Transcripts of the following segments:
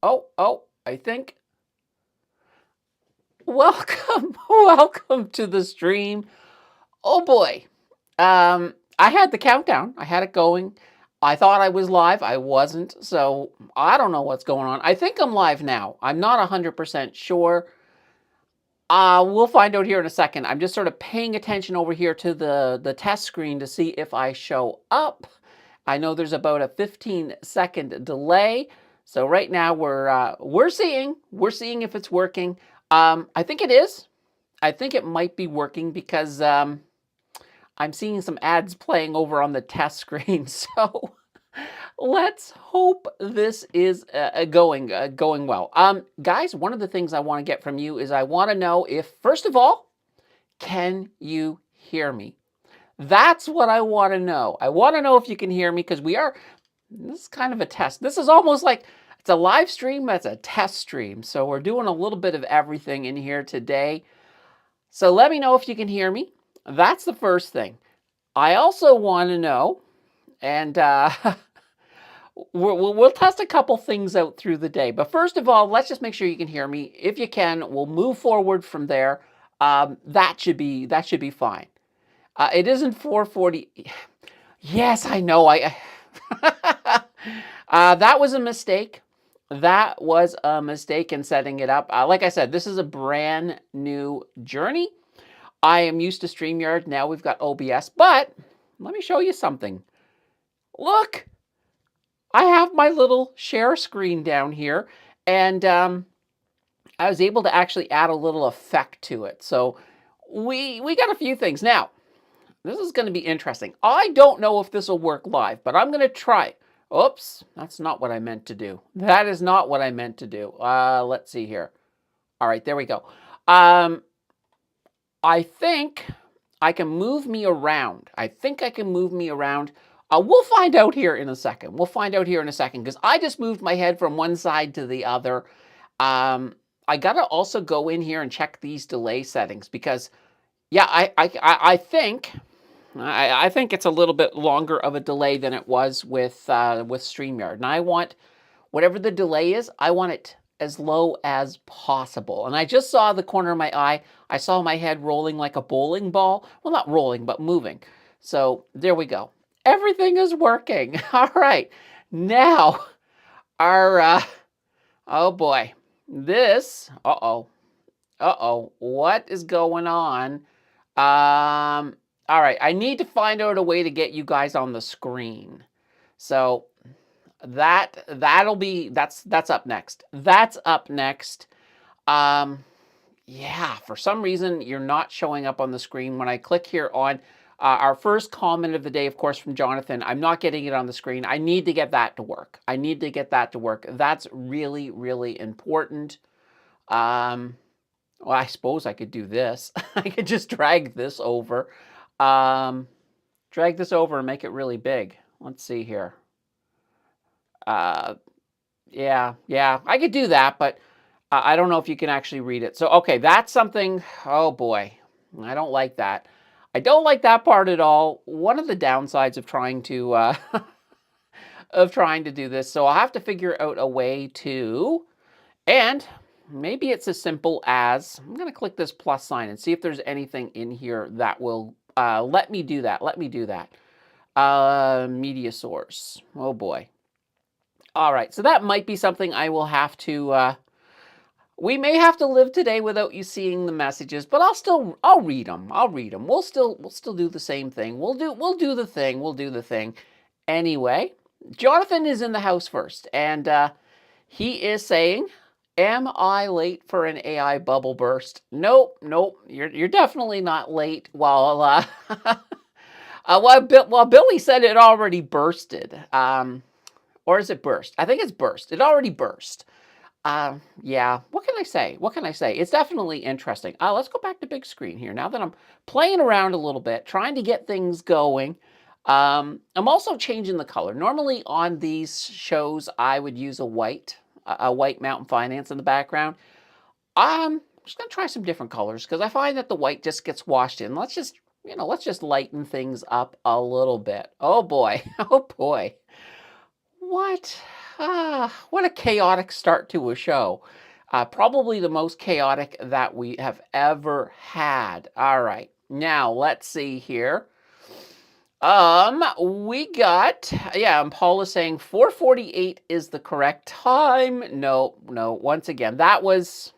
I think. Welcome, welcome to the stream. Oh boy. I had the countdown. I had it going. I thought I was live. I wasn't. So I don't know what's going on. I think I'm live now. I'm not 100% sure. We'll find out here in a second. I'm just sort of paying attention over here to the test screen to see if I show up. I know there's about a 15-second delay. So right now we're seeing if it's working. I think it is. I think it might be working because I'm seeing some ads playing over on the test screen. So let's hope this is going well. Guys, one of the things I want to get from you is I want to know if, first of all, can you hear me? That's what I want to know. I want to know if you can hear me because this is kind of a test. This is almost like it's a live stream, that's a test stream. So we're doing a little bit of everything in here today. So let me know if you can hear me. That's the first thing. I also want to know, and we'll test a couple things out through the day. But first of all, let's just make sure you can hear me. If you can, we'll move forward from there. That should be fine. It isn't 4:40. Yes, I know. That was a mistake. That was a mistake in setting it up. Like I said, this is a brand new journey. I am used to StreamYard. Now we've got OBS, but let me show you something. Look, I have my little share screen down here, and I was able to actually add a little effect to it. So we got a few things. Now, this is going to be interesting. I don't know if this will work live, but I'm going to try. Oops, that's not what I meant to do. That is not what I meant to do. Let's see here. All right, there we go. I think I can move me around. We'll find out here in a second. Because I just moved my head from one side to the other. I got to also go in here and check these delay settings because, yeah, I think it's a little bit longer of a delay than it was with StreamYard. And I want whatever the delay is, I want it as low as possible. And I just saw the corner of my eye. I saw my head rolling like a bowling ball. Well, not rolling, but moving. So there we go. Everything is working. All right. Now, our, oh boy. This, what is going on? All right. I need to find out a way to get you guys on the screen. So that's up next. Yeah, for some reason you're not showing up on the screen when I click here on our first comment of the day, of course, from Jonathan. I'm not getting it on the screen. I need to get that to work. That's really, really important. Well, I suppose I could do this. I could just drag this over. And make it really big. Let's see here. Yeah, I could do that, but I don't know if you can actually read it. So, okay, that's something. Oh boy, I don't like that. I don't like that part at all. One of the downsides of trying to do this. So I'll have to figure out a way to, and maybe it's as simple as I'm going to click this plus sign and see if there's anything in here that will let me do that. Media source. Oh boy. All right, so that might be something I will have to. We may have to live today without you seeing the messages, but I'll read them. We'll still do the same thing. We'll do the thing. Anyway, Jonathan is in the house first, and he is saying, "Am I late for an AI bubble burst?" Nope. You're definitely not late. While Billy said it already bursted. Or is it burst? I think it's burst. It already burst. Yeah. What can I say? It's definitely interesting. Let's go back to big screen here. Now that I'm playing around a little bit, trying to get things going. I'm also changing the color. Normally on these shows, I would use a white Mountain Finance in the background. I'm just gonna try some different colors because I find that the white just gets washed in. Let's just lighten things up a little bit. Oh boy. Oh boy. What? What a chaotic start to a show. Probably the most chaotic that we have ever had. All right, now let's see here. We got, yeah, and Paul is saying 4:48 is the correct time. No, no, once again, that was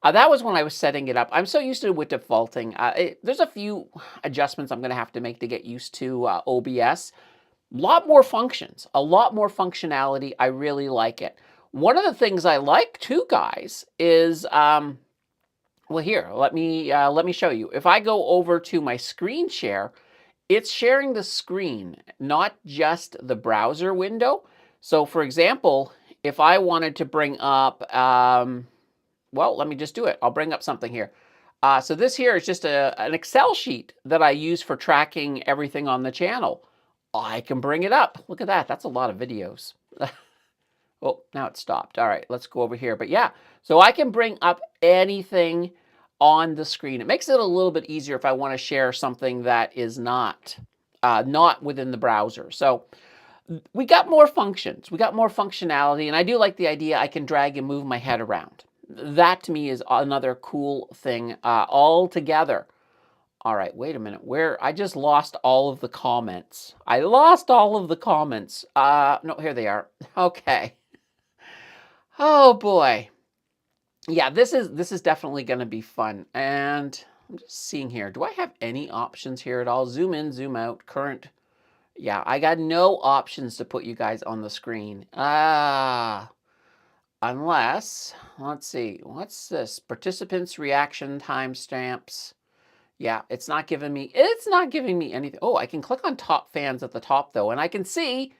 when I was setting it up. I'm so used to it with defaulting. There's a few adjustments I'm going to have to make to get used to OBS. Lot more functions, a lot more functionality. I really like it. One of the things I like too, guys, is well, here, let me show you. If I go over to my screen share, it's sharing the screen, not just the browser window. So, for example, if I wanted to bring up, well, let me just do it. I'll bring up something here. So this here is just an Excel sheet that I use for tracking everything on the channel. I can bring it up. Look at that. That's a lot of videos. Oh, now it stopped. All right, let's go over here. But yeah, so I can bring up anything on the screen. It makes it a little bit easier if I want to share something that is not within the browser. So we got more functions. We got more functionality. And I do like the idea I can drag and move my head around. That to me is another cool thing altogether. All right, wait a minute. I just lost all of the comments. I lost all of the comments. No, here they are. Okay. Oh boy. Yeah, this is definitely going to be fun. And I'm just seeing here. Do I have any options here at all? Zoom in, zoom out, current. Yeah, I got no options to put you guys on the screen. Unless, let's see. What's this? Participants reaction timestamps. Yeah, it's not giving me anything. Oh, I can click on top fans at the top though, and I can see,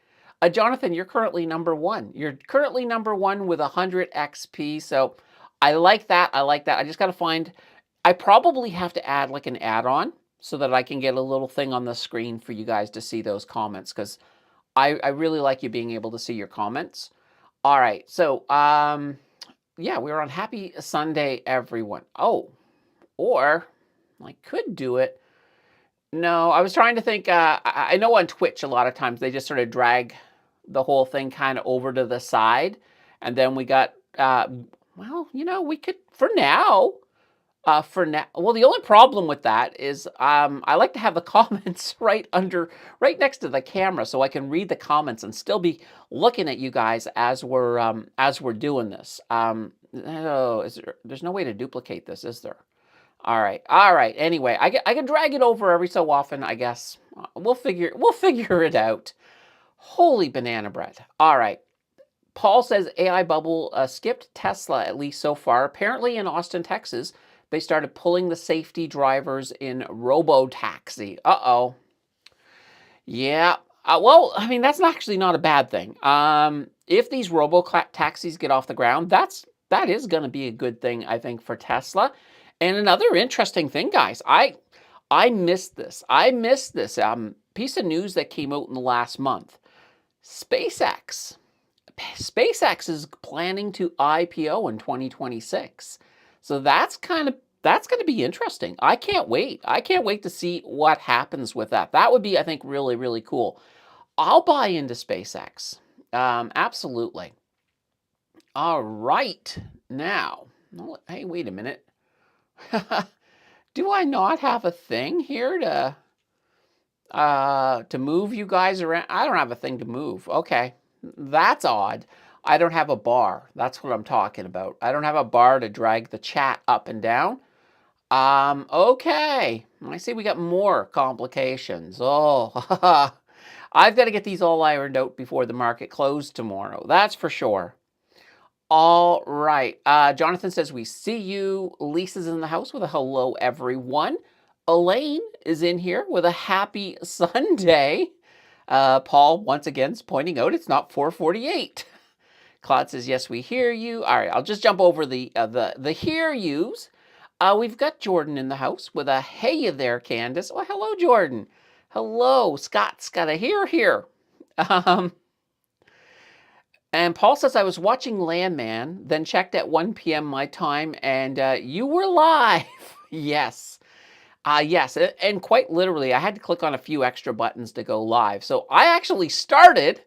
Jonathan, you're currently number one. You're currently number one with 100 XP. So I like that. I like that. I just got to find, I probably have to add like an add-on so that I can get a little thing on the screen for you guys to see those comments, because I really like you being able to see your comments. All right. So, yeah, we're on Happy Sunday, everyone. Oh, or I could do it. No, I was trying to think. I know on Twitch a lot of times they just sort of drag the whole thing kind of over to the side, and then we got. Well, we could for now. Well, the only problem with that is I like to have the comments right next to the camera, so I can read the comments and still be looking at you guys as we're doing this. Oh, there's no way to duplicate this, is there? All right. All right. Anyway, I can drag it over every so often, I guess. We'll figure it out. Holy banana bread. All right. Paul says AI bubble skipped Tesla, at least so far. Apparently in Austin, Texas, they started pulling the safety drivers in robo-taxi. Uh-oh. Yeah. Well, I mean, that's actually not a bad thing. If these robo-taxis get off the ground, that is going to be a good thing, I think, for Tesla. And another interesting thing, guys, I missed this. I missed this piece of news that came out in the last month. SpaceX is planning to IPO in 2026. So that's going to be interesting. I can't wait. I can't wait to see what happens with that. That would be, I think, really, really cool. I'll buy into SpaceX. Absolutely. All right. Now, hey, wait a minute. Do I not have a thing here to move you guys around? I don't have a thing to move. Okay. That's odd. I don't have a bar. That's what I'm talking about. I don't have a bar to drag the chat up and down. Okay. I see we got more complications. Oh, I've got to get these all ironed out before the market closed tomorrow. That's for sure. All right. Jonathan says, we see you. Lisa's in the house with a hello, everyone. Elaine is in here with a happy Sunday. Paul, once again, is pointing out it's not 4:48. Claude says, yes, we hear you. All right, I'll just jump over the hear yous. We've got Jordan in the house with a hey there, Candace. Oh, hello, Jordan. Hello, Scott's got a here. And Paul says, I was watching Landman, then checked at 1 p.m. my time, and you were live. Yes. Yes, and quite literally, I had to click on a few extra buttons to go live. So I actually started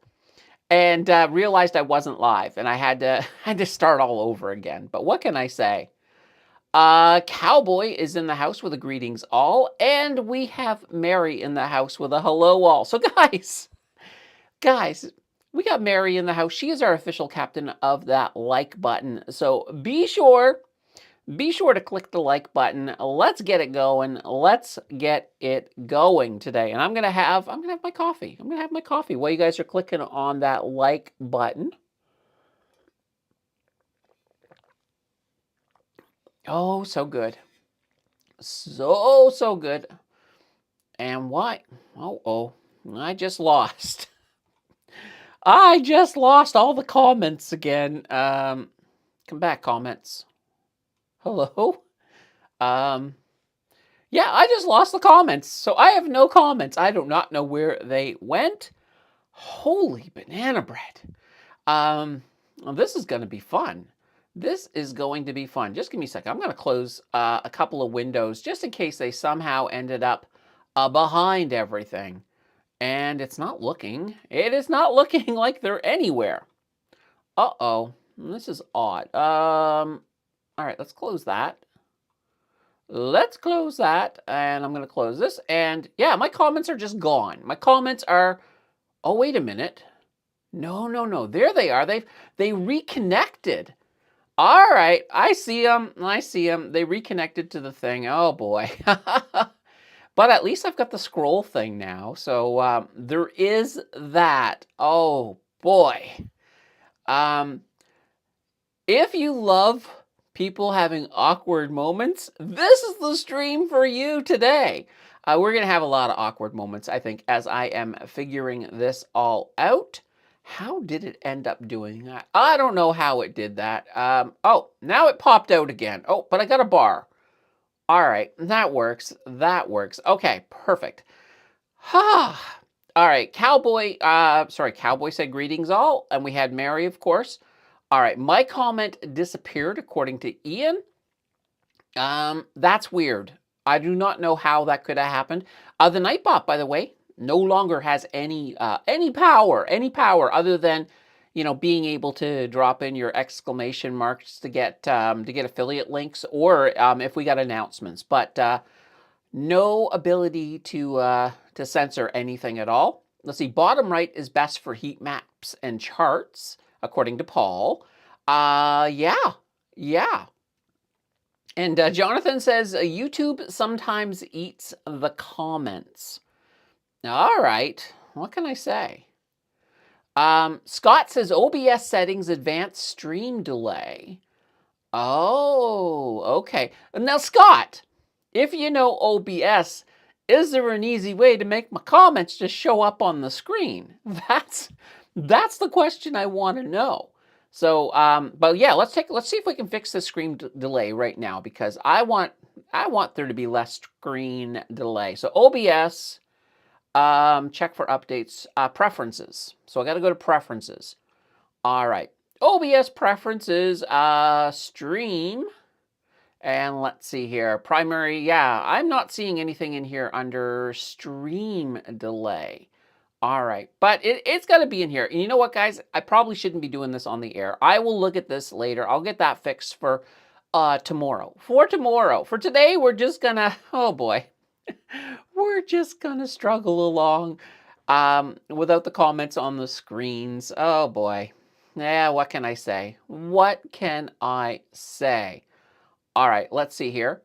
and realized I wasn't live, and I had to had to start all over again. But what can I say? Cowboy is in the house with a greetings all, and we have Mary in the house with a hello all. So guys, we got Mary in the house. She is our official captain of that like button. So be sure to click the like button. Let's get it going. Let's get it going today. And I'm gonna have my coffee. I'm gonna have my coffee while you guys are clicking on that like button. Oh, so good. So good. And why? Oh, I just lost. I just lost all the comments again. Come back, comments. Hello? Yeah, I just lost the comments. So I have no comments. I do not know where they went. Holy banana bread. Well, this is going to be fun. This is going to be fun. Just give me a second. I'm going to close a couple of windows just in case they somehow ended up behind everything. And it is not looking like they're anywhere. Uh-oh, this is odd. All right, let's close that. Let's close that, and I'm going to close this. And yeah, my comments are just gone. My comments are, oh, wait a minute. No. There they are. They reconnected. All right, I see them. They reconnected to the thing. Oh boy. But at least I've got the scroll thing now. So there is that. Oh boy. If you love people having awkward moments, this is the stream for you today. We're going to have a lot of awkward moments, I think, as I am figuring this all out. How did it end up doing that? I don't know how it did that. Oh, now it popped out again. Oh, but I got a bar. All right, that works. Okay, perfect. All right, Cowboy said greetings all, and we had Mary, of course. All right, my comment disappeared according to Ian. That's weird. I do not know how that could have happened. The Nightbot, by the way, no longer has any power other than, being able to drop in your exclamation marks to get affiliate links, or if we got announcements, but no ability to censor anything at all. Let's see. Bottom right is best for heat maps and charts, according to Paul. Yeah. And Jonathan says YouTube sometimes eats the comments. All right. What can I say? Scott says OBS settings advanced stream delay. Oh, okay. Now, Scott, if you know OBS, is there an easy way to make my comments just show up on the screen? That's the question I want to know. So, but yeah, let's see if we can fix the screen delay right now, because I want there to be less screen delay. So OBS, check for updates, preferences. So I got to go to preferences. All right, OBS preferences, stream. And let's see here. Primary, yeah, I'm not seeing anything in here under stream delay. All right, but it's got to be in here. And you know what, guys? I probably shouldn't be doing this on the air. I will look at this later. I'll get that fixed for tomorrow. For today, we're just gonna, oh boy, we're just gonna struggle along without the comments on the screens. Oh boy. Yeah, what can I say? All right, let's see here.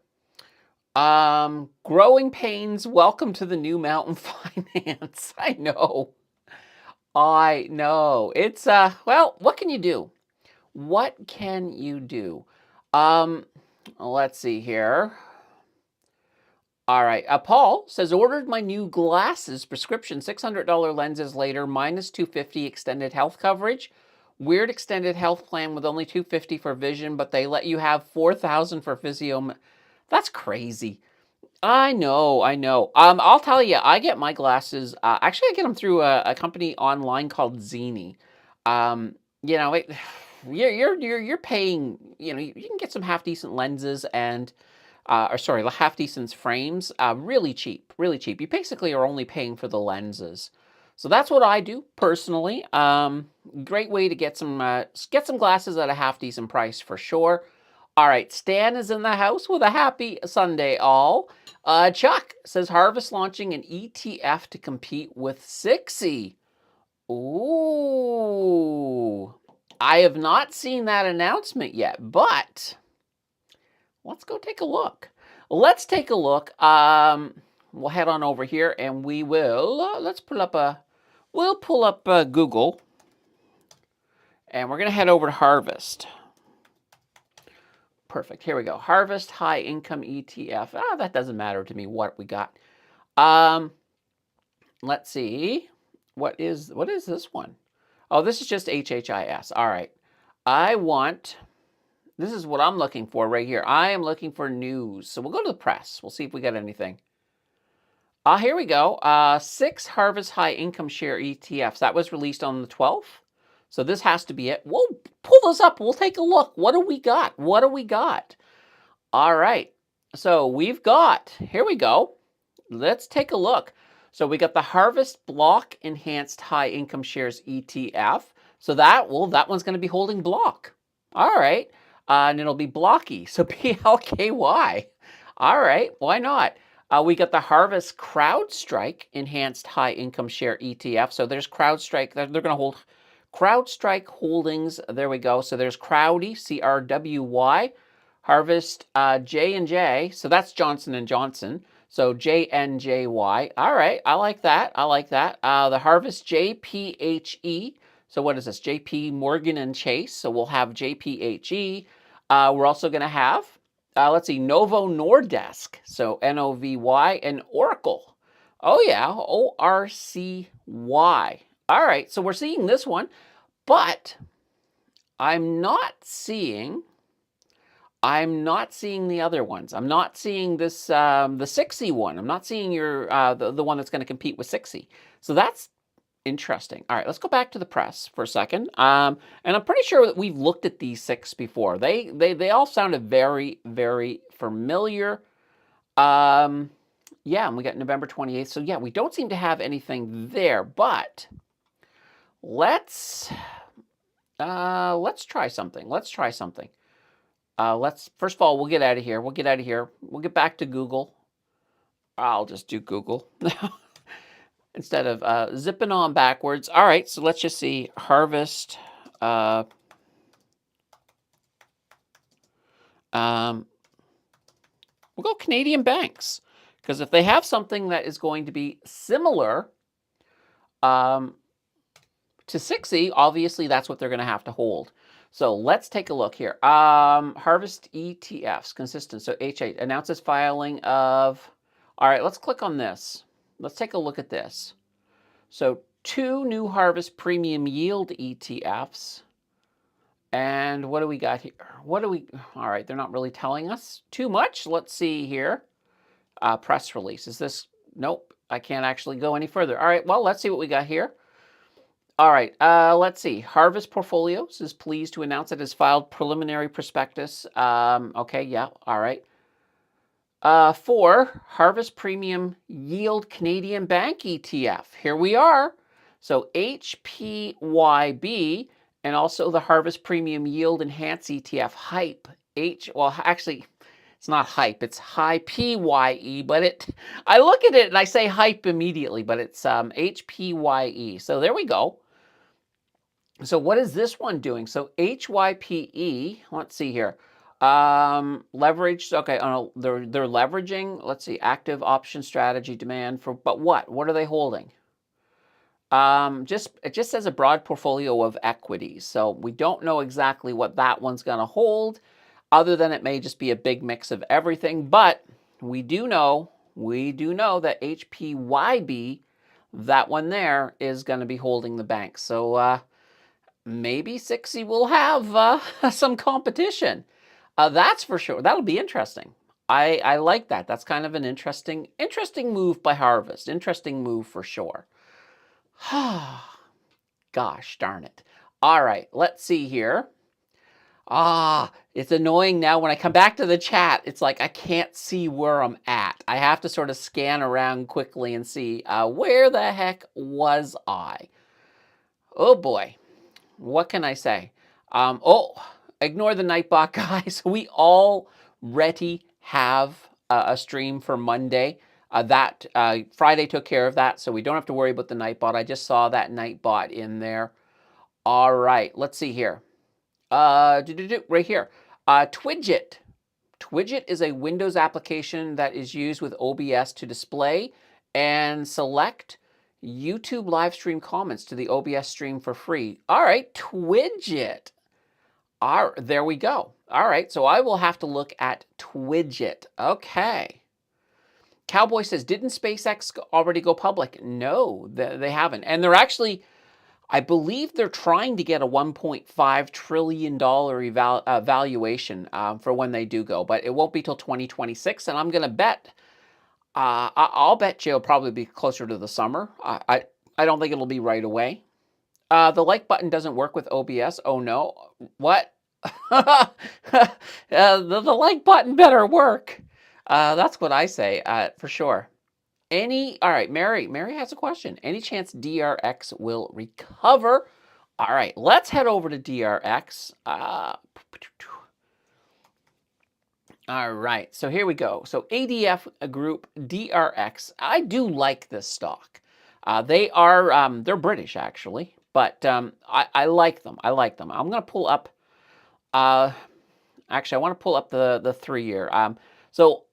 Growing pains, welcome to the new mountain finance. I know. It's, well, what can you do? Let's see here. All right, Paul says, ordered my new glasses, prescription, $600 lenses later, minus $250 extended health coverage. Weird extended health plan with only $250 for vision, but they let you have $4,000 for physio. That's crazy. I know. I'll tell you, I get my glasses. Actually, I get them through a company online called Zini. You're paying. You can get some half decent lenses and, half decent frames. Really cheap. You basically are only paying for the lenses. So that's what I do personally. Great way to get some glasses at a half decent price for sure. All right, Stan is in the house with a happy Sunday all. Chuck says Harvest launching an ETF to compete with Sixy. Ooh, I have not seen that announcement yet, but let's go take a look. Let's take a look. We'll head on over here and we will, let's pull up Google, and we're going to head over to Harvest. Perfect. Here we go. Harvest High Income ETF. That doesn't matter to me what we got. Let's see. What is this one? Oh, this is just HHIS. All right. This is what I'm looking for right here. I am looking for news. So we'll go to the press. We'll see if we got anything. Here we go. 6 Harvest High Income Share ETFs. That was released on the 12th. So this has to be it. We'll pull this up. We'll take a look. What do we got? What do we got? All right. So we've got, here we go. Let's take a look. So we got the Harvest Block Enhanced High Income Shares ETF. So that one's going to be holding block. All right. And it'll be blocky. So BLKY. All right. Why not? We got the Harvest CrowdStrike Enhanced High Income Share ETF. So there's CrowdStrike. They're going to hold CrowdStrike Holdings. There we go. So there's Crowdy, CRWY. Harvest J&J. So that's Johnson & Johnson. So JNJY. All right. I like that. I like that. The Harvest JPHE. So what is this? JP Morgan and Chase. So we'll have JPHE. We're also going to have, let's see, Novo Nordisk. So NOVY and Oracle. Oh, yeah. ORCY. All right. So we're seeing this one, but I'm not seeing the other ones. I'm not seeing this, the Sixy one. I'm not seeing your, the one that's going to compete with Sixy. So that's interesting. All right, let's go back to the press for a second. And I'm pretty sure that we've looked at these 6 before. They all sounded very, very familiar. Yeah, and we got November 28th. So yeah, we don't seem to have anything there, but let's try something. Let's try something. First of all, we'll get out of here. We'll get back to Google. I'll just do Google instead of zipping on backwards. All right, so let's just see Harvest. We'll go Canadian banks, because if they have something that is going to be similar to Sixy, obviously that's what they're going to have to hold. So let's take a look here. Harvest ETFs, consistent. So H8 announces filing of, all right, let's click on this. Let's take a look at this. So 2 new Harvest Premium Yield ETFs. And what do we got here? All right, they're not really telling us too much. Let's see here. Press release. Is this, nope, I can't actually go any further. All right, well, let's see what we got here. All right, let's see. Harvest Portfolios is pleased to announce it has filed preliminary prospectus. Okay, yeah, all right. For Harvest Premium Yield Canadian Bank ETF. Here we are. So HPYB and also the Harvest Premium Yield Enhanced ETF HYPE. Well, actually, it's not HYPE. It's high PYE, but I look at it and I say HYPE immediately, but it's HPYE. So there we go. So what is this one doing? So HYPE, let's see here. Leverage, okay, they're leveraging, let's see, active option strategy demand for, but what? What are they holding? It just says a broad portfolio of equities. So we don't know exactly what that one's going to hold, other than it may just be a big mix of everything. But we do know that HPYB, that one there, is going to be holding the bank. So maybe Sixy will have some competition. That's for sure. That'll be interesting. I like that. That's kind of an interesting move by Harvest. Interesting move for sure. Gosh darn it. All right, let's see here. It's annoying now when I come back to the chat. It's like I can't see where I'm at. I have to sort of scan around quickly and see where the heck was I? Oh boy, what can I say? Oh, ignore the Nightbot guys. We already have a stream for Monday. That Friday took care of that, so we don't have to worry about the Nightbot. I just saw that Nightbot in there. All right, let's see here. Right here. Twidget. Twidget is a Windows application that is used with OBS to display and select YouTube live stream comments to the OBS stream for free. All right, Twidget. There we go. All right, so I will have to look at Twidget. Okay. Cowboy says, didn't SpaceX already go public? No, they haven't. And they're actually, I believe they're trying to get a $1.5 trillion valuation for when they do go, but it won't be till 2026. And I'm going to bet, I'll bet you it'll probably be closer to the summer. I don't think it'll be right away. The like button doesn't work with OBS. Oh no. What? The like button better work. That's what I say, for sure. All right, Mary has a question. Any chance DRX will recover? All right, let's head over to DRX. All right, so here we go. So ADF Group DRX. I do like this stock. They're British actually, but I like them. I like them. I'm gonna pull up. Actually, I want to pull up the 3-year. So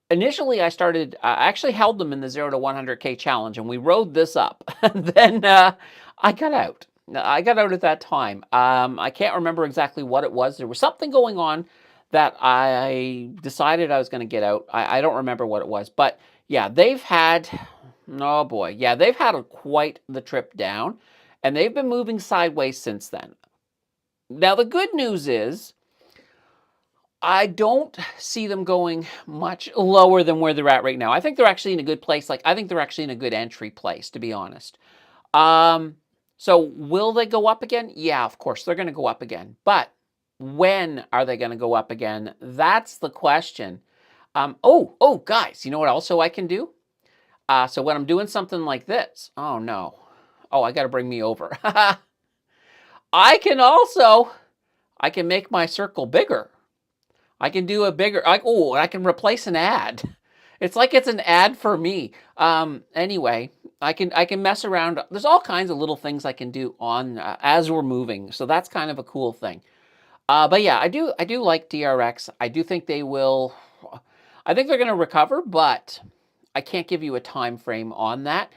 initially I started. I actually held them in the 0 to 100K challenge, and we rode this up. And then I got out. I got out at that time. I can't remember exactly what it was. There was something going on that I decided I was going to get out. I don't remember what it was, but yeah, they've had. Oh boy, yeah, they've had quite the trip down, and they've been moving sideways since then. Now the good news is, I don't see them going much lower than where they're at right now. I think they're actually in a good place. Like, I think they're actually in a good entry place, to be honest. So will they go up again? Yeah, of course, they're going to go up again. But when are they going to go up again? That's the question. Oh, guys, you know what also I can do? So when I'm doing something like this, oh no. Oh, I got to bring me over. I can make my circle bigger. I can do a bigger, I can replace an ad. It's like it's an ad for me. Anyway, I can mess around. There's all kinds of little things I can do on as we're moving. So that's kind of a cool thing. But yeah, I do like DRX. I do think they will, I think they're going to recover, but I can't give you a time frame on that.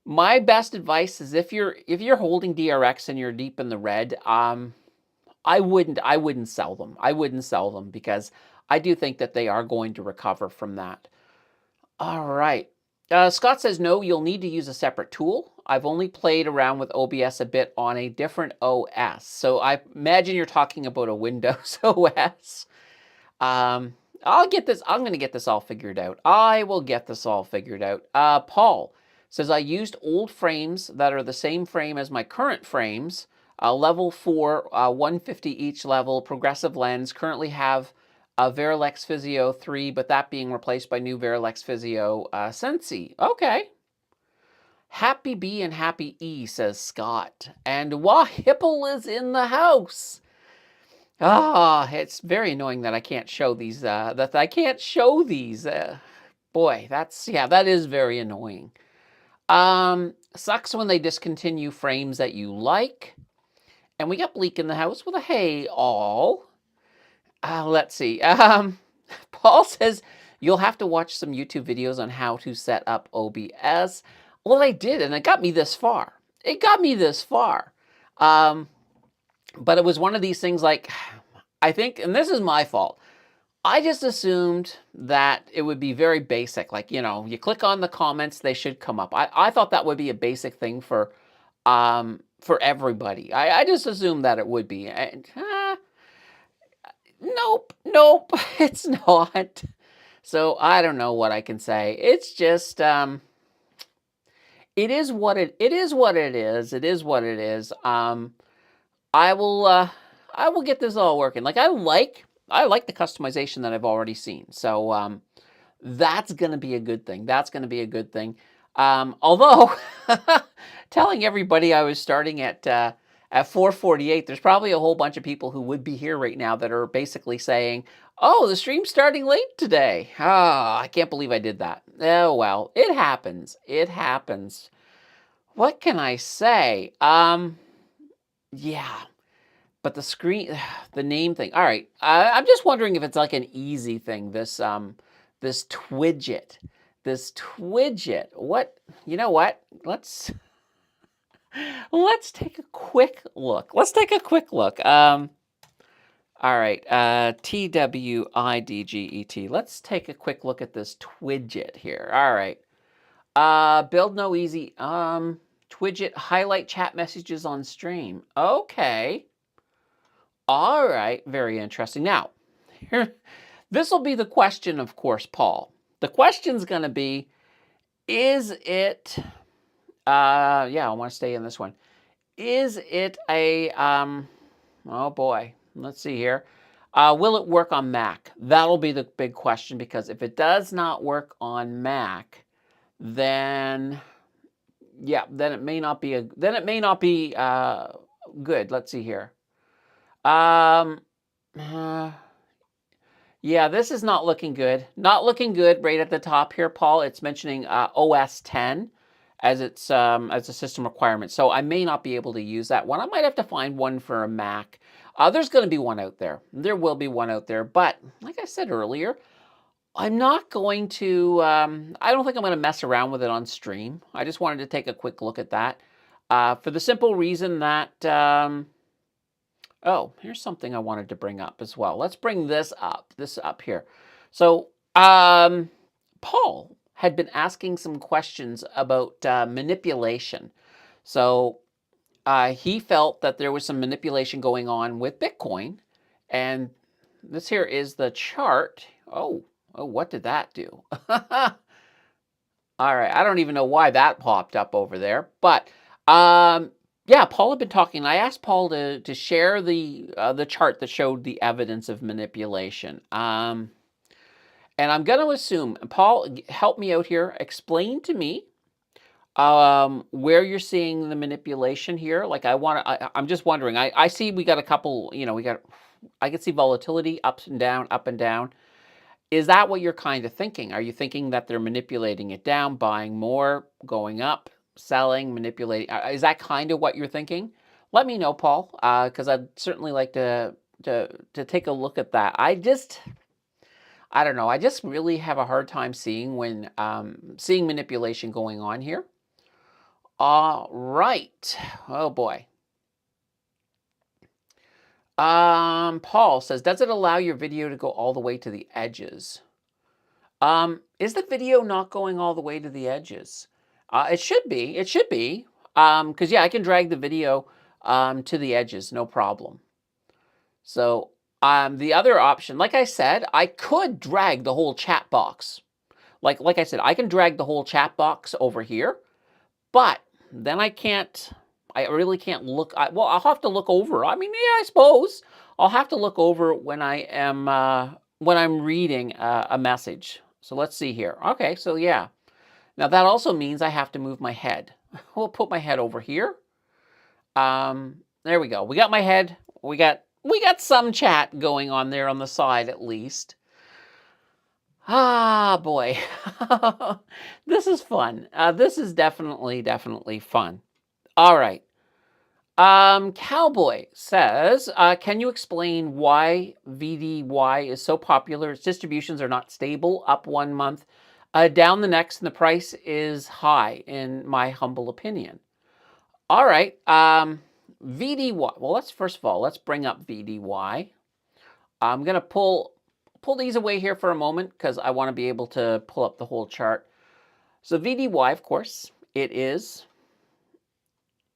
My best advice is if you're holding DRX and you're deep in the red, I wouldn't sell them. I wouldn't sell them because I do think that they are going to recover from that. All right. Scott says, no, you'll need to use a separate tool. I've only played around with OBS a bit on a different OS. So I imagine you're talking about a Windows OS. I'll get this. I'm going to get this all figured out. I will get this all figured out. Paul says, I used old frames that are the same frame as my current frames. Level 4, 150 each level, progressive lens. Currently have a Verilex Physio 3, but that being replaced by new Verilex Physio Sensi. Okay. Happy B and Happy E, says Scott. And Hipple is in the house. It's very annoying that I can't show these. Boy, that is very annoying. Sucks when they discontinue frames that you like. And we got Bleak in the house with a hey all. Let's see. Paul says, you'll have to watch some YouTube videos on how to set up OBS. Well, I did, and it got me this far. But it was one of these things like, I think, and this is my fault, I just assumed that it would be very basic. Like, you click on the comments, they should come up. I thought that would be a basic thing for everybody. I just assumed that it would be. And, nope, it's not. So I don't know what I can say. It's just, it is what it is. I will get this all working. Like, I like the customization that I've already seen. So That's going to be a good thing. That's going to be a good thing. Although telling everybody I was starting at 4:48, there's probably a whole bunch of people who would be here right now that are basically saying, "Oh, the stream's starting late today. Ah, I can't believe I did that." Oh well, it happens. It happens. What can I say? Yeah, but the screen, the name thing. All right, I'm just wondering if it's like an easy thing. This Twidget, this Twidget. What? You know what? Let's take a quick look. Let's take a quick look. All right, TWIDGET. Let's take a quick look at this Twidget here. All right. Build no easy. Twidget highlight chat messages on stream. Okay. All right. Very interesting. Now, here, this will be the question, of course, Paul. The question's going to be, is it, yeah, I want to stay in this one. Is it a, oh boy, let's see here. Will it work on Mac? That'll be the big question, because if it does not work on Mac, then yeah, then it may not be good. Let's see here. Uh, yeah, this is not looking good. Not looking good right at the top here, Paul. It's mentioning OS 10 as its as a system requirement. So I may not be able to use that one. I might have to find one for a Mac. There's going to be one out there. There will be one out there. But like I said earlier, I'm not going to, I don't think I'm going to mess around with it on stream. I just wanted to take a quick look at that for the simple reason that, oh, here's something I wanted to bring up as well. Let's bring this up here. So Paul had been asking some questions about manipulation. So he felt that there was some manipulation going on with Bitcoin. And this here is the chart. Oh, what did that do? All right, I don't even know why that popped up over there. But yeah, Paul had been talking. I asked Paul to share the chart that showed the evidence of manipulation. And I'm going to assume, Paul, help me out here. Explain to me where you're seeing the manipulation here. Like I'm just wondering. I see we got a couple. I can see volatility up and down. Is that what you're kind of thinking? Are you thinking that they're manipulating it down, buying more, going up, selling, manipulating? Is that kind of what you're thinking? Let me know, Paul, because I'd certainly like to take a look at that. I don't know. I just really have a hard time seeing seeing manipulation going on here. All right. Oh boy. Paul says, does it allow your video to go all the way to the edges? Is the video not going all the way to the edges? It should be. It should be. Because yeah, I can drag the video to the edges, no problem. So the other option, like I said, I could drag the whole chat box. Like I said, I can drag the whole chat box over here, but then I really can't look. Well, I'll have to look over. I mean, yeah, I suppose I'll have to look over when I'm reading a message. So let's see here. Okay, so yeah. Now that also means I have to move my head. We'll put my head over here. There we go. We got my head. We got some chat going on there on the side at least. Ah, boy. This is fun. This is definitely fun. All right. Cowboy says, can you explain why VDY is so popular? Its distributions are not stable, up 1 month, down the next, and the price is high, in my humble opinion. All right. VDY. Well, first of all, let's bring up VDY. I'm going to pull these away here for a moment because I want to be able to pull up the whole chart. So VDY, of course, it is.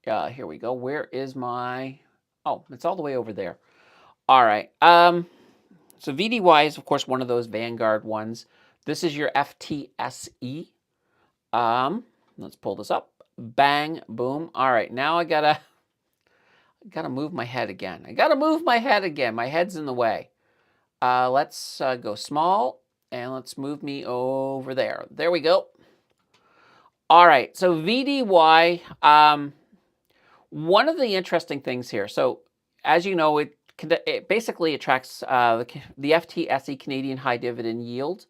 Here we go. Where is my... Oh, it's all the way over there. All right. So VDY is, of course, one of those Vanguard ones. This is your FTSE. Let's pull this up. Bang, boom. All right. Now I gotta move my head again. My head's in the way. Let's go small And let's move me over there. There we go. All right, so VDY, one of the interesting things here. So as you know, it basically tracks the FTSE Canadian High Dividend Yield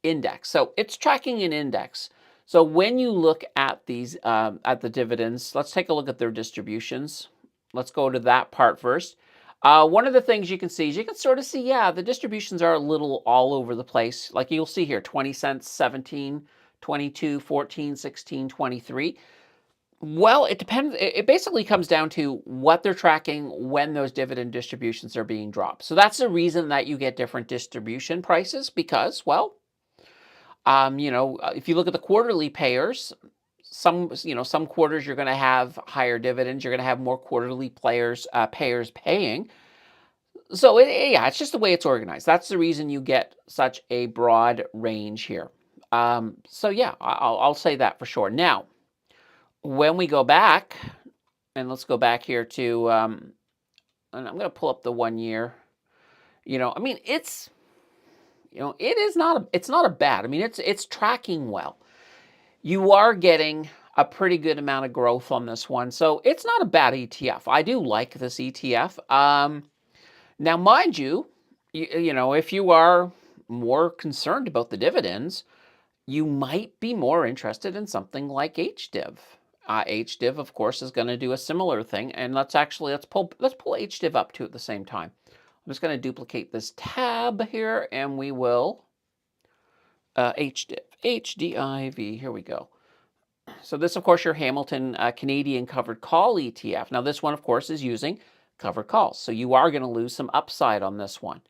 Index. So it's tracking an index. So when you look at these at the dividends, let's take a look at their distributions. Let's go to that part first. One of the things you can see is you can sort of see, yeah, the distributions are a little all over the place. Like you'll see here, 20 cents, 17, 22, 14, 16, 23. Well, it depends. It basically comes down to what they're tracking when those dividend distributions are being dropped. So that's the reason that you get different distribution prices because, well, if you look at the quarterly payers, some quarters you're going to have higher dividends. You're going to have more quarterly payers paying. So yeah, it's just the way it's organized. That's the reason you get such a broad range here. So yeah, I'll say that for sure. Now, when we go back, and let's go back here to, and I'm going to pull up the 1 year. I mean, it's not a bad. I mean, it's tracking well. You are getting a pretty good amount of growth on this one, so it's not a bad ETF. I do like this ETF. Now, mind you, if you are more concerned about the dividends, you might be more interested in something like HDIV. HDIV, of course, is going to do a similar thing, and let's pull HDIV up too at the same time. I'm just going to duplicate this tab here, and we will HDIV, HDIV. Here we go. So this, of course, your Hamilton Canadian Covered Call ETF. Now, this one, of course, is using covered calls, so you are going to lose some upside on this one.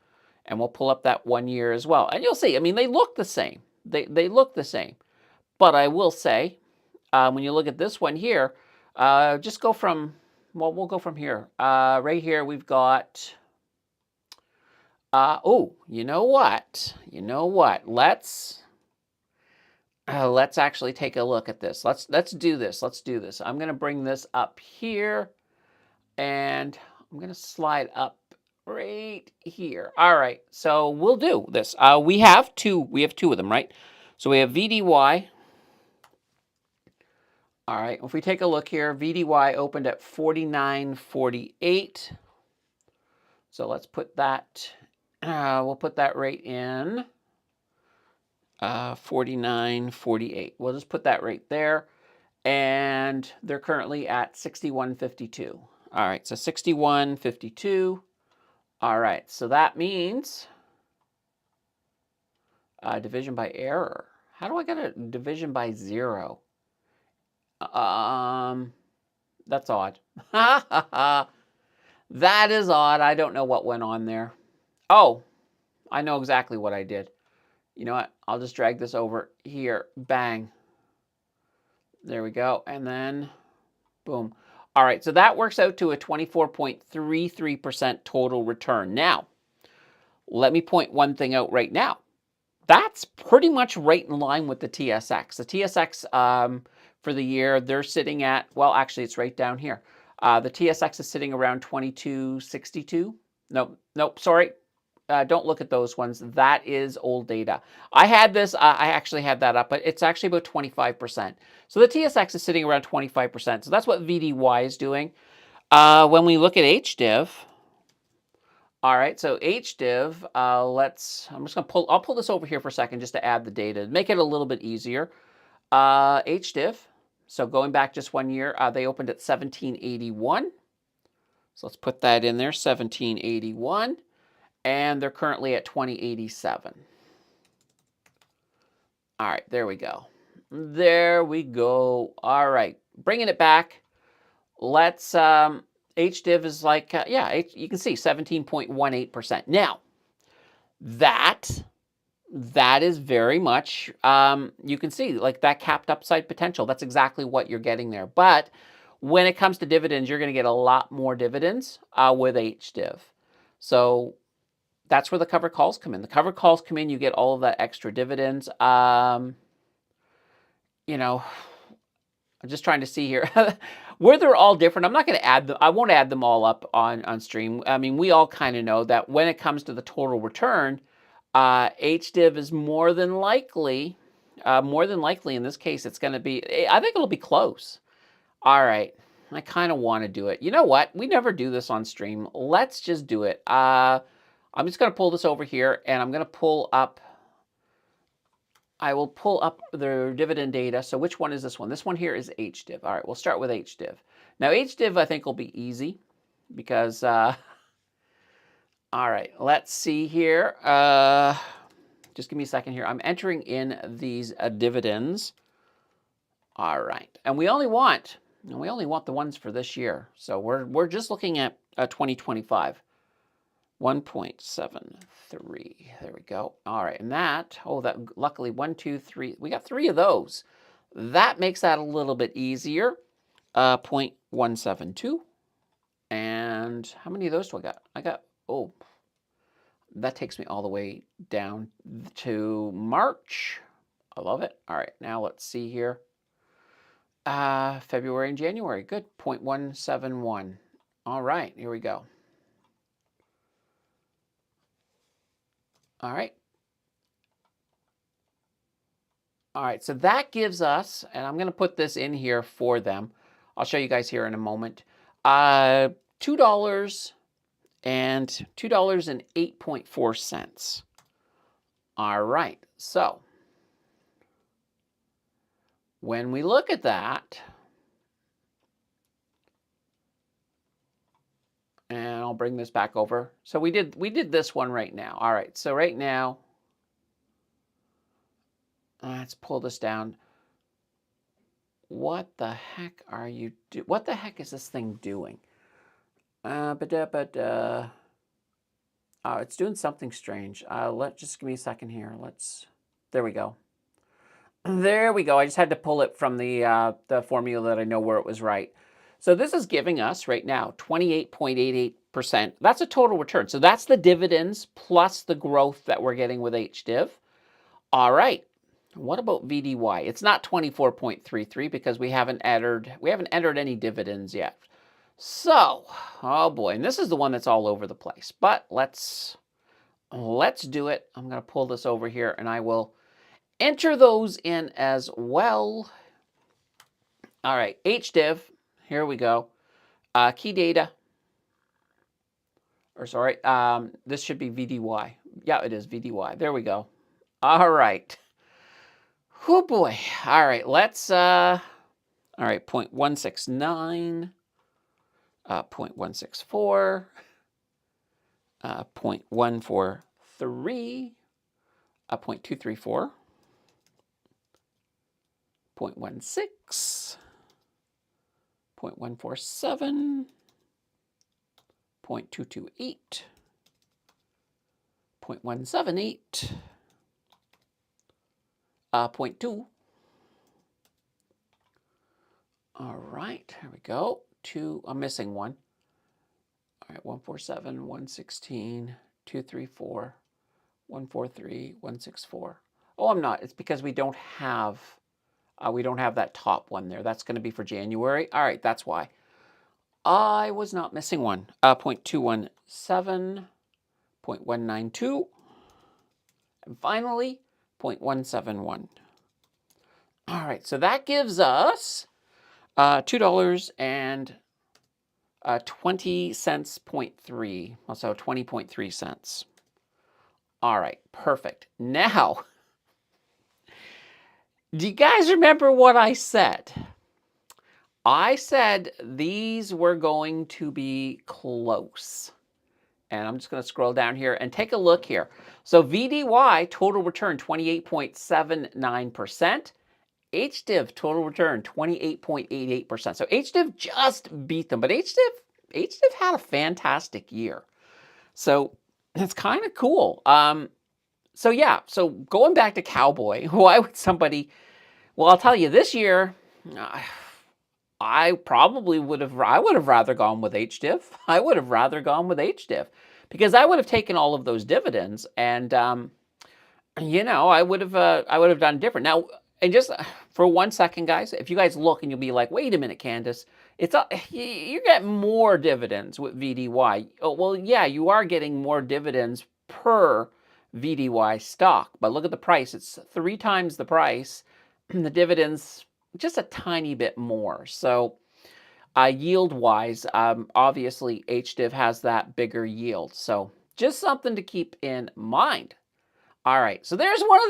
And we'll pull up that 1 year as well, and you'll see. I mean, they look the same. They look the same, but I will say, when you look at this one here, just go from. Well, we'll go from here. Right here, we've got. Oh, you know what? Let's actually take a look at this. Let's do this. I'm going to bring this up here, and I'm going to slide up right here. All right, so we'll do this. We have two of them, right? So we have VDY. All right, if we take a look here, VDY opened at 49.48. So let's put that. We'll put that rate in 49.48. We'll just put that right there. And they're currently at 61.52. All right, so 61.52. All right, so that means division by error. How do I get a division by 0? That's odd. That is odd. I don't know what went on there. Oh, I know exactly what I did. You know what? I'll just drag this over here. Bang. There we go. And then, boom. All right, so that works out to a 24.33% total return. Now, let me point one thing out right now. That's pretty much right in line with the TSX. The TSX for the year, they're sitting at, well, actually, it's right down here. The TSX is sitting around 22.62. Nope, sorry. Don't look at those ones. That is old data. I had this, I actually had that up, but it's actually about 25%. So the TSX is sitting around 25%. So that's what VDY is doing. When we look at HDIV, all right, so HDIV, I'll pull this over here for a second just to add the data, make it a little bit easier. HDIV, so going back just 1 year, they opened at 1781. So let's put that in there, 1781. And they're currently at 2087. All right, there we go. There we go. All right, bringing it back. Let's, HDIV is like, you can see 17.18%. Now, that is very much, you can see like that capped upside potential. That's exactly what you're getting there. But when it comes to dividends, you're going to get a lot more dividends with HDIV. So that's where the covered calls come in. The covered calls come in, you get all of that extra dividends. I'm just trying to see here where they're all different. I'm not going to add them. I won't add them all up on stream. I mean, we all kind of know that when it comes to the total return, HDIV is more than likely in this case, it's going to be, I think it'll be close. All right. I kind of want to do it. You know what? We never do this on stream. Let's just do it. I'm just going to pull this over here, and I'm going to pull up, I will pull up the dividend data. So which one is this one? This one here is HDIV. All right, we'll start with HDIV. Now, HDIV, I think, will be easy because, all right, let's see here. Just give me a second here. I'm entering in these dividends. All right, and we only want the ones for this year. So we're just looking at 2025. 1.73. There we go. All right, and that, luckily 1, 2, 3. We got 3 of those. That makes that a little bit easier. 0.172. And how many of those do I got? That takes me all the way down to March. I love it. All right, now let's see here. February and January. Good. 0.171. All right, here we go. All right. All right, so that gives us, and I'm going to put this in here for them. I'll show you guys here in a moment. $2 and $2.08.4. All right, so when we look at that, and I'll bring this back over. So we did this one right now. All right, so right now, let's pull this down. What the heck are you doing? What the heck is this thing doing? Oh, it's doing something strange. Just give me a second here. There we go. There we go. I just had to pull it from the formula that I know where it was right. So this is giving us right now 28.88%. That's a total return. So that's the dividends plus the growth that we're getting with HDIV. All right. What about VDY? It's not 24.33 because we haven't entered any dividends yet. So, oh boy, and this is the one that's all over the place. But let's do it. I'm going to pull this over here, and I will enter those in as well. All right, HDIV. Here we go. Key data. Or sorry, this should be VDY. Yeah, it is VDY. There we go. All right. Oh boy. All right, let's. All right, 0.169. 0.164, 0.143, 0.234, 0.16, 0.147, 0.228, 0.178, 0.2. All right, here we go. I'm missing one. All right, 147, 116, 234, 143, 164. Oh, I'm not. It's because we don't have that top one there. That's going to be for January. All right, that's why. I was not missing one. 0.217, 0.192, and finally 0.171. All right, so that gives us $2.20.3, also 20.3 cents. All right, perfect. Now, do you guys remember what I said? I said these were going to be close. And I'm just going to scroll down here and take a look here. So VDY, total return, 28.79%. HDIV total return 28.88%. So HDIV just beat them, but HDIV had a fantastic year. So it's kind of cool. So yeah, so going back to Cowboy, why would somebody? Well, I'll tell you, this year, I would have rather gone with HDIV. I would have rather gone with HDIV because I would have taken all of those dividends and I would have done different. Now, and just for 1 second, guys, if you guys look and you'll be like, wait a minute, Candace, you're getting more dividends with VDY. Oh, well, yeah, you are getting more dividends per VDY stock. But look at the price. It's 3 times the price. The dividends just a tiny bit more. So yield-wise, obviously HDIV has that bigger yield. So just something to keep in mind. All right, so there's one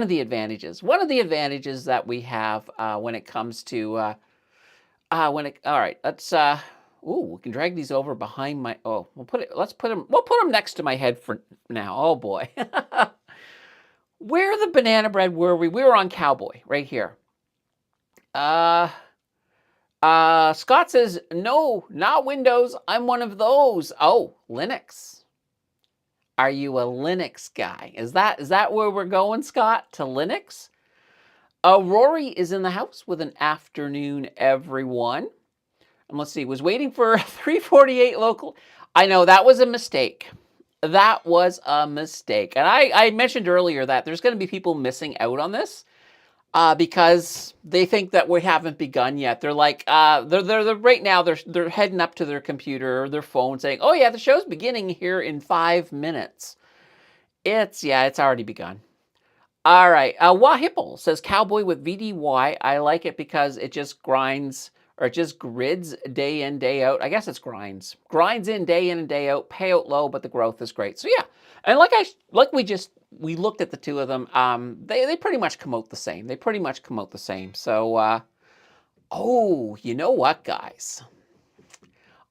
of the advantages. One of the advantages that we have when it comes to all right, let's we can drag these over behind my let's put them next to my head for now. Oh boy. Where the banana bread were we? We were on Cowboy right here. Scott says, no, not Windows. I'm one of those. Oh, Linux. Are you a Linux guy? Is that where we're going, Scott? To Linux? Rory is in the house with an afternoon, everyone. And let's see, was waiting for 348 local. I know that was a mistake. That was a mistake. And I mentioned earlier that there's going to be people missing out on this because they think that we haven't begun yet. They're like, they're right now, they're heading up to their computer or their phone saying, oh yeah, the show's beginning here in 5 minutes. It's already begun. All right. Wahipple says Cowboy with VDY. I like it because it just grinds or it just grids day in, day out. I guess it's grinds. Grinds in and day out, payout low, but the growth is great. So yeah. And we looked at the two of them. They pretty much come out the same. They pretty much come out the same. So oh, you know what, guys?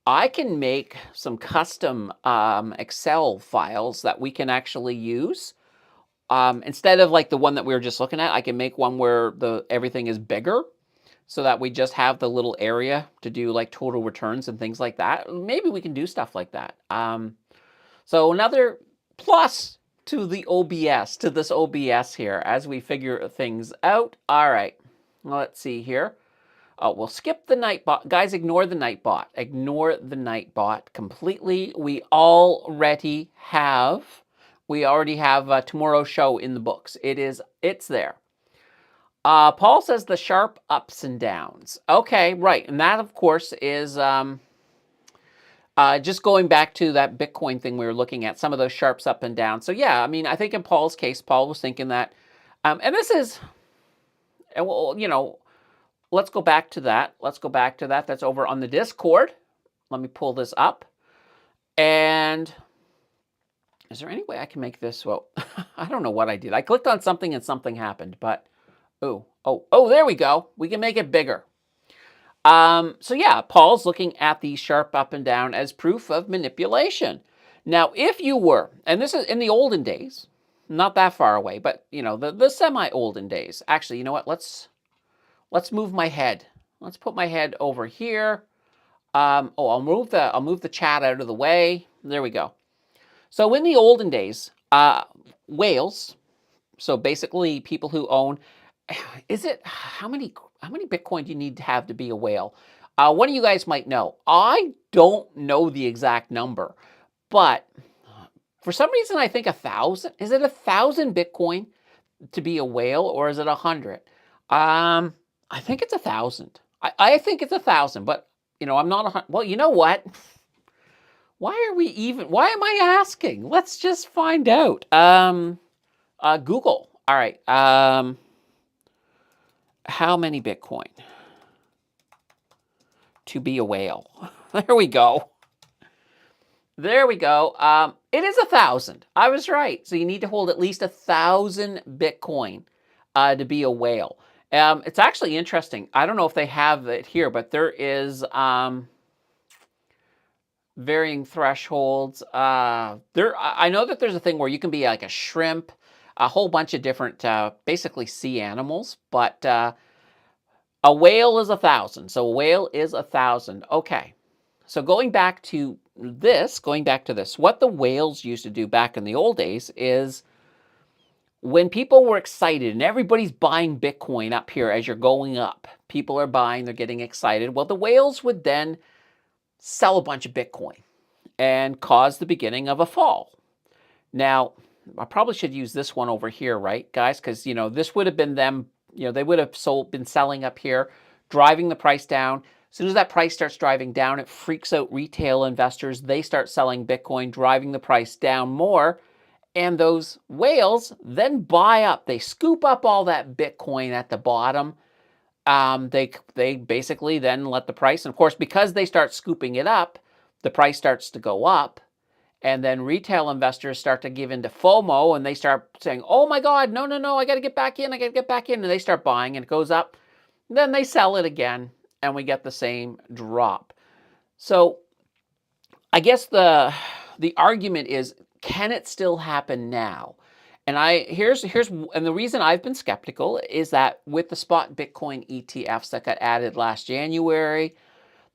I can make some custom Excel files that we can actually use. Instead of like the one that we were just looking at, I can make one where everything is bigger so that we just have the little area to do like total returns and things like that. Maybe we can do stuff like that. So another plus to the OBS, to this OBS here as we figure things out. All right, let's see here. Oh, we'll skip the Nightbot. Guys, ignore the Nightbot. Ignore the Nightbot completely. We already have tomorrow's show in the books. It's there. Paul says the sharp ups and downs. Okay, right. And that, of course, is just going back to that Bitcoin thing we were looking at, some of those sharps up and down. So, yeah, I mean, I think in Paul's case, Paul was thinking that, and this is, well, you know, let's go back to that. That's over on the Discord. Let me pull this up. And is there any way I can make this? Well, I don't know what I did. I clicked on something and something happened, but oh, there we go. We can make it bigger. So yeah, Paul's looking at the sharp up and down as proof of manipulation. Now, if you were, and this is in the olden days, not that far away, but you know, the semi-olden days. Actually, you know what? Let's move my head. Let's put my head over here. I'll move the chat out of the way. There we go. So in the olden days, whales, so basically people who own, how many Bitcoin do you need to have to be a whale? One of you guys might know. I don't know the exact number, but for some reason I think 1,000. Is it 1,000 Bitcoin to be a whale, or is it 100? I think it's 1,000. I think it's 1,000, but you know, I'm not 100. Well, you know what? Why am I asking? Let's just find out. Google. All right. How many Bitcoin to be a whale? There we go. It is 1,000. I was right. So you need to hold at least 1,000 Bitcoin to be a whale. It's actually interesting. I don't know if they have it here, but there is varying thresholds. I know that there's a thing where you can be like a shrimp, a whole bunch of different, basically sea animals, but a whale is 1,000. So a whale is 1,000. Okay. So going back to this, what the whales used to do back in the old days is when people were excited and everybody's buying Bitcoin up here as you're going up, people are buying, they're getting excited. Well, the whales would then sell a bunch of Bitcoin and cause the beginning of a fall. Now, I probably should use this one over here, right, guys? Because, you know, this would have been them, you know, they would have been selling up here, driving the price down. As soon as that price starts driving down, it freaks out retail investors. They start selling Bitcoin, driving the price down more. And those whales then buy up. They scoop up all that Bitcoin at the bottom. They basically then let the price, and of course, because they start scooping it up, the price starts to go up. And then retail investors start to give into FOMO and they start saying, oh my God, no, no, no, I got to get back in. I got to get back in. And they start buying and it goes up. Then they sell it again and we get the same drop. So I guess the argument is, can it still happen now? And the reason I've been skeptical is that with the spot Bitcoin ETFs that got added last January,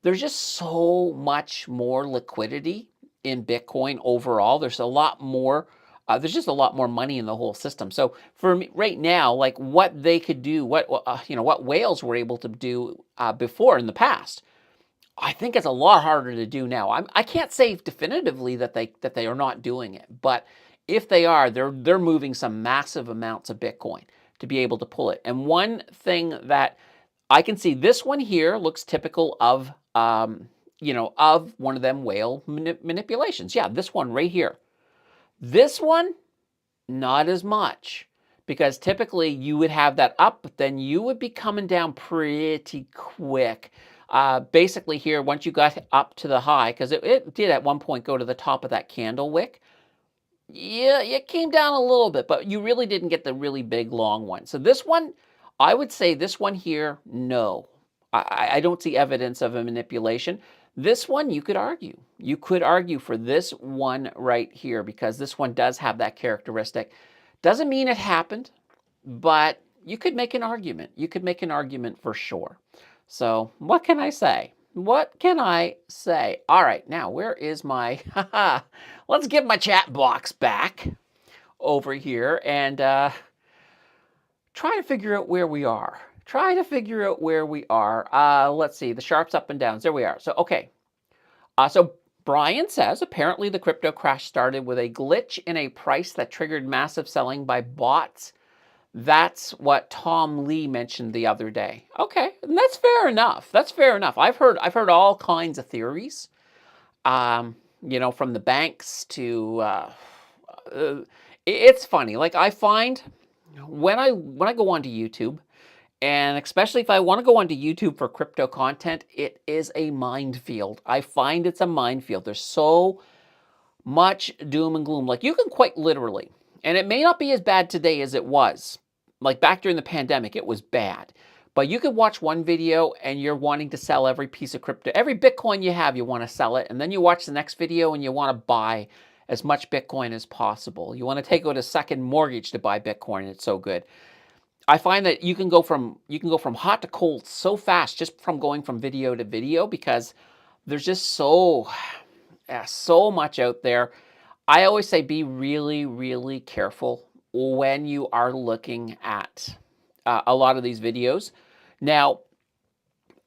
there's just so much more liquidity in Bitcoin overall. There's a lot more. There's just a lot more money in the whole system. So for me right now, like what they could do, what whales were able to do before in the past, I think it's a lot harder to do now. I can't say definitively that they are not doing it, but if they are, they're moving some massive amounts of Bitcoin to be able to pull it. And one thing that I can see, this one here looks typical of of one of them whale manipulations. Yeah, this one right here. This one, not as much, because typically you would have that up, but then you would be coming down pretty quick. Basically here, once you got up to the high, because it did at one point go to the top of that candle wick, yeah, it came down a little bit, but you really didn't get the really big long one. So this one, I would say this one here, no. I don't see evidence of a manipulation. This one, you could argue. You could argue for this one right here because this one does have that characteristic. Doesn't mean it happened, but you could make an argument. You could make an argument for sure. So what can I say? What can I say? All right, now where is my, let's get my chat box back over here and try to figure out where we are. Try to figure out where we are. Let's see, the sharps up and downs. There we are. So, okay. So Brian says, apparently the crypto crash started with a glitch in a price that triggered massive selling by bots. That's what Tom Lee mentioned the other day. Okay, and that's fair enough. That's fair enough. I've heard all kinds of theories. From the banks to it's funny. Like I find when I go onto YouTube, and especially if I want to go onto YouTube for crypto content, it is a minefield. I find it's a minefield. There's so much doom and gloom. Like you can quite literally, and it may not be as bad today as it was. Like back during the pandemic, it was bad. But you could watch one video and you're wanting to sell every piece of crypto. Every Bitcoin you have, you want to sell it. And then you watch the next video and you want to buy as much Bitcoin as possible. You want to take out a second mortgage to buy Bitcoin. It's so good. I find that you can go from hot to cold so fast just from going from video to video because there's just so much out there. I always say be really, really careful when you are looking at a lot of these videos. Now,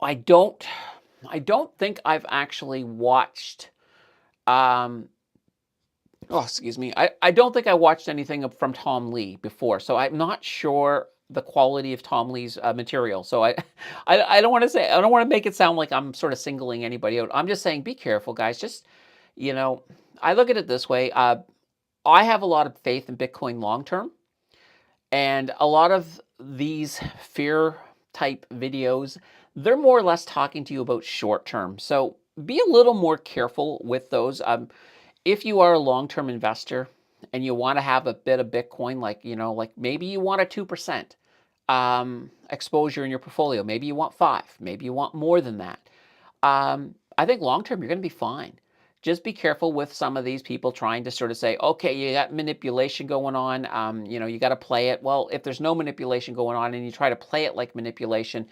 I don't think I've actually watched. Excuse me. I don't think I watched anything from Tom Lee before, so I'm not sure the quality of Tom Lee's material. So I don't want to say, I don't want to make it sound like I'm sort of singling anybody out. I'm just saying, be careful, guys. Just I look at it this way. I have a lot of faith in Bitcoin long term. And a lot of these fear type videos, they're more or less talking to you about short term. So be a little more careful with those. If you are a long-term investor and you want to have a bit of Bitcoin, like maybe you want a 2% exposure in your portfolio. Maybe you want 5, maybe you want more than that. I think long-term, you're going to be fine. Just be careful with some of these people trying to sort of say, okay, you got manipulation going on. You got to play it. Well, if there's no manipulation going on and you try to play it like manipulation,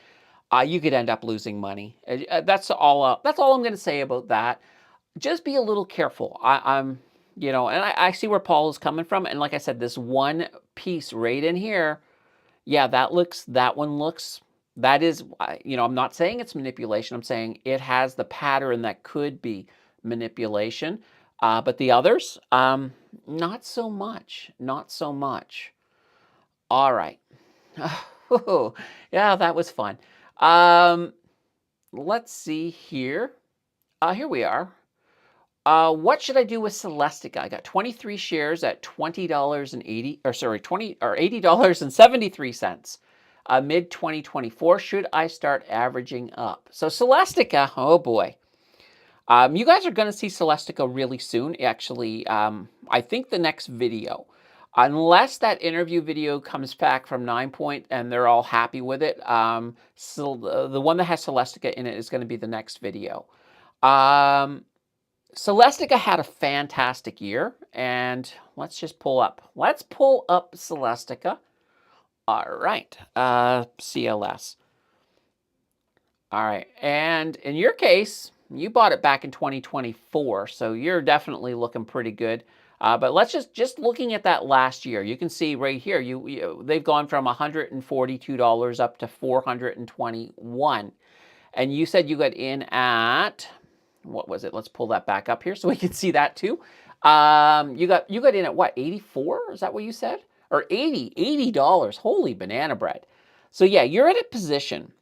you could end up losing money. That's all I'm going to say about that. Just be a little careful. And I see where Paul is coming from. And like I said, this one piece right in here, yeah, that one looks, that is, I'm not saying it's manipulation. I'm saying it has the pattern that could be manipulation. But the others, not so much. Not so much. All right. Yeah, that was fun. Let's see here. Here we are. What should I do with Celestica? I got 23 shares at $20.80, or sorry, $80.73. Mid 2024. Should I start averaging up? So Celestica, oh boy. You guys are going to see Celestica really soon. Actually, I think the next video, unless that interview video comes back from 9 and they're all happy with it, so the one that has Celestica in it is going to be the next video. Celestica had a fantastic year, and let's just pull up. Let's pull up Celestica. All right, CLS. All right, and in your case, you bought it back in 2024, so you're definitely looking pretty good. But let's just looking at that last year, you can see right here, they've gone from $142 up to $421, and you said you got in at, what was it? Let's pull that back up here so we can see that too. You got in at what, 84? Is that what you said? Or $80. Holy banana bread. So yeah, you're at a position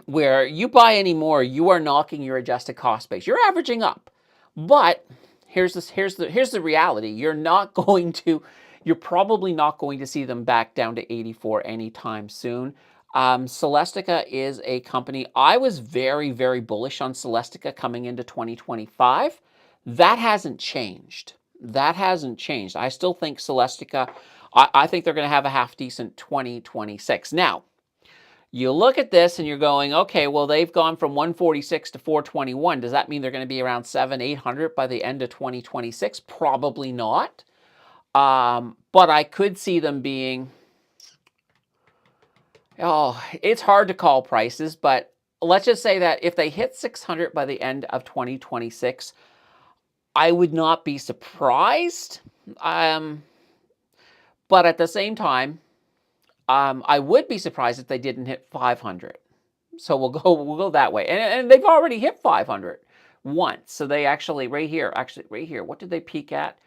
where you buy any more, you are knocking your adjusted cost base. You're averaging up. But here's the reality. You're probably not going to see them back down to 84 anytime soon. Celestica is a company. I was very, very bullish on Celestica coming into 2025. That hasn't changed. That hasn't changed. I still think Celestica, I think they're going to have a half decent 2026. Now, you look at this and you're going, okay, well, they've gone from 146 to 421. Does that mean they're going to be around 800 by the end of 2026? Probably not. But I could see them being, it's hard to call prices, but let's just say that if they hit 600 by the end of 2026, I would not be surprised. But at the same time, I would be surprised if they didn't hit 500. So we'll go that way. And they've already hit 500 once. So they actually right here, what did they peak at?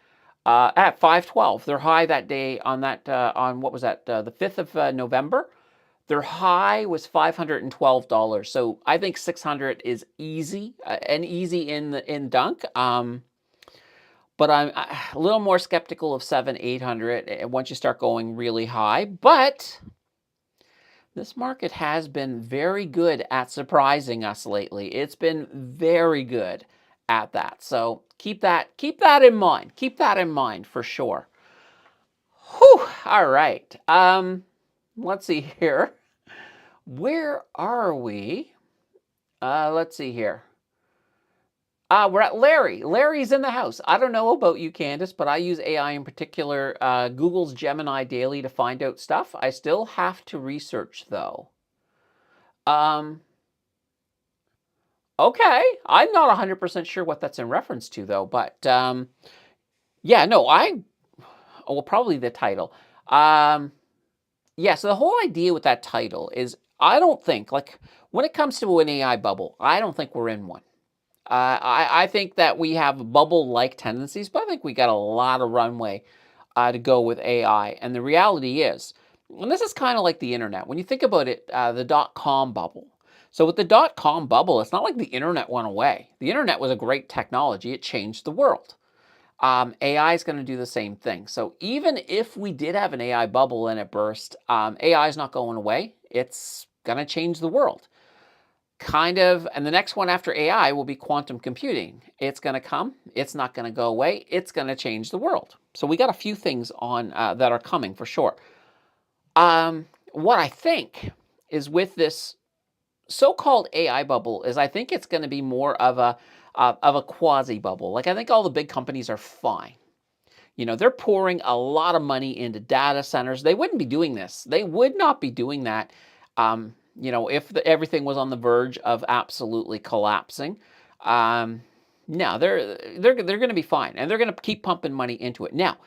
At 512. Their high that day on that on what was that? The 5th of November. Their high was $512. So I think 600 is easy, and easy in dunk. But I'm a little more skeptical of 800 once you start going really high. But this market has been very good at surprising us lately. It's been very good at that. So keep that in mind. Keep that in mind for sure. Whew. All right. Let's see here. Where are we? Let's see here. We're at Larry. Larry's in the house. I don't know about you, Candace, but I use AI in particular, Google's Gemini Daily to find out stuff. I still have to research, though. Okay. I'm not 100% sure what that's in reference to, though. But, yeah, no, well, probably the title. Yeah, so the whole idea with that title is I don't think, like, when it comes to an AI bubble, I don't think we're in one. I think that we have bubble-like tendencies, but I think we got a lot of runway to go with AI. And the reality is, and this is kind of like the internet. When you think about it, the dot-com bubble. So with the dot-com bubble, it's not like the internet went away. The internet was a great technology. It changed the world. AI is going to do the same thing. So even if we did have an AI bubble and it burst, AI is not going away. It's going to change the world. Kind of, and the next one after AI will be quantum computing. It's going to come. It's not going to go away. It's going to change the world. So we got a few things on that are coming for sure. What I think is with this so-called AI bubble is I think it's going to be more of a quasi bubble. Like I think all the big companies are fine. You know, they're pouring a lot of money into data centers. They wouldn't be doing this. They would not be doing that. You know, if everything was on the verge of absolutely collapsing, no, they're going to be fine, and they're going to keep pumping money into it. Now,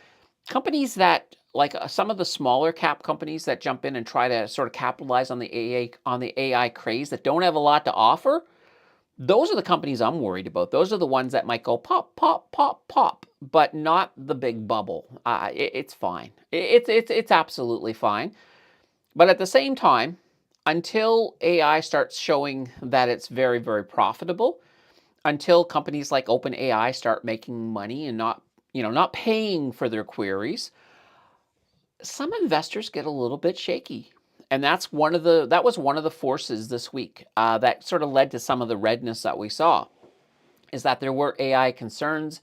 companies that like some of the smaller cap companies that jump in and try to sort of capitalize on the AI craze that don't have a lot to offer, those are the companies I'm worried about. Those are the ones that might go pop, pop, pop, pop, but not the big bubble. It's fine. It's absolutely fine. But at the same time, until AI starts showing that it's very, very profitable, until companies like OpenAI start making money and not paying for their queries, some investors get a little bit shaky. And that was one of the forces this week that sort of led to some of the redness that we saw, is that there were AI concerns,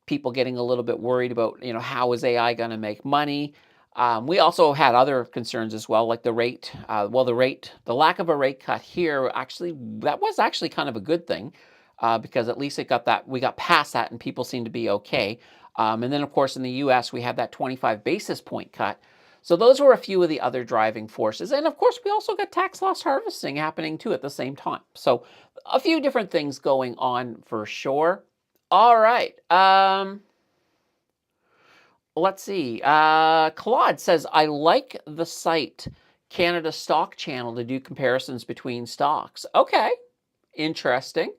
people getting a little bit worried about, how is AI going to make money? We also had other concerns as well, like the rate. The lack of a rate cut here, that was actually kind of a good thing, because at least we got past that and people seem to be okay. And then, of course, in the U.S., we had that 25 basis point cut. So those were a few of the other driving forces. And of course, we also got tax loss harvesting happening too at the same time. So a few different things going on for sure. All right. Let's see. Claude says, I like the site Canada Stock Channel to do comparisons between stocks. Okay. Interesting.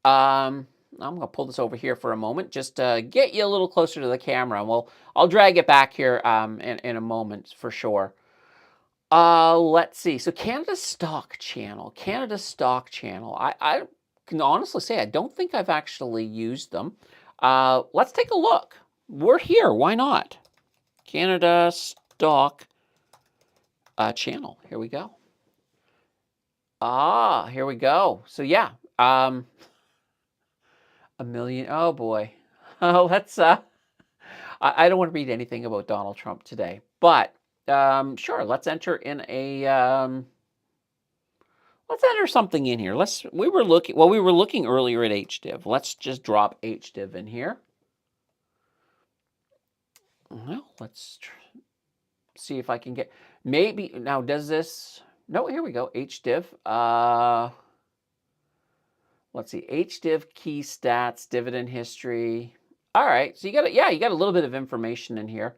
I'm going to pull this over here for a moment, just to get you a little closer to the camera. And I'll drag it back here in a moment for sure. Let's see. So Canada Stock Channel. I can honestly say I don't think I've actually used them. Let's take a look. We're here. Why not? Canada Stock Channel. Here we go. Here we go. So yeah, a million. Oh boy. Let's. I don't want to read anything about Donald Trump today, but sure. Let's enter in a. Let's enter something in here. We were looking earlier at HDiv. Let's just drop HDiv in here. Well, let's see if I can get, maybe, now does this, no, here we go, HDiv. Let's see, HDiv key stats, dividend history. All right, so you got a little bit of information in here.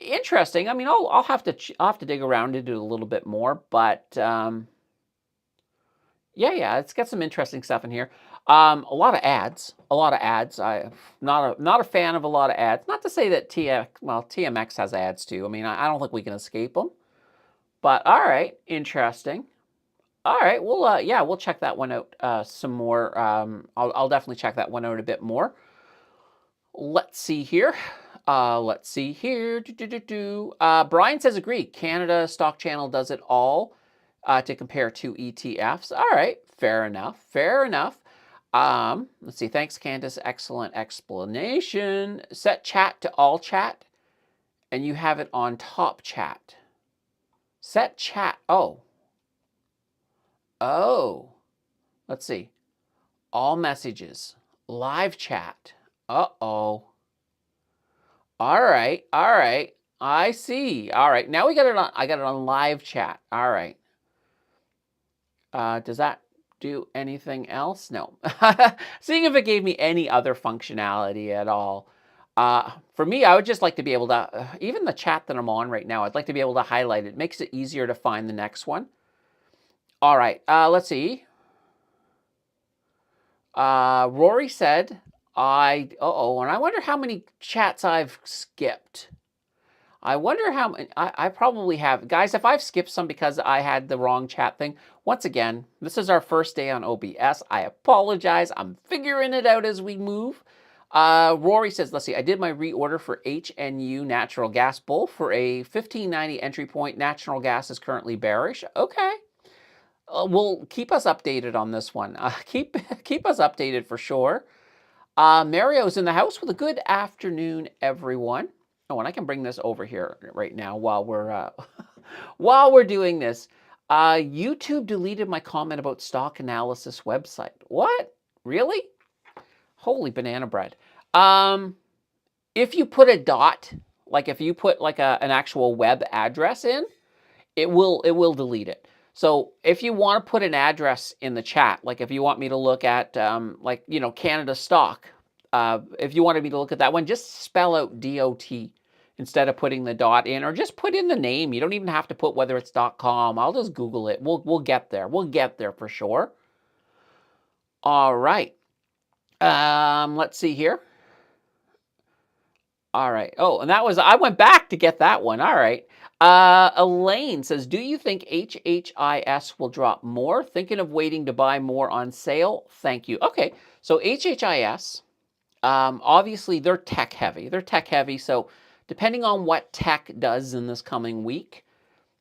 Interesting. I mean, I'll have to dig around into it a little bit more, but yeah, it's got some interesting stuff in here. A lot of ads. I'm not a fan of a lot of ads. Not to say that TMX has ads too. I mean, I don't think we can escape them. But all right, interesting. All right, we'll check that one out some more. I'll definitely check that one out a bit more. Let's see here. Brian says agree. Canada Stock Channel does it all to compare two ETFs. All right, fair enough. Let's see. Thanks, Candace. Excellent explanation. Set chat to all chat, and you have it on top chat. Set chat. Oh. Let's see. All messages. Live chat. Uh-oh. All right. I see. All right. Now I got it on live chat. All right. Does that do anything else? No. Seeing if it gave me any other functionality at all. For me, I would just like to be able to, even the chat that I'm on right now, I'd like to be able to highlight it. It makes it easier to find the next one. All right, let's see. Rory said, and I wonder how many chats I've skipped. I wonder how many, I probably have. Guys, if I've skipped some because I had the wrong chat thing, once again, this is our first day on OBS. I apologize. I'm figuring it out as we move. Rory says, let's see, I did my reorder for HNU Natural Gas Bull for a 1590 entry point. Natural gas is currently bearish. Okay. Well, keep us updated on this one. Keep us updated for sure. Mario's in the house with a good afternoon, everyone. Oh, and I can bring this over here right now while we're doing this. YouTube deleted my comment about stock analysis website. What? Really? Holy banana bread. If you put a dot, like if you put like an actual web address in, it will delete it. So if you want to put an address in the chat, like if you want me to look at Canada stock, if you wanted me to look at that one, just spell out DOT instead of putting the dot in, or just put in the name. You don't even have to put whether it's .com. I'll just Google it. We'll get there. We'll get there for sure. All right. Let's see here. All right. Oh, and that was, I went back to get that one. All right. Elaine says, do you think HHIS will drop more? Thinking of waiting to buy more on sale. Thank you. Okay. So HHIS, obviously they're tech heavy. They're tech heavy. So depending on what tech does in this coming week,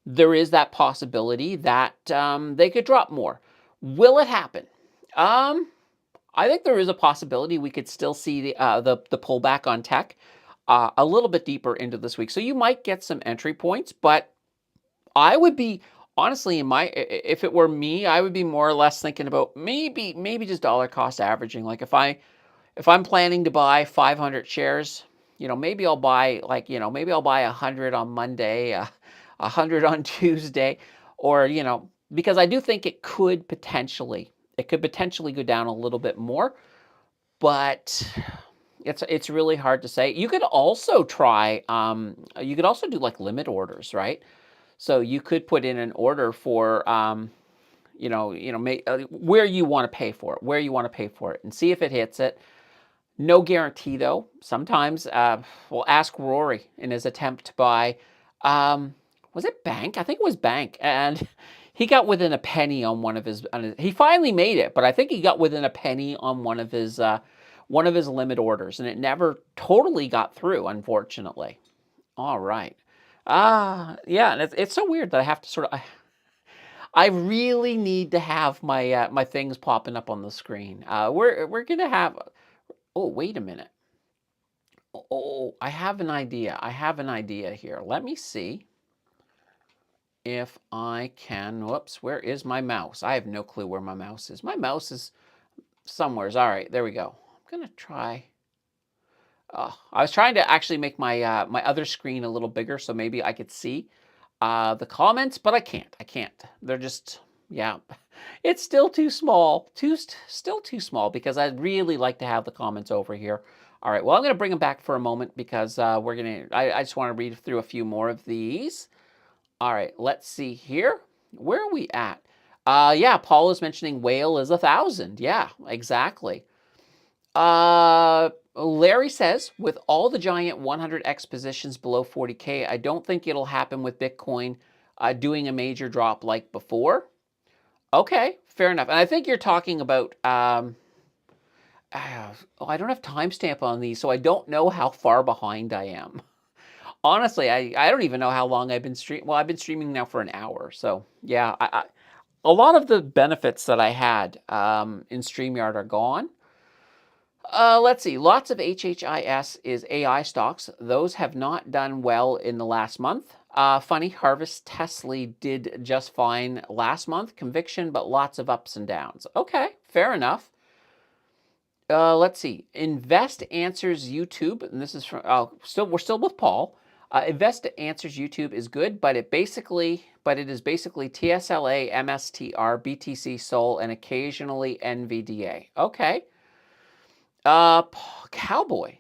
there is that possibility that they could drop more. Will it happen? I think there is a possibility we could still see the pullback on tech a little bit deeper into this week. So you might get some entry points, but I would be honestly if it were me, I would be more or less thinking about maybe just dollar cost averaging. Like if I'm planning to buy 500 shares, maybe I'll buy maybe I'll buy 100 on Monday, 100 on Tuesday, or because I do think it could potentially go down a little bit more, but it's really hard to say. You could also try you could also do like limit orders, right? So you could put in an order for where you want to pay for it, and see if it hits it. No guarantee though. Sometimes we'll ask Rory in his attempt to buy, was it Bank? I think it was Bank, and he got within a penny on one of his. He finally made it, but I think he got within a penny on one of his limit orders, and it never totally got through, unfortunately. All right. Yeah, and it's so weird that I have to sort of. I really need to have my my things popping up on the screen. We're gonna have. Oh, wait a minute. Oh, I have an idea. I have an idea here. Let me see if I can. Whoops, where is my mouse? I have no clue where my mouse is. My mouse is somewheres. All right, there we go. I'm gonna try. I was trying to actually make my my other screen a little bigger so maybe I could see the comments, but I can't. I can't. They're just, yeah, it's still too small. Still too small because I'd really like to have the comments over here. All right, well, I'm going to bring them back for a moment because I just want to read through a few more of these. All right, let's see here. Where are we at? Yeah, Paul is mentioning whale is 1,000. Yeah, exactly. Larry says, with all the giant 100x positions below 40K, I don't think it'll happen with Bitcoin doing a major drop like before. Okay, fair enough. And I think you're talking about, I don't have timestamp on these, so I don't know how far behind I am. Honestly, I don't even know how long I've been streaming. Well, I've been streaming now for an hour. So yeah, a lot of the benefits that I had in StreamYard are gone. Let's see. Lots of HHIS is AI stocks. Those have not done well in the last month. Funny, Harvest Tesla did just fine last month. Conviction, but lots of ups and downs. Okay, fair enough. Let's see. Invest Answers YouTube, and this is from. We're still with Paul. Invest Answers YouTube is good, but it is basically TSLA, MSTR, BTC, Sol, and occasionally NVDA. Okay. Cowboy.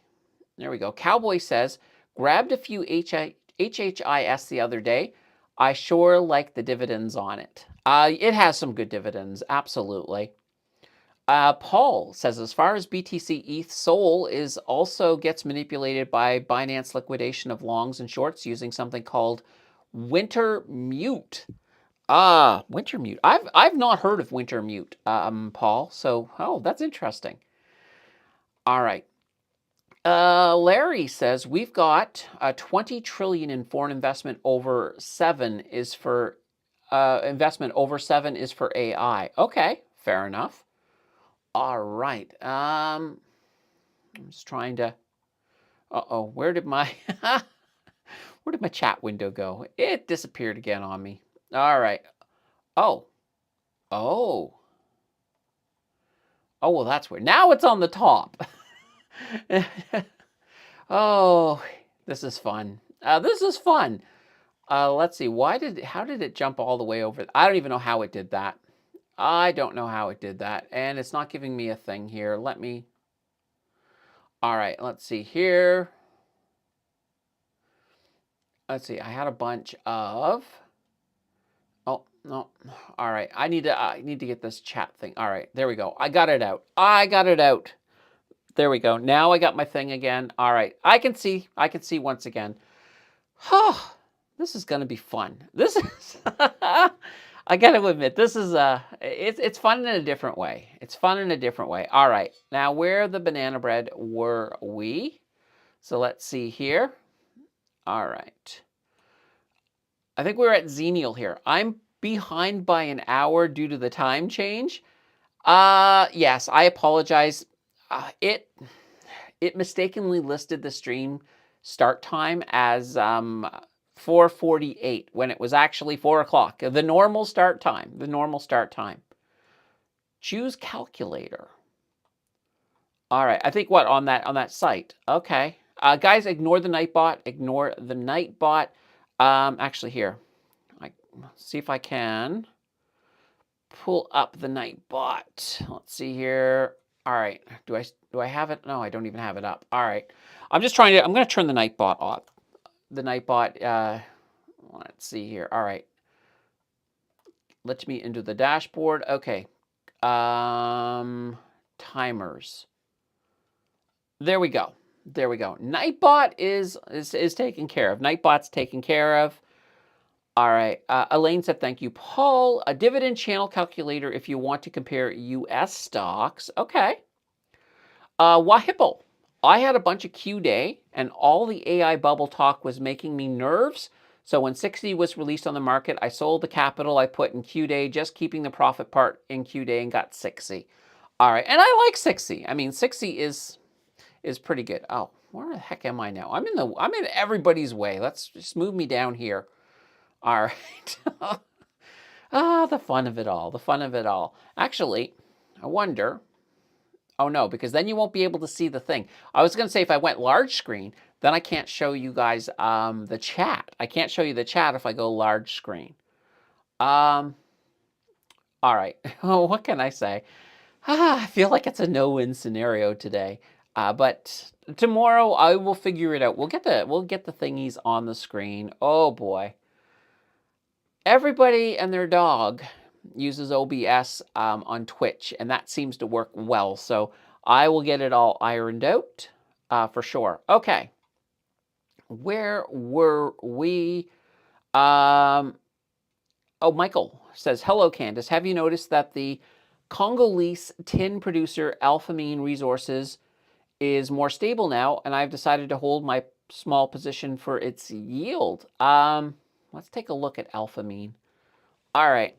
There we go. Cowboy says, grabbed a few HHIS the other day. I sure like the dividends on it. It has some good dividends, absolutely. Paul says, as far as BTC ETH, Sol is also gets manipulated by Binance liquidation of longs and shorts using something called Winter Mute. Winter Mute. I've not heard of Winter Mute, Paul. So, that's interesting. All right. Larry says we've got 20 trillion in foreign investment over 7 is for investment over 7 is for AI. Okay, fair enough. All right. I'm just trying to. Where did my chat window go? It disappeared again on me. All right. Oh. Well, that's weird. Now it's on the top. Oh, this is fun. This is fun. Let's see. How did it jump all the way over? I don't even know how it did that. I don't know how it did that. And it's not giving me a thing here. All right, let's see here. Let's see. I had a bunch of. Oh, no. All right. I need to get this chat thing. All right, there we go. I got it out. There we go. Now I got my thing again. All right. I can see once again. Oh, this is going to be fun. This is, I got to admit, this is, it's fun in a different way. It's fun in a different way. All right. Now, where the banana bread were we? So let's see here. All right. I think we're at Xenial here. I'm behind by an hour due to the time change. Yes, I apologize. It mistakenly listed the stream start time as 4:48 when it was actually 4 o'clock. The normal start time. The normal start time. Choose calculator. All right. I think what on that site. Okay. Guys, ignore the Nightbot. Ignore the Nightbot. Actually, here. See if I can pull up the Nightbot. Let's see here. All right. Do I have it? No, I don't even have it up. All right. I'm going to turn the Nightbot off. The Nightbot, let's see here. All right. Let me into the dashboard. Okay. Timers. There we go. There we go. Nightbot is taken care of. Nightbot's taken care of. All right. Elaine said, thank you, Paul. A dividend channel calculator if you want to compare U.S. stocks. Okay. Wahipple. I had a bunch of Q-Day, and all the AI bubble talk was making me nerves. So when 60 was released on the market, I sold the capital I put in Q-Day, just keeping the profit part in Q-Day, and got 60. All right. And I like 60. I mean, 60 is pretty good. Oh, where the heck am I now? I'm in everybody's way. Let's just move me down here. All right. The fun of it all. The fun of it all. Actually, I wonder. Oh, no, because then you won't be able to see the thing. I was going to say if I went large screen, then I can't show you guys the chat. I can't show you the chat if I go large screen. All right. What can I say? I feel like it's a no-win scenario today. But tomorrow I will figure it out. We'll get the thingies on the screen. Oh, boy. Everybody and their dog uses OBS on Twitch, and that seems to work well. So I will get it all ironed out for sure. Okay. Where were we? Oh, Michael says, hello, Candace. Have you noticed that the Congolese tin producer Alphamine Resources is more stable now, and I've decided to hold my small position for its yield? Let's take a look at Alphamine. All right.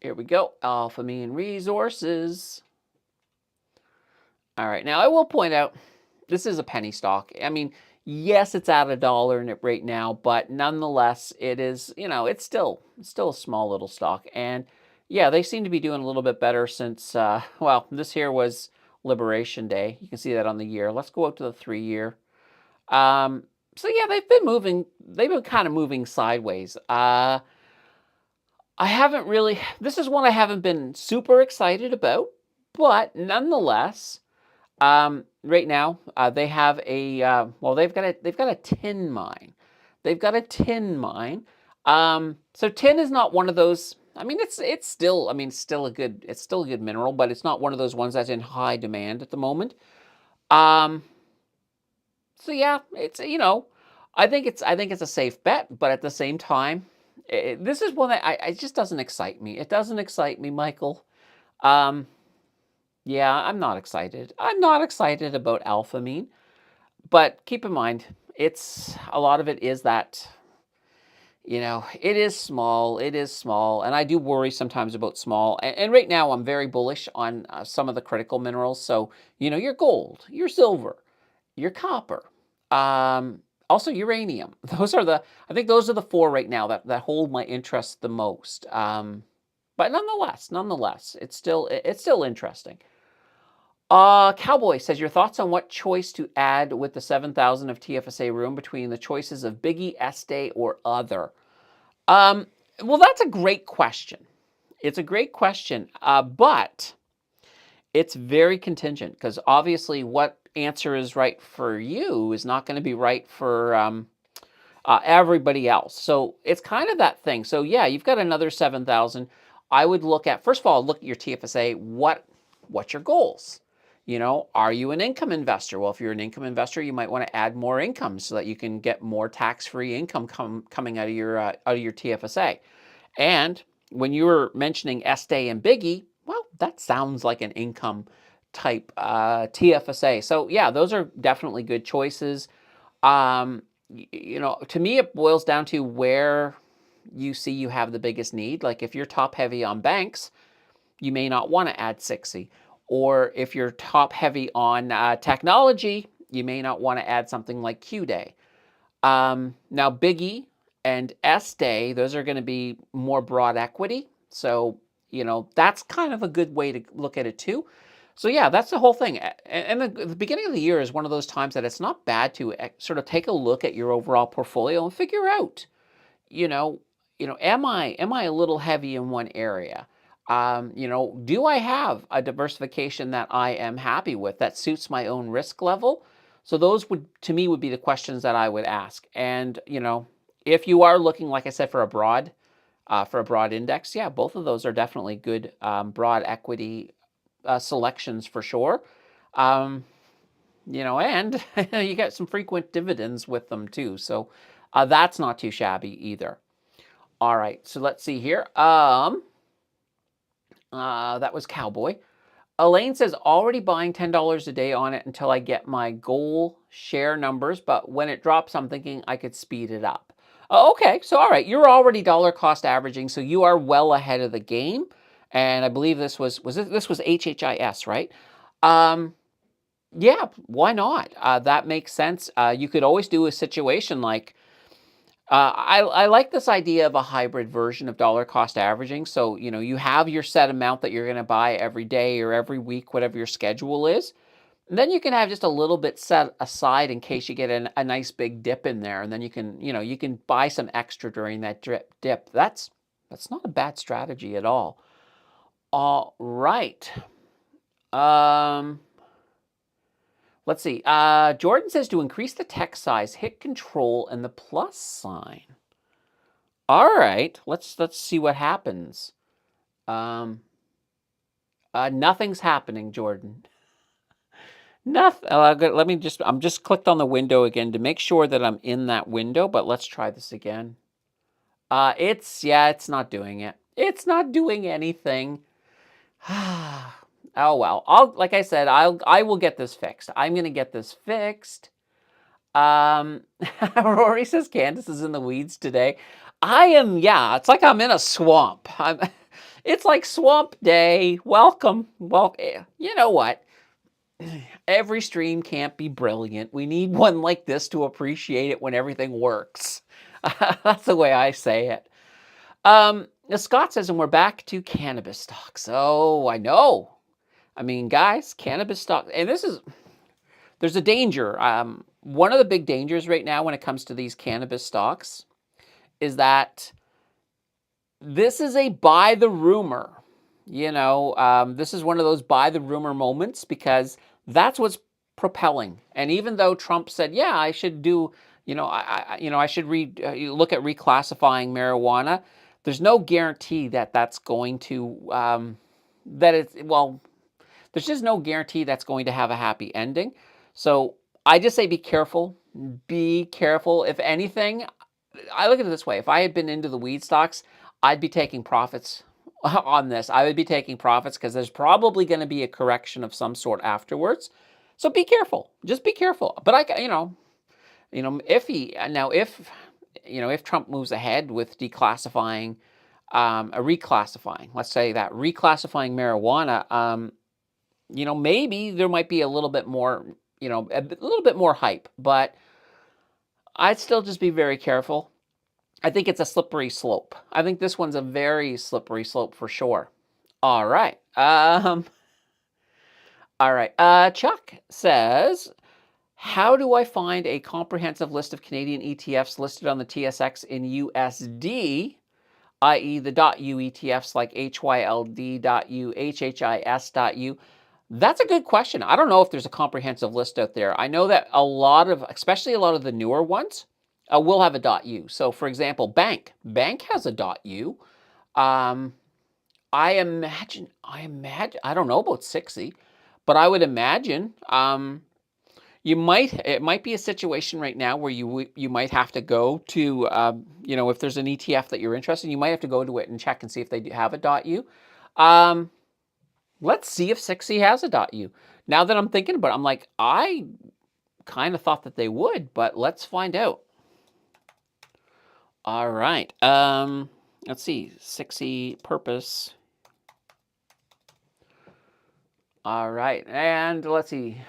Here we go. Alphamine Resources. All right. Now, I will point out, this is a penny stock. I mean, yes, it's at $1 in it right now, but nonetheless, it is, it's still a small little stock. And yeah, they seem to be doing a little bit better since, well, this here was Liberation Day. You can see that on the year. Let's go out to the 3-year. So yeah, they've been kind of moving sideways. I haven't really, this is one I haven't been super excited about, but nonetheless, right now, they have a, well, they've got a tin mine. They've got a tin mine. So tin is not one of those, I mean, it's still a good mineral, but it's not one of those ones that's in high demand at the moment. So yeah, it's, I think it's a safe bet, but at the same time, this is one that it just doesn't excite me. It doesn't excite me, Michael. Yeah, I'm not excited. I'm not excited about Alphamine, but keep in mind, a lot of it is that, it is small. It is small, and I do worry sometimes about small. And right now, I'm very bullish on some of the critical minerals. So, your gold, your silver, your copper, also uranium. I think those are the 4 right now that hold my interest the most. But nonetheless, it's still interesting. Cowboy says, your thoughts on what choice to add with the 7,000 of TFSA room between the choices of Biggie, Estee, or other? Well, that's a great question. It's a great question, but it's very contingent because obviously what answer is right for you is not going to be right for everybody else. So it's kind of that thing. So yeah, you've got another 7,000. I would look at, first of all, look at your TFSA. What what's your goals? Are you an income investor? Well, if you're an income investor, you might want to add more income so that you can get more tax-free income coming out of your TFSA. And when you were mentioning Estee and Biggie, well, that sounds like an income type TFSA. So yeah, those are definitely good choices. To me, it boils down to where you see you have the biggest need. Like if you're top heavy on banks, you may not want to add 60. Or if you're top heavy on technology, you may not want to add something like Q-Day. Now, Biggie and S-Day, those are going to be more broad equity. So, that's kind of a good way to look at it too. So yeah, that's the whole thing. And the beginning of the year is one of those times that it's not bad to sort of take a look at your overall portfolio and figure out, you know, am I a little heavy in one area? Do I have a diversification that I am happy with that suits my own risk level? So those to me, would be the questions that I would ask. And if you are looking, like I said, for a broad index, yeah, both of those are definitely good broad equity selections for sure. And you get some frequent dividends with them too. So that's not too shabby either. All right, so let's see here. That was Cowboy. Elaine says, already buying $10 a day on it until I get my goal share numbers, but when it drops, I'm thinking I could speed it up. Okay, so all right, you're already dollar cost averaging, so you are well ahead of the game. And I believe this was HHIS, right? Yeah, why not? That makes sense. You could always do a situation like, I like this idea of a hybrid version of dollar cost averaging. So, you have your set amount that you're going to buy every day or every week, whatever your schedule is. And then you can have just a little bit set aside in case you get a nice big dip in there. And then you can buy some extra during that dip. That's not a bad strategy at all. All right. Let's see. Jordan says to increase the text size, hit control and the plus sign. All right, let's see what happens. Nothing's happening, Jordan. Nothing. Let me I'm just clicked on the window again to make sure that I'm in that window, but let's try this again. It's not doing it. It's not doing anything. Oh well. Like I said, I will get this fixed. I'm gonna get this fixed. Rory says Candace is in the weeds today. I am, yeah, it's like I'm in a swamp. It's like swamp day. Welcome. Well, you know what? Every stream can't be brilliant. We need one like this to appreciate it when everything works. That's the way I say it. Scott says, and we're back to cannabis stocks. Oh, I know. I mean, guys, cannabis stocks, and there's a danger. One of the big dangers right now when it comes to these cannabis stocks is that this is a buy the rumor. This is one of those buy the rumor moments because that's what's propelling. And even though Trump said, yeah, I should do, I should look at reclassifying marijuana, there's no guarantee that that's going to, there's just no guarantee that's going to have a happy ending. So I just say be careful. Be careful. If anything, I look at it this way. If I had been into the weed stocks, I'd be taking profits on this. I would be taking profits because there's probably going to be a correction of some sort afterwards. So be careful. Just be careful. But if Trump moves ahead with declassifying, reclassifying, let's say that reclassifying marijuana, maybe there might be a little bit more, a little bit more hype, but I'd still just be very careful. I think it's a slippery slope. I think this one's a very slippery slope for sure. All right. All right. Chuck says, how do I find a comprehensive list of Canadian ETFs listed on the TSX in USD, i.e. the .U ETFs like HYLD.U, HHIS.U? That's a good question. I don't know if there's a comprehensive list out there. I know that especially a lot of the newer ones, will have a .U. So, for example, Bank has a .U. I imagine, I don't know about 60, but I would imagine, it might be a situation right now where you might have to go to, if there's an ETF that you're interested in, you might have to go to it and check and see if they have a .u. Um, let's see if 60 has a .u. Now that I'm thinking about it, I'm like, I kind of thought that they would, but let's find out. All right. Let's see. 60 purpose. All right. And let's see.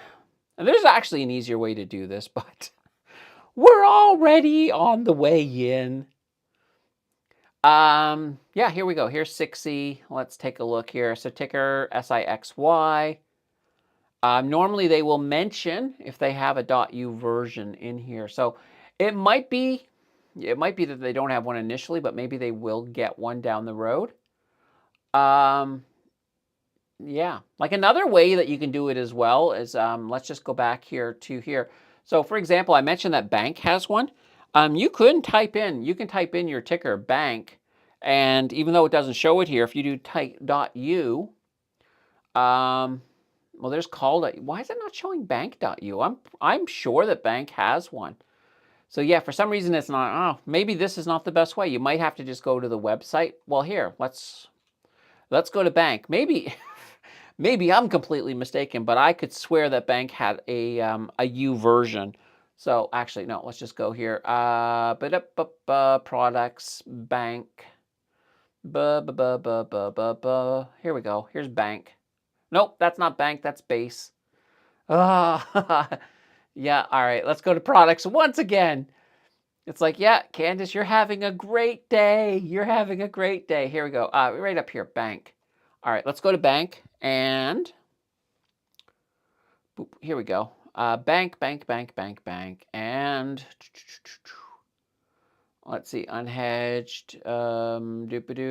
And there's actually an easier way to do this, but we're already on the way in. Yeah, here we go. Here's 60. Let's take a look here. So ticker SIXY. Normally they will mention if they have a .u version in here. So it might be that they don't have one initially, but maybe they will get one down the road. Yeah, like another way that you can do it as well is, let's just go back here to here. So for example, I mentioned that bank has one. You can type in your ticker bank, and even though it doesn't show it here, if you do type .u, well, there's called it. Why is it not showing bank.u? I'm sure that bank has one. So yeah, for some reason it's not. Oh, maybe this is not the best way. You might have to just go to the website. Well, here, let's go to bank. Maybe maybe I'm completely mistaken, but I could swear that bank had a U version. So actually, no. Let's just go here. Products bank. Here we go. Here's bank. Nope, that's not bank. That's base. Yeah. All right. Let's go to products once again. It's like, yeah, Candace, you're having a great day. You're having a great day. Here we go. Right up here, bank. All right, let's go to bank and boop, here we go. Bank, and let's see, unhedged.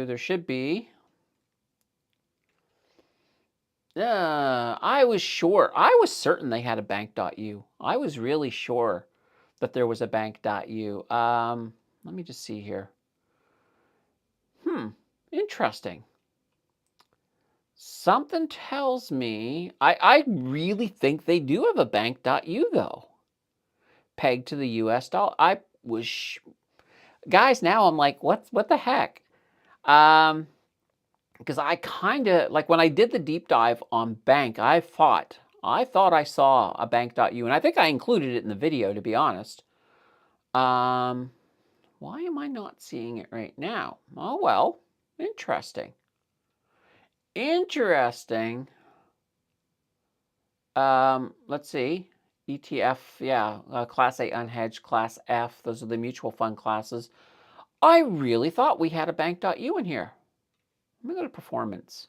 There should be. I was sure. I was certain they had a bank.u. I was really sure that there was a bank.u. Let me just see here. Interesting. Something tells me, I really think they do have a bank.u though. Pegged to the US dollar. I was, guys, now I'm like, what the heck? Because I kind of, like when I did the deep dive on bank, I thought I saw a bank.u, and I think I included it in the video, to be honest. Why am I not seeing it right now? Oh, well, interesting. Interesting. Let's see. ETF, yeah, Class A unhedged, Class F, those are the mutual fund classes. I really thought we had a bank.u in here. Let me go to performance.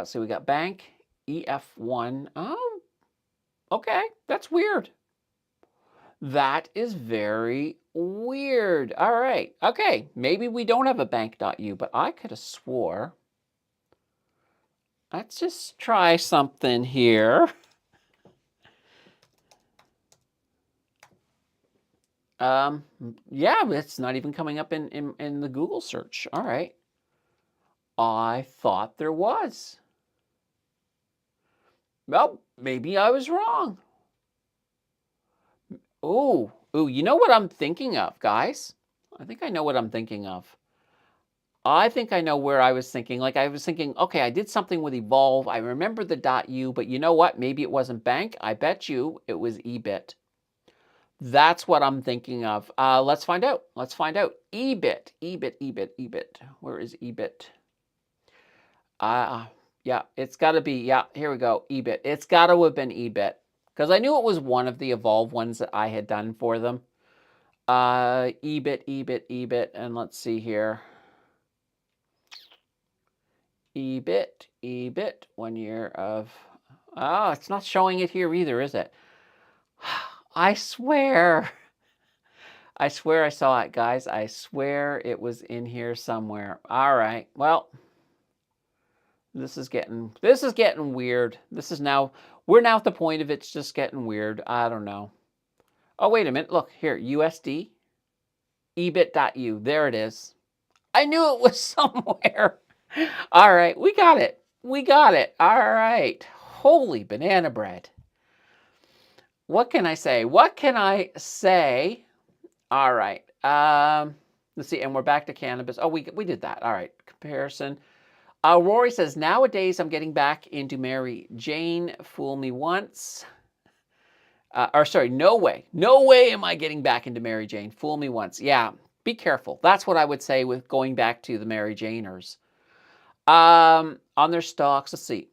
So we got bank, EF1. Oh, okay, that's weird. That is very weird. All right, okay, maybe we don't have a bank.u, but I could have swore. Let's just try something here. Yeah, it's not even coming up in the Google search. All right. I thought there was. Well, maybe I was wrong. Oh, you know what I'm thinking of, guys? I think I know what I'm thinking of. I think I know where I was thinking. Like I was thinking, okay, I did something with Evolve. I remember the .u, but you know what? Maybe it wasn't bank. I bet you it was EBIT. That's what I'm thinking of. Let's find out. Let's find out. EBIT. Where is EBIT? Yeah, it's got to be. Yeah, here we go. EBIT. It's got to have been EBIT because I knew it was one of the Evolve ones that I had done for them. EBIT, and let's see here. EBIT, 1 year of. Oh, it's not showing it here either, is it? I swear. I swear I saw it, guys. I swear it was in here somewhere. All right. Well, this is getting weird. We're now at the point of it's just getting weird. I don't know. Oh, wait a minute. Look here, USD, EBIT.U. There it is. I knew it was somewhere. All right, we got it. We got it. All right. Holy banana bread. What can I say? What can I say? All right. Let's see. And we're back to cannabis. Oh, we did that. All right. Comparison. Rory says, nowadays I'm getting back into Mary Jane. Fool me once. Or sorry, no way. No way am I getting back into Mary Jane. Fool me once. Yeah, be careful. That's what I would say with going back to the Mary Janers. On their stocks, let's see.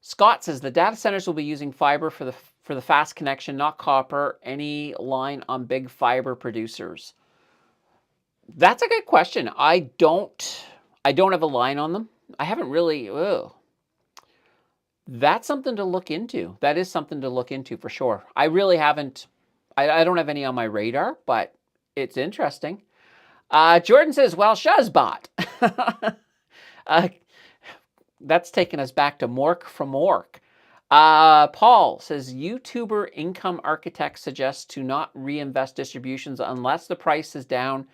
Scott says the data centers will be using fiber for the fast connection, not copper. Any line on big fiber producers? That's a good question. I don't have a line on them. I haven't really. Ugh. That's something to look into. That is something to look into for sure. I really haven't. I don't have any on my radar, but it's interesting. Jordan says, well, Shazbot. uh, that's taking us back to Mork from Mork. Paul says, YouTuber income architect suggests to not reinvest distributions unless the price is down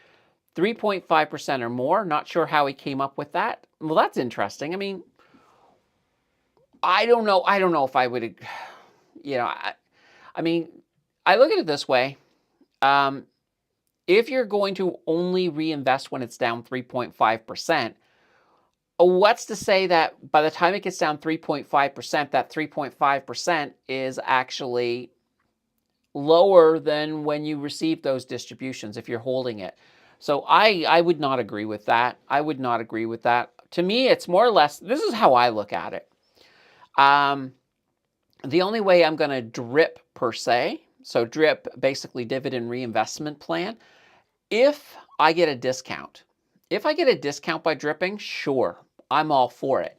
3.5% or more. Not sure how he came up with that. Well, that's interesting. I mean, I don't know. I don't know if I would, I mean, I look at it this way. If you're going to only reinvest when it's down 3.5%, what's to say that by the time it gets down 3.5%, that 3.5% is actually lower than when you receive those distributions if you're holding it? So I would not agree with that. I would not agree with that. To me, it's more or less, this is how I look at it. The only way I'm going to drip per se, so drip, basically dividend reinvestment plan, if I get a discount. If I get a discount by dripping, sure, I'm all for it.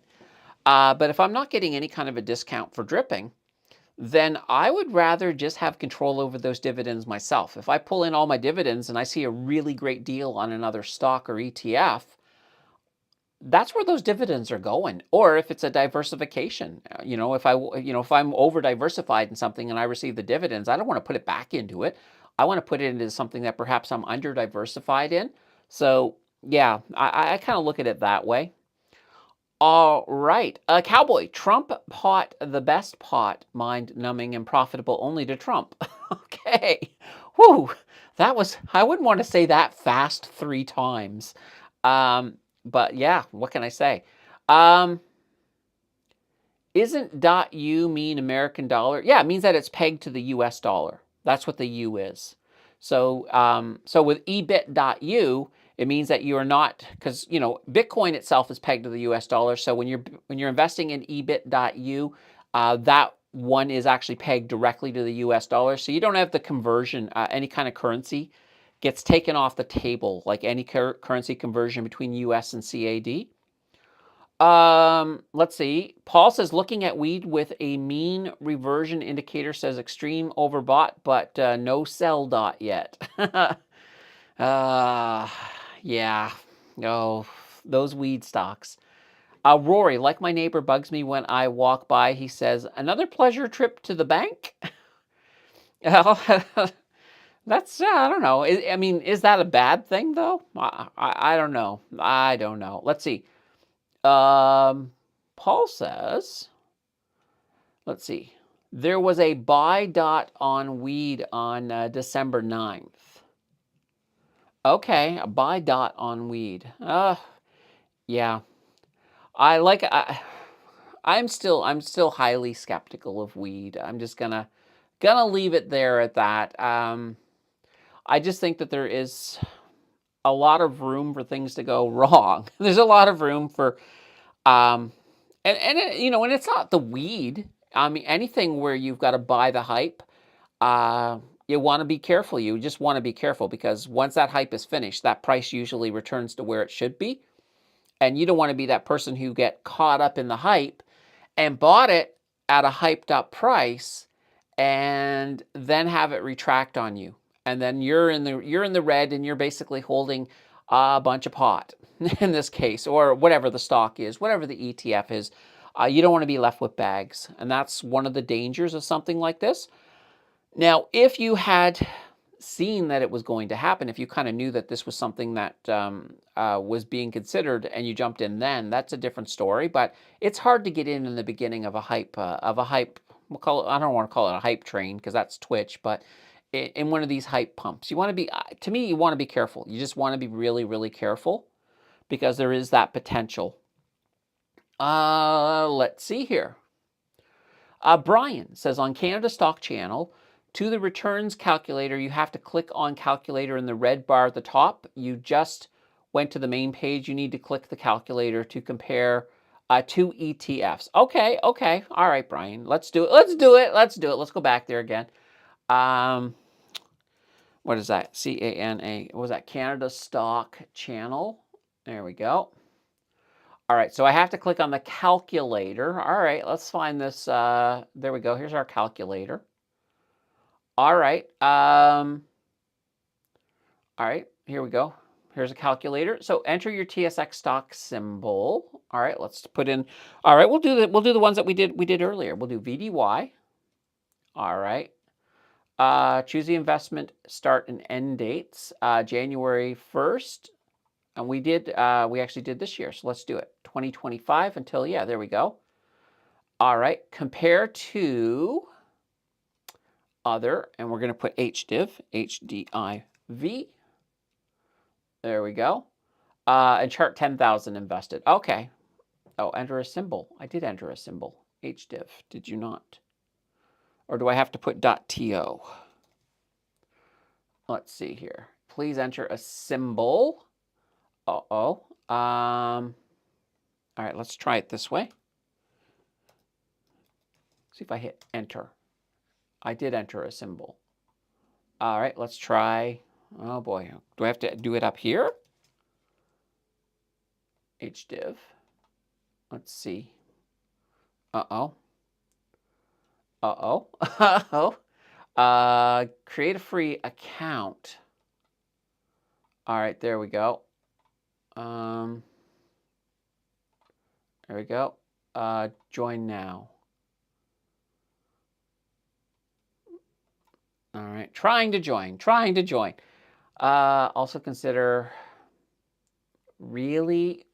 But if I'm not getting any kind of a discount for dripping, then I would rather just have control over those dividends myself. If I pull in all my dividends and I see a really great deal on another stock or ETF, that's where those dividends are going. Or if it's a diversification, if I'm over diversified in something and I receive the dividends, I don't want to put it back into it. I want to put it into something that perhaps I'm under diversified in. So yeah, I kind of look at it that way. All right. Cowboy, Trump pot, the best pot, mind numbing and profitable only to Trump. Okay. Whew. I wouldn't want to say that fast 3 times. But yeah, what can I say? Isn't .u mean American dollar? Yeah, it means that it's pegged to the US dollar. That's what the U is. So, so with ebit.u, it means that you are not, because Bitcoin itself is pegged to the US dollar. So when you're investing in ebit.u, that one is actually pegged directly to the US dollar. So you don't have the conversion, any kind of currency gets taken off the table, like any currency conversion between US and CAD. Let's see. Paul says looking at weed with a mean reversion indicator says extreme overbought, but no sell dot yet. Yeah. Oh, those weed stocks. Rory, like my neighbor bugs me when I walk by. He says, another pleasure trip to the bank? That's, I don't know. I mean, is that a bad thing, though? I don't know. I don't know. Let's see. Paul says, let's see. There was a buy dot on weed on December 9th. Okay, a buy dot on weed. Yeah. I'm still highly skeptical of weed. I'm just gonna leave it there at that. I just think that there is a lot of room for things to go wrong. There's a lot of room for, and and it's not the weed. I mean, anything where you've got to buy the hype, you want to be careful. You just want to be careful because once that hype is finished, that price usually returns to where it should be. And you don't want to be that person who get caught up in the hype and bought it at a hyped up price and then have it retract on you. And then you're in the red and you're basically holding a bunch of pot in this case, or whatever the stock is, whatever the ETF is. You don't want to be left with bags. And that's one of the dangers of something like this. Now, if you had seen that it was going to happen, if you kind of knew that this was something that was being considered and you jumped in then, that's a different story. But it's hard to get in the beginning of a hype. We'll call it, I don't want to call it a hype train because that's Twitch, but in one of these hype pumps, you want to be, to me, you want to be careful. You just want to be really, really careful because there is that potential. Let's see here. Brian says on Canada Stock Channel, to the returns calculator, you have to click on calculator in the red bar at the top. You just went to the main page. You need to click the calculator to compare two ETFs. Okay. All right, Brian. Let's do it. Let's go back there again. What is that? CANA. What was that? Canada Stock Channel. There we go. All right, so I have to click on the calculator. All right, let's find this. There we go. Here's our calculator. All right. All right, here we go. Here's a calculator. So enter your TSX stock symbol. All right, let's put in. All right, we'll do the ones that we did earlier. We'll do VDY. All right. Choose the investment start and end dates. January 1st. And we actually did this year, so let's do it. 2025 until, yeah, there we go. All right, compare to other, and we're going to put HDIV, HDIV. There we go. And chart 10,000 invested. Okay. Oh, enter a symbol. I did enter a symbol. HDIV, did you not? Or do I have to put .to? Let's see here. Please enter a symbol. All right, let's try it this way. See if I hit enter. I did enter a symbol. All right, let's try. Oh boy, do I have to do it up here? HDIV. Let's see. Create a free account. All right, there we go. There we go. Join now. All right, trying to join. Also consider, really?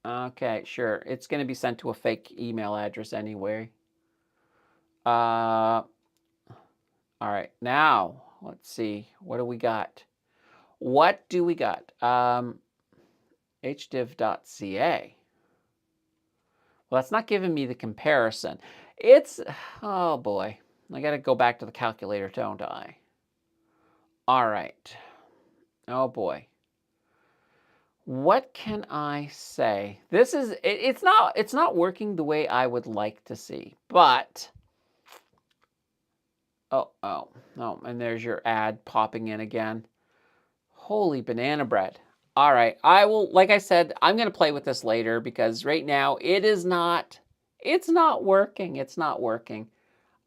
Okay, sure. It's going to be sent to a fake email address anyway. All right, now, let's see. What do we got? HDIV.ca. Well, that's not giving me the comparison. Oh boy. I got to go back to the calculator, don't I? All right. Oh boy. What can I say? It's not working the way I would like to see, but oh, and there's your ad popping in again. Holy banana bread. All right, like I said, I'm going to play with this later because right now it's not working.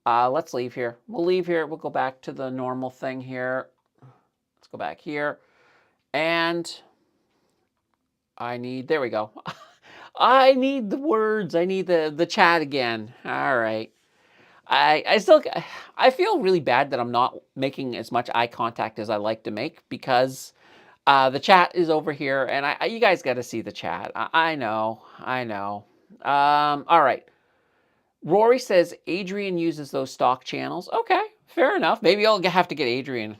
Let's leave here. We'll leave here. We'll go back to the normal thing here. Let's go back here. And there we go. I need the words. I need the chat again. All right. I feel really bad that I'm not making as much eye contact as I like to make because the chat is over here and you guys got to see the chat. I know. All right. Rory says Adrian uses those stock channels. Okay, fair enough. Maybe I'll have to get Adrian.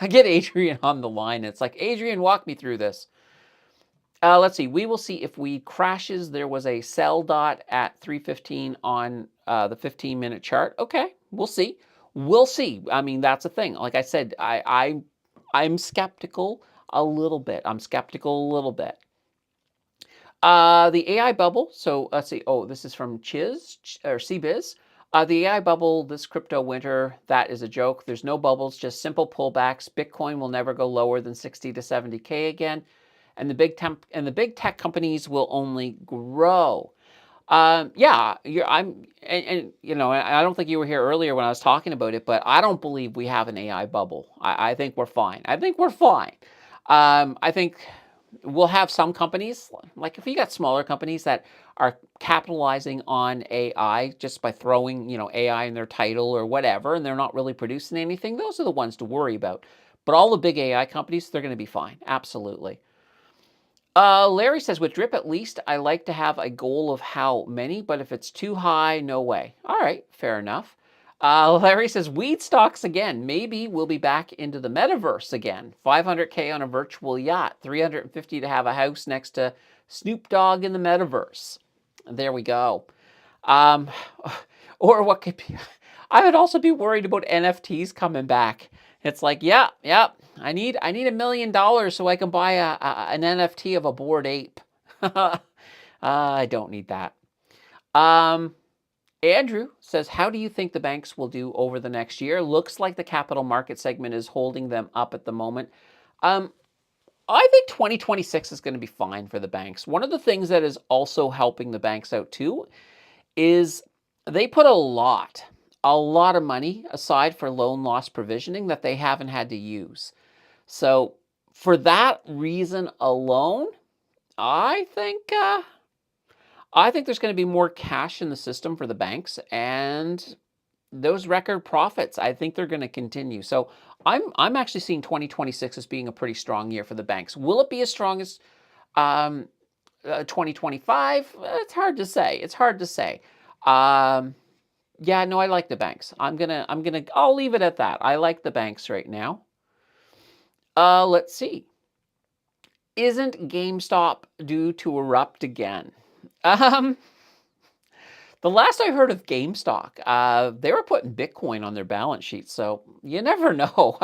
Get Adrian on the line. It's like, Adrian, walk me through this. Let's see. We will see if we crashes. There was a sell dot at 3:15 on the 15-minute chart. Okay, we'll see. I mean, that's a thing. Like I said, I'm skeptical a little bit. The AI bubble. So let's see. Oh, this is from CBiz. The AI bubble this crypto winter, that is a joke. There's no bubbles, just simple pullbacks. Bitcoin will never go lower than 60 to 70K again. And the big tech companies will only grow. Yeah, and you know, I don't think you were here earlier when I was talking about it, but I don't believe we have an AI bubble. I think we're fine. I think we'll have some companies, like if you got smaller companies that are capitalizing on AI just by throwing, AI in their title or whatever, and they're not really producing anything, those are the ones to worry about. But all the big AI companies, they're going to be fine. Absolutely. Larry says, with drip at least, I like to have a goal of how many, but if it's too high, no way. All right, fair enough. Larry says, weed stocks again. Maybe we'll be back into the metaverse again. 500K on a virtual yacht, 350 to have a house next to Snoop Dogg in the metaverse. There we go. Um, or what could be, I would also be worried about NFTs coming back. It's like, yeah, I need $1 million so I can buy an NFT of a bored ape. I don't need that. Um, Andrew says, how do you think the banks will do over the next year? Looks like the capital market segment is holding them up at the moment. Um, I think 2026 is going to be fine for the banks. One of the things that is also helping the banks out too is they put a lot of money aside for loan loss provisioning that they haven't had to use. So for that reason alone, I think uh, I think there's going to be more cash in the system for the banks, and those record profits, I think they're going to continue. So I'm actually seeing 2026 as being a pretty strong year for the banks. Will it be as strong as 2025? It's hard to say. It's hard to say. Um, yeah, no, I like the banks. I'll leave it at that. I like the banks right now. Let's see. Isn't GameStop due to erupt again? Um, the last I heard of GameStop, they were putting Bitcoin on their balance sheet, so you never know.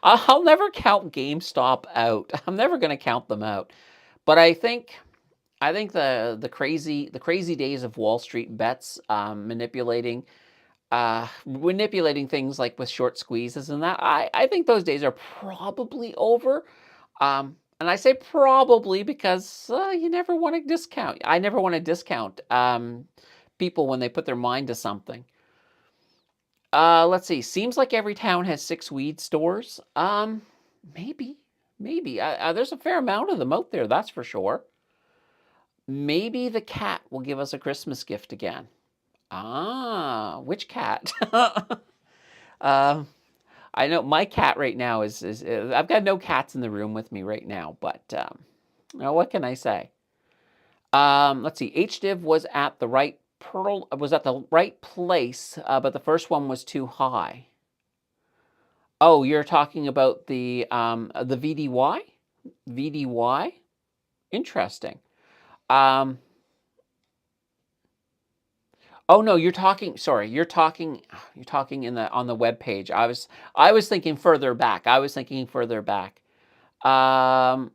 I'll never count GameStop out. I'm never going to count them out. But I think the crazy days of Wall Street bets, manipulating things like with short squeezes and that, I think those days are probably over. And I say probably because you never want to discount. I never want to discount people when they put their mind to something. Let's see. Seems like every town has 6 weed stores. Maybe, maybe. There's a fair amount of them out there. That's for sure. Maybe the cat will give us a Christmas gift again. Ah, which cat? um, I know my cat right now is I've got no cats in the room with me right now, but what can I say? Let's see. HDiv was at the right place, but the first one was too high. Oh, you're talking about the VDY? VDY? Interesting. Um, oh no, you're talking. Sorry, you're talking in the on the web page. I was thinking further back. I was thinking further back. Um,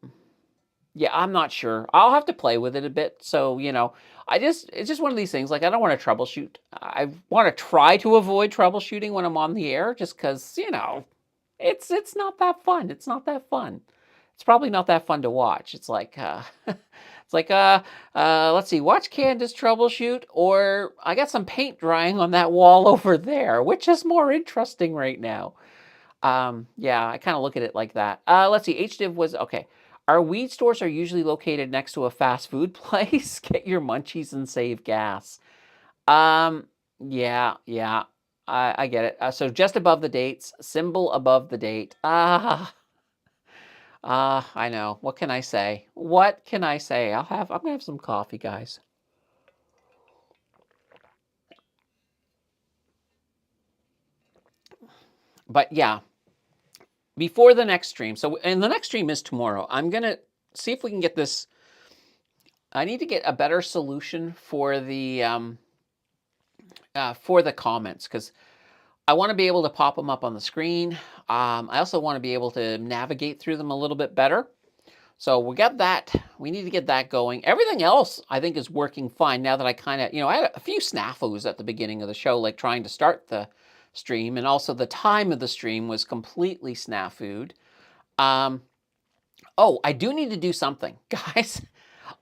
Yeah, I'm not sure. I'll have to play with it a bit. So, it's just one of these things. Like, I don't want to troubleshoot. I want to try to avoid troubleshooting when I'm on the air just because, it's not that fun. It's not that fun. It's probably not that fun to watch. It's like, let's see, watch Candace troubleshoot, or I got some paint drying on that wall over there. Which is more interesting right now? Yeah, I kind of look at it like that. Let's see. HDiv was okay. Our weed stores are usually located next to a fast food place. Get your munchies and save gas. Um, yeah, I get it. So just above the dates, symbol above the date. I know. What can I say? What can I say? I'm gonna have some coffee, guys. But yeah, before the next stream. And the next stream is tomorrow. I'm gonna see if we can get this. I need to get a better solution for the comments because I want to be able to pop them up on the screen. I also want to be able to navigate through them a little bit better. So we got that. We need to get that going. Everything else I think is working fine now that I kind of, I had a few snafus at the beginning of the show, like trying to start the stream, and also the time of the stream was completely snafu'd. Oh, I do need to do something, guys.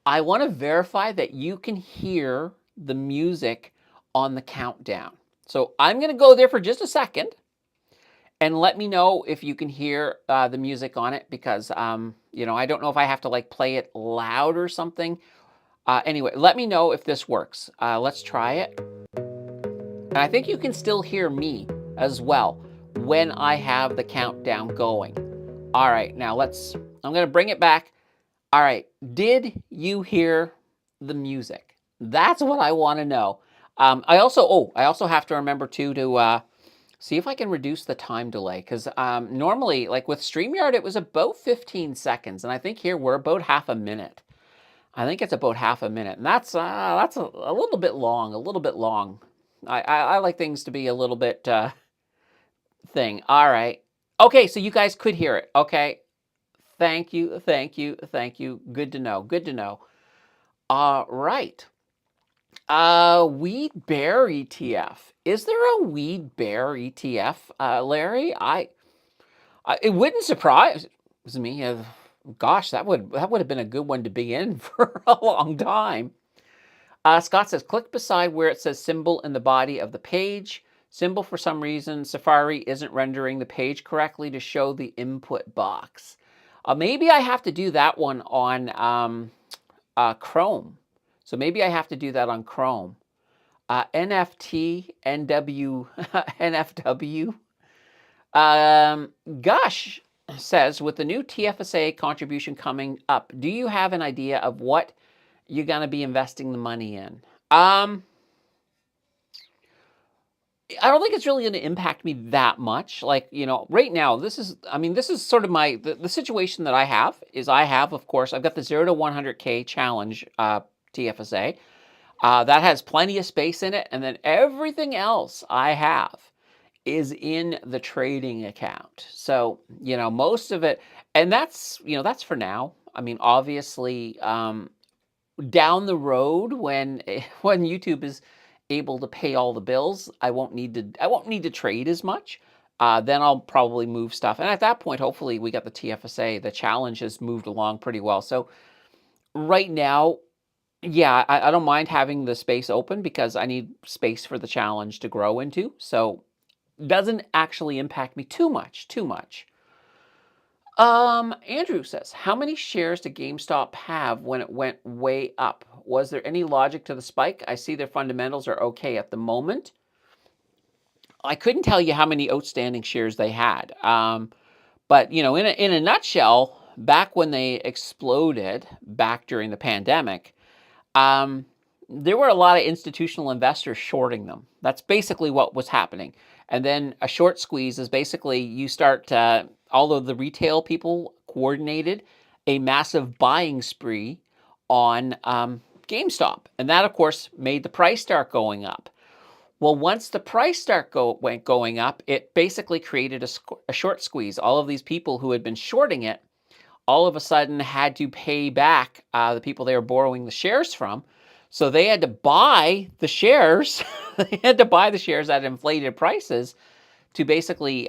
I want to verify that you can hear the music on the countdown. So I'm going to go there for just a second and let me know if you can hear the music on it because, I don't know if I have to like play it loud or something. Anyway, let me know if this works. Let's try it. And I think you can still hear me as well when I have the countdown going. All right, now I'm going to bring it back. All right, did you hear the music? That's what I want to know. I also have to remember too to see if I can reduce the time delay, because normally, like with StreamYard, it was about 15 seconds, and I think here we're about half a minute. I think it's about half a minute, and that's a little bit long, a little bit long. I like things to be a little bit thing. All right. Okay, so you guys could hear it. Okay. Thank you, thank you, thank you. Good to know. Good to know. All right. Weed bear ETF. Is there a weed bear ETF, Larry? It wouldn't surprise me. Gosh, that would have been a good one to be in for a long time. Scott says, click beside where it says symbol in the body of the page. Symbol, for some reason, Safari isn't rendering the page correctly to show the input box. Maybe I have to do that one on Chrome. So maybe I have to do that on Chrome. NFT, NW, NFW. Gush says, with the new TFSA contribution coming up, do you have an idea of what you're going to be investing the money in? I don't think it's really going to impact me that much. Like, right now, this is sort of the situation that I have is of course, I've got the 0 to 100K challenge TFSA. That has plenty of space in it. And then everything else I have is in the trading account. So, most of it, and that's for now. I mean, obviously, down the road when YouTube is able to pay all the bills, I won't need to trade as much. Then I'll probably move stuff. And at that point, hopefully we got the TFSA. The challenge has moved along pretty well. So right now, yeah, I don't mind having the space open because I need space for the challenge to grow into. So doesn't actually impact me too much. Andrew says, how many shares did GameStop have when it went way up? Was there any logic to the spike? I see their fundamentals are okay at the moment. I couldn't tell you how many outstanding shares they had. But, in a nutshell, back when they exploded, back during the pandemic, there were a lot of institutional investors shorting them. That's basically what was happening. And then a short squeeze is basically you start, all of the retail people coordinated a massive buying spree on GameStop. And that, of course, made the price start going up. Well, once the price went going up, it basically created a short squeeze. All of these people who had been shorting it all of a sudden had to pay back the people they were borrowing the shares from. So they had to buy the shares. They had to buy the shares at inflated prices to basically,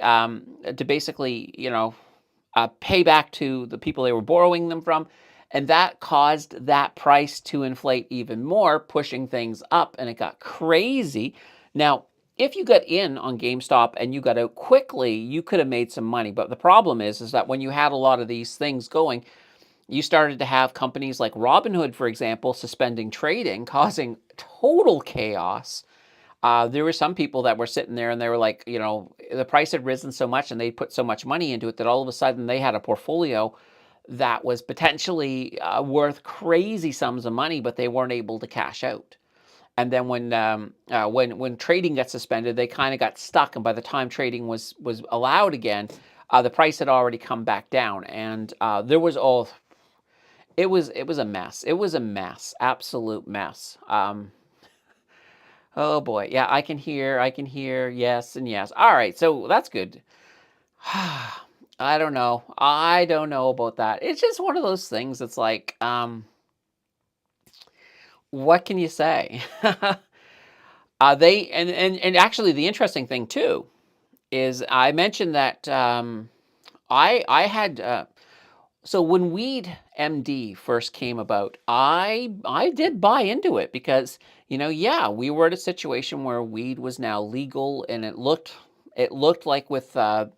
pay back to the people they were borrowing them from. And that caused that price to inflate even more, pushing things up, and it got crazy. Now, if you got in on GameStop and you got out quickly, you could have made some money. But the problem is that when you had a lot of these things going, you started to have companies like Robinhood, for example, suspending trading, causing total chaos. There were some people that were sitting there and they were like, the price had risen so much and they put so much money into it that all of a sudden they had a portfolio that was potentially worth crazy sums of money, but they weren't able to cash out. And then when trading got suspended, they kind of got stuck. And by the time trading was allowed again, the price had already come back down. And it was a mess. It was a mess, absolute mess. Oh boy, yeah, I can hear yes and yes. All right, so that's good. I don't know about that. It's just one of those things. It's like, what can you say? They and actually the interesting thing too is I mentioned that I had so when Weed MD first came about, I did buy into it because yeah, we were at a situation where weed was now legal, and it looked like the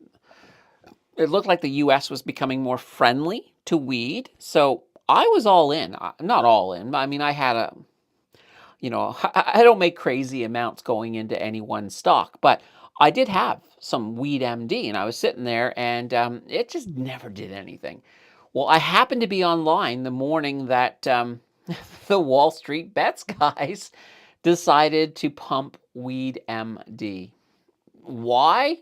U.S. was becoming more friendly to weed. So I was all in. Not all in. I mean, I had a, I don't make crazy amounts going into any one stock, but I did have some weed MD, and I was sitting there, and it just never did anything. Well, I happened to be online the morning that the Wall Street Bets guys decided to pump weed MD. Why?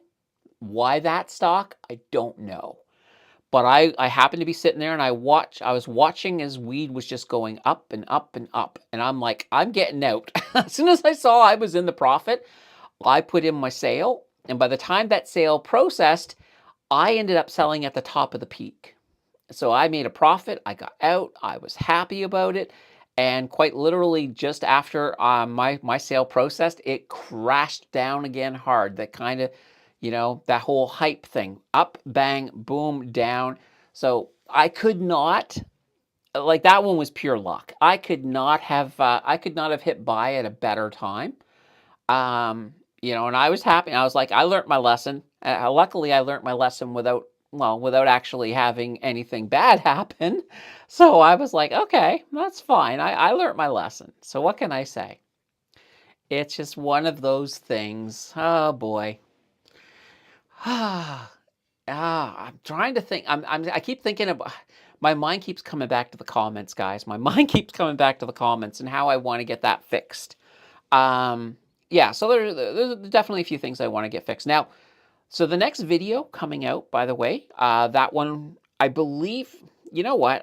Why that stock? I don't know. But I happened to be sitting there, and I was watching as weed was just going up and up and up. And I'm like, I'm getting out. As soon as I saw I was in the profit, I put in my sale. And by the time that sale processed, I ended up selling at the top of the peak. So I made a profit. I got out. I was happy about it. And quite literally, just after my sale processed, it crashed down again hard. That kind of, that whole hype thing. Up, bang, boom, down. So I could not, like, that one was pure luck. I could not have hit buy at a better time. And I was happy. I was like, I learned my lesson. Luckily, I learned my lesson without actually having anything bad happen. So I was like, okay, that's fine. I learned my lesson. So what can I say? It's just one of those things. Oh boy. I'm trying to think. I keep thinking about. My mind keeps coming back to the comments, guys. My mind keeps coming back to the comments and how I want to get that fixed. Yeah, so there's definitely a few things I want to get fixed. Now, so the next video coming out, by the way, that one, I believe, you know what?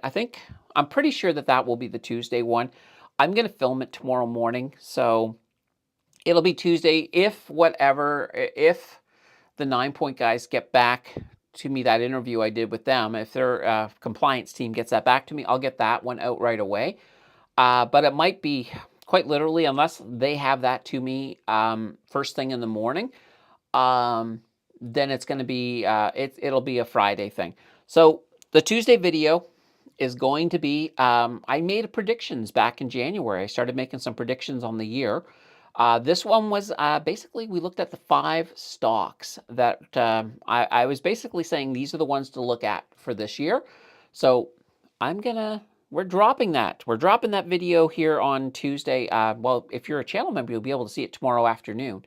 I'm pretty sure that will be the Tuesday one. I'm going to film it tomorrow morning. So it'll be Tuesday if the 9 Point guys get back to me, that interview I did with them, if their compliance team gets that back to me, I'll get that one out right away. But it might be quite literally, unless they have that to me first thing in the morning, then it's going to be, it'll be a Friday thing. So the Tuesday video is going to be, I made predictions back in January. I started making some predictions on the year. This one was basically, we looked at the 5 stocks that I was basically saying these are the ones to look at for this year. So we're dropping that. We're dropping that video here on Tuesday. Well, if you're a channel member, you'll be able to see it tomorrow afternoon.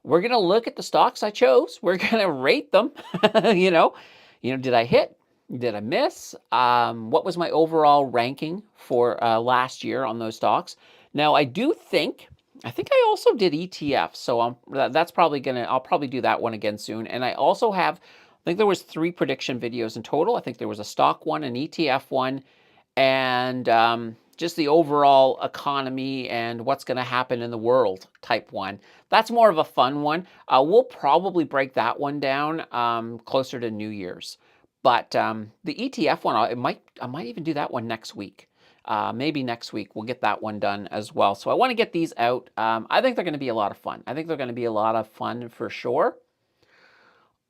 We're going to look at the stocks I chose. We're going to rate them. Did I hit? Did I miss? What was my overall ranking for last year on those stocks? Now, I think I also did ETFs, so that's probably I'll probably do that one again soon. And I also I think there was 3 prediction videos in total. I think there was a stock one, an ETF one, and just the overall economy and what's going to happen in the world type one. That's more of a fun one. We'll probably break that one down closer to New Year's. But the ETF one, I might even do that one next week. Maybe next week we'll get that one done as well. So I want to get these out. I think they're going to be a lot of fun. I think they're going to be a lot of fun for sure.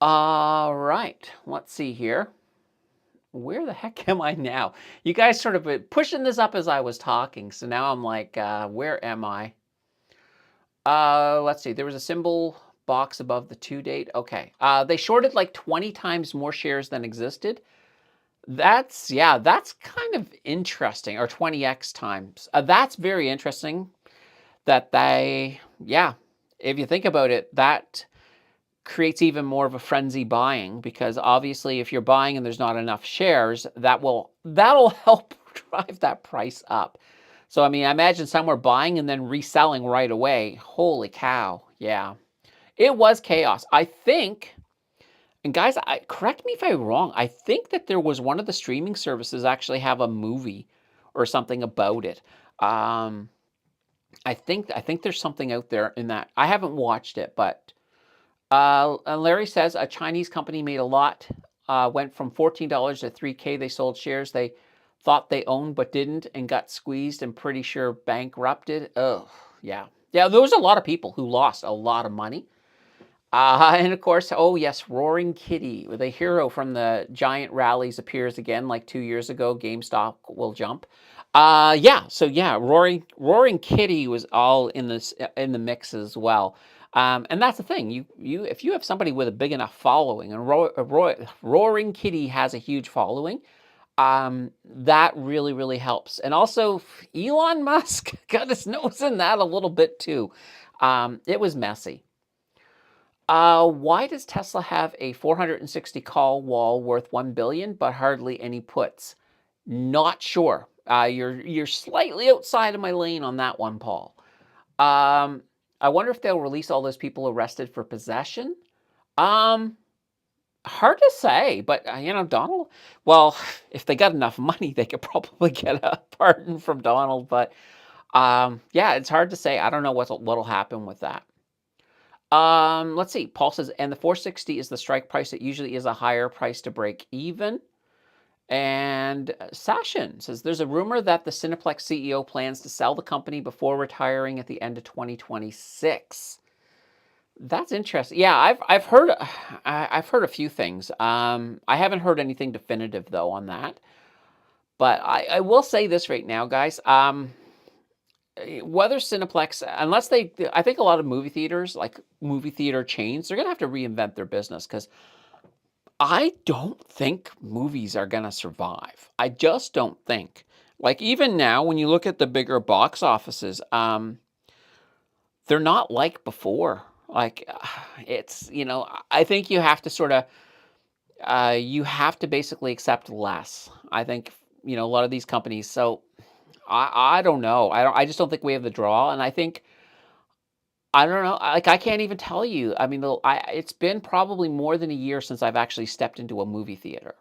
All right, let's see here. Where the heck am I now? You guys sort of pushing this up as I was talking. So now I'm like, where am I? Let's see. There was a symbol box above the to date. Okay. They shorted like 20 times more shares than existed. That's kind of interesting. Or 20x times. That's very interesting that if you think about it, that creates even more of a frenzy buying, because obviously if you're buying and there's not enough shares, that'll help drive that price up. So I mean, I imagine some were buying and then reselling right away. Holy cow. Yeah. It was chaos. I think, and guys, correct me if I'm wrong, I think that there was one of the streaming services actually have a movie or something about it. I think there's something out there in that. I haven't watched it, but Larry says a Chinese company made a lot, went from $14 to $3K. They sold shares they thought they owned but didn't and got squeezed and pretty sure bankrupted. Oh, yeah. Yeah, there was a lot of people who lost a lot of money. And of course, oh yes, Roaring Kitty, the hero from the giant rallies, appears again like 2 years ago. GameStop will jump. Roaring Kitty was all in the mix as well. And that's the thing. If you have somebody with a big enough following, and Roaring Kitty has a huge following, That really, really helps. And also, Elon Musk got his nose in that a little bit too. It was messy. Why does Tesla have a 460 call wall worth 1 billion, but hardly any puts? Not sure. You're slightly outside of my lane on that one, Paul. I wonder if they'll release all those people arrested for possession. Um, Hard to say, but Donald. Well, if they got enough money, they could probably get a pardon from Donald. But yeah, it's hard to say. I don't know what'll happen with that. Let's see. Paul says, and the 460 is the strike price. It usually is a higher price to break even. And Sashin says, there's a rumor that the Cineplex CEO plans to sell the company before retiring at the end of 2026. That's interesting. Yeah, I've heard I've heard a few things. I haven't heard anything definitive though on that. But I will say this right now, guys. Whether Cineplex, unless I think a lot of movie theaters, like movie theater chains, they're gonna have to reinvent their business because I don't think movies are gonna survive. I just don't think. Like even now, when you look at the bigger box offices, they're not like before. Like it's I think you have to sort of you have to basically accept less. I think a lot of these companies. So I don't know. I just don't think we have the draw, and I think I don't know. Like I can't even tell you. I mean, it's been probably more than a year since I've actually stepped into a movie theater.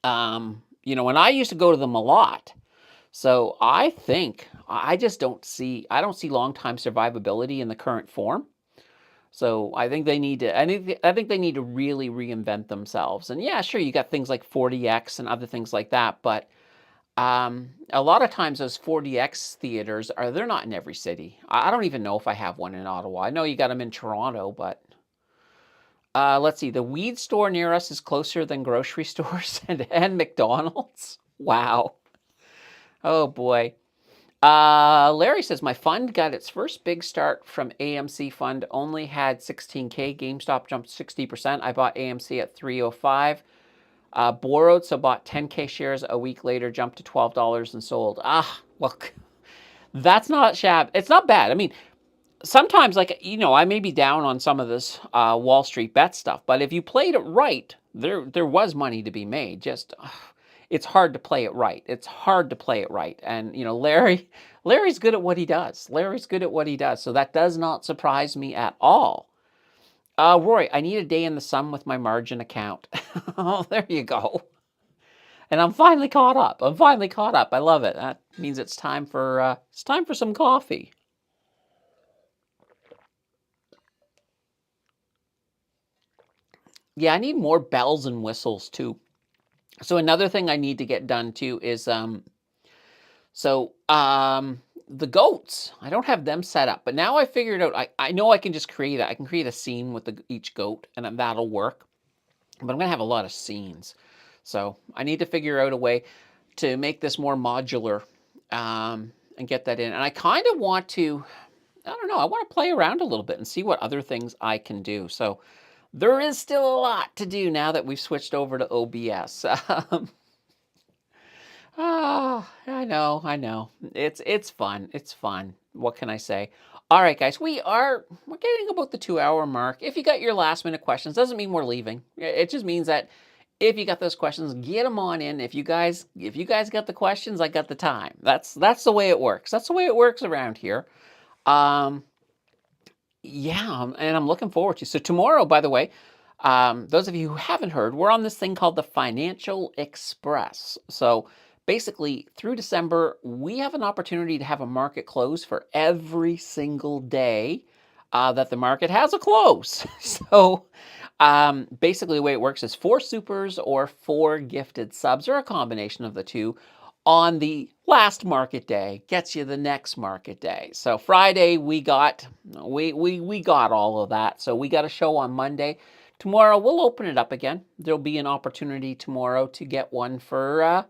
And I used to go to them a lot. So I think I just don't see long time survivability in the current form. So I think they need to. I think they need to really reinvent themselves. And yeah, sure, you got things like 40X and other things like that, but a lot of times those 40X theaters they're not in every city. I don't even know if I have one in Ottawa. I know you got them in Toronto, but let's see. The weed store near us is closer than grocery stores and McDonald's. Wow. Oh boy. Larry says, my fund got its first big start from AMC fund, only had 16K. GameStop jumped 60%. I bought AMC at 305. Borrowed, so bought 10K shares a week later, jumped to $12 and sold. Look, that's not it's not bad. I mean, sometimes, I may be down on some of this Wall Street bet stuff, but if you played it right, there was money to be made. Just it's hard to play it right. It's hard to play it right. And Larry's good at what he does. Larry's good at what he does. So that does not surprise me at all. Roy, I need a day in the sun with my margin account. Oh, there you go. And I'm finally caught up. I love it. That means it's time for some coffee. Yeah, I need more bells and whistles too. So another thing I need to get done too is the goats. I don't have them set up, but now I figured out I know I can just create it. I can create a scene with each goat and that'll work. But I'm gonna have a lot of scenes. So I need to figure out a way to make this more modular and get that in. And I kind of want to, I don't know, I want to play around a little bit and see what other things I can do. So there is still a lot to do now that we've switched over to OBS. I know. It's fun. It's fun. What can I say? All right, guys, we're getting about the 2-hour mark. If you got your last minute questions, doesn't mean we're leaving. It just means that if you got those questions, get them on in. If you guys got the questions, I got the time. That's the way it works. That's the way it works around here. Um, yeah, and I'm looking forward to. So tomorrow, by the way, those of you who haven't heard, we're on this thing called the Financial Express. So basically, through December, we have an opportunity to have a market close for every single day that the market has a close. So basically, the way it works is 4 supers or 4 gifted subs, or a combination of the two, on the last market day gets you the next market day. So Friday we got all of that. So we got a show on Monday. Tomorrow we'll open it up again. There'll be an opportunity tomorrow to get one for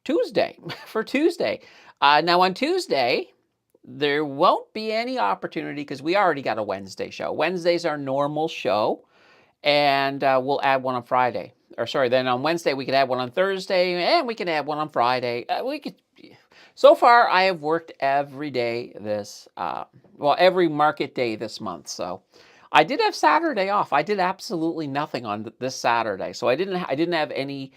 Tuesday. For Tuesday. Now on Tuesday there won't be any opportunity because we already got a Wednesday show. Wednesday's our normal show, and we'll add one on Friday. or sorry, then on Wednesday we could add one on Thursday, and we can add one on Friday. We could. So far, I have worked every day this, well, every market day this month. So I did have Saturday off. I did absolutely nothing on this Saturday. So I didn't have any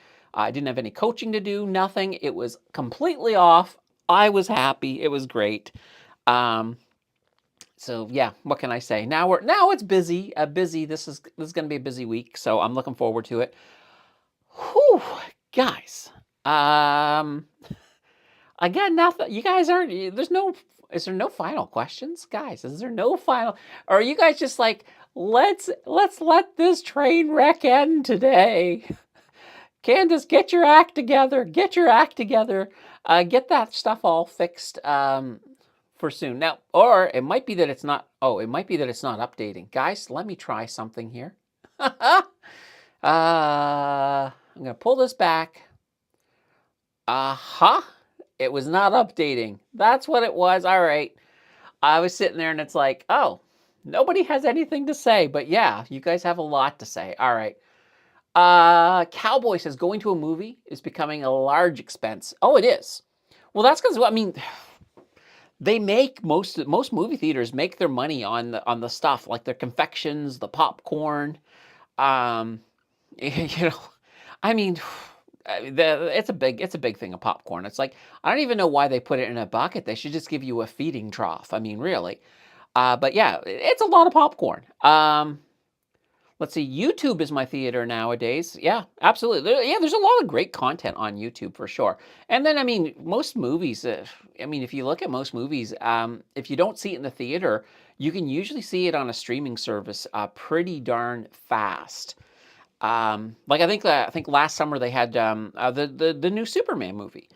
coaching to do, nothing. It was completely off. I was happy. It was great. Um, so yeah, what can I say? Now it's busy. Busy. This is going to be a busy week. So I'm looking forward to it. Whew, guys. Again, nothing. You guys aren't. There's no. Is there no final questions, guys? Is there no final? Or are you guys just like, let's let this train wreck end today? Candace, get your act together. Get your act together. Get that stuff all fixed for soon. Now, or it might be that it's not. Oh, it might be that it's not updating. Guys, let me try something here. I'm gonna pull this back. Aha! It was not updating. That's what it was. All right. I was sitting there and it's like, oh, nobody has anything to say. But yeah, you guys have a lot to say. All right. Cowboy says going to a movie is becoming a large expense. Oh, it is. Well, that's because, I mean, they make most movie theaters make their money on the stuff like their confections, the popcorn. Um, you know, I mean, it's a big thing of popcorn. It's like I don't even know why they put it in a bucket. They should just give you a feeding trough. I mean, really. But yeah, it's a lot of popcorn. Let's see. YouTube is my theater nowadays. Yeah, absolutely. Yeah, there's a lot of great content on YouTube for sure. And then I mean, most movies. I mean, if you look at most movies, if you don't see it in the theater, you can usually see it on a streaming service pretty darn fast. Like I think last summer they had the new Superman movie.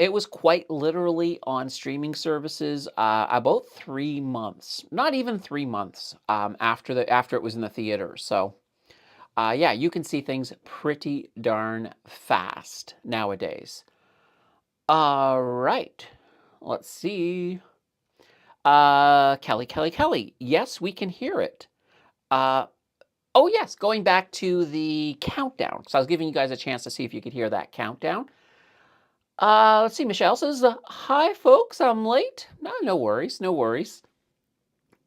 It was quite literally on streaming services about 3 months, not even 3 months after it was in the theater. So yeah, you can see things pretty darn fast nowadays. All right, let's see. Kelly. Yes, we can hear it. Uh, Oh, yes, going back to the countdown. So I was giving you guys a chance to see if you could hear that countdown. Let's see, Michelle says, hi, folks, I'm late. No, no worries, no worries.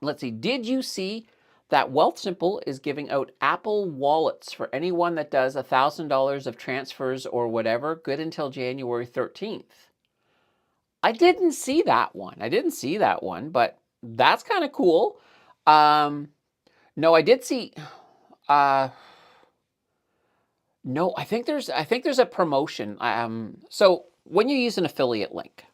Let's see, did you see that Wealthsimple is giving out Apple wallets for anyone that does $1,000 of transfers or whatever, good until January 13th? I didn't see that one. I didn't see that one, but that's kind of cool. No, I did see... Uh, No, I think there's a promotion. So when you use an affiliate link,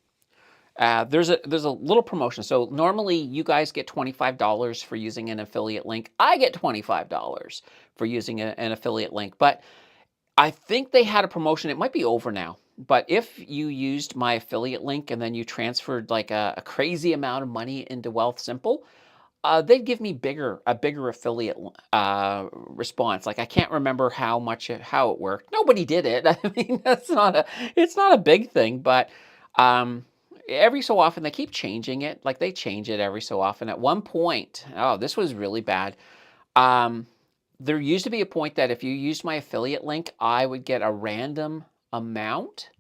there's a little promotion. So normally you guys get $25 for using an affiliate link. I get $25 for using an affiliate link. But I think they had a promotion. It might be over now. But if you used my affiliate link and then you transferred like a crazy amount of money into Wealthsimple, they'd give me a bigger affiliate response. Like I can't remember how it worked. Nobody did it. I mean, it's not a big thing, but every so often they keep changing it. Like they change it every so often. At one point, oh, this was really bad. There used to be a point that if you used my affiliate link, I would get a random amount.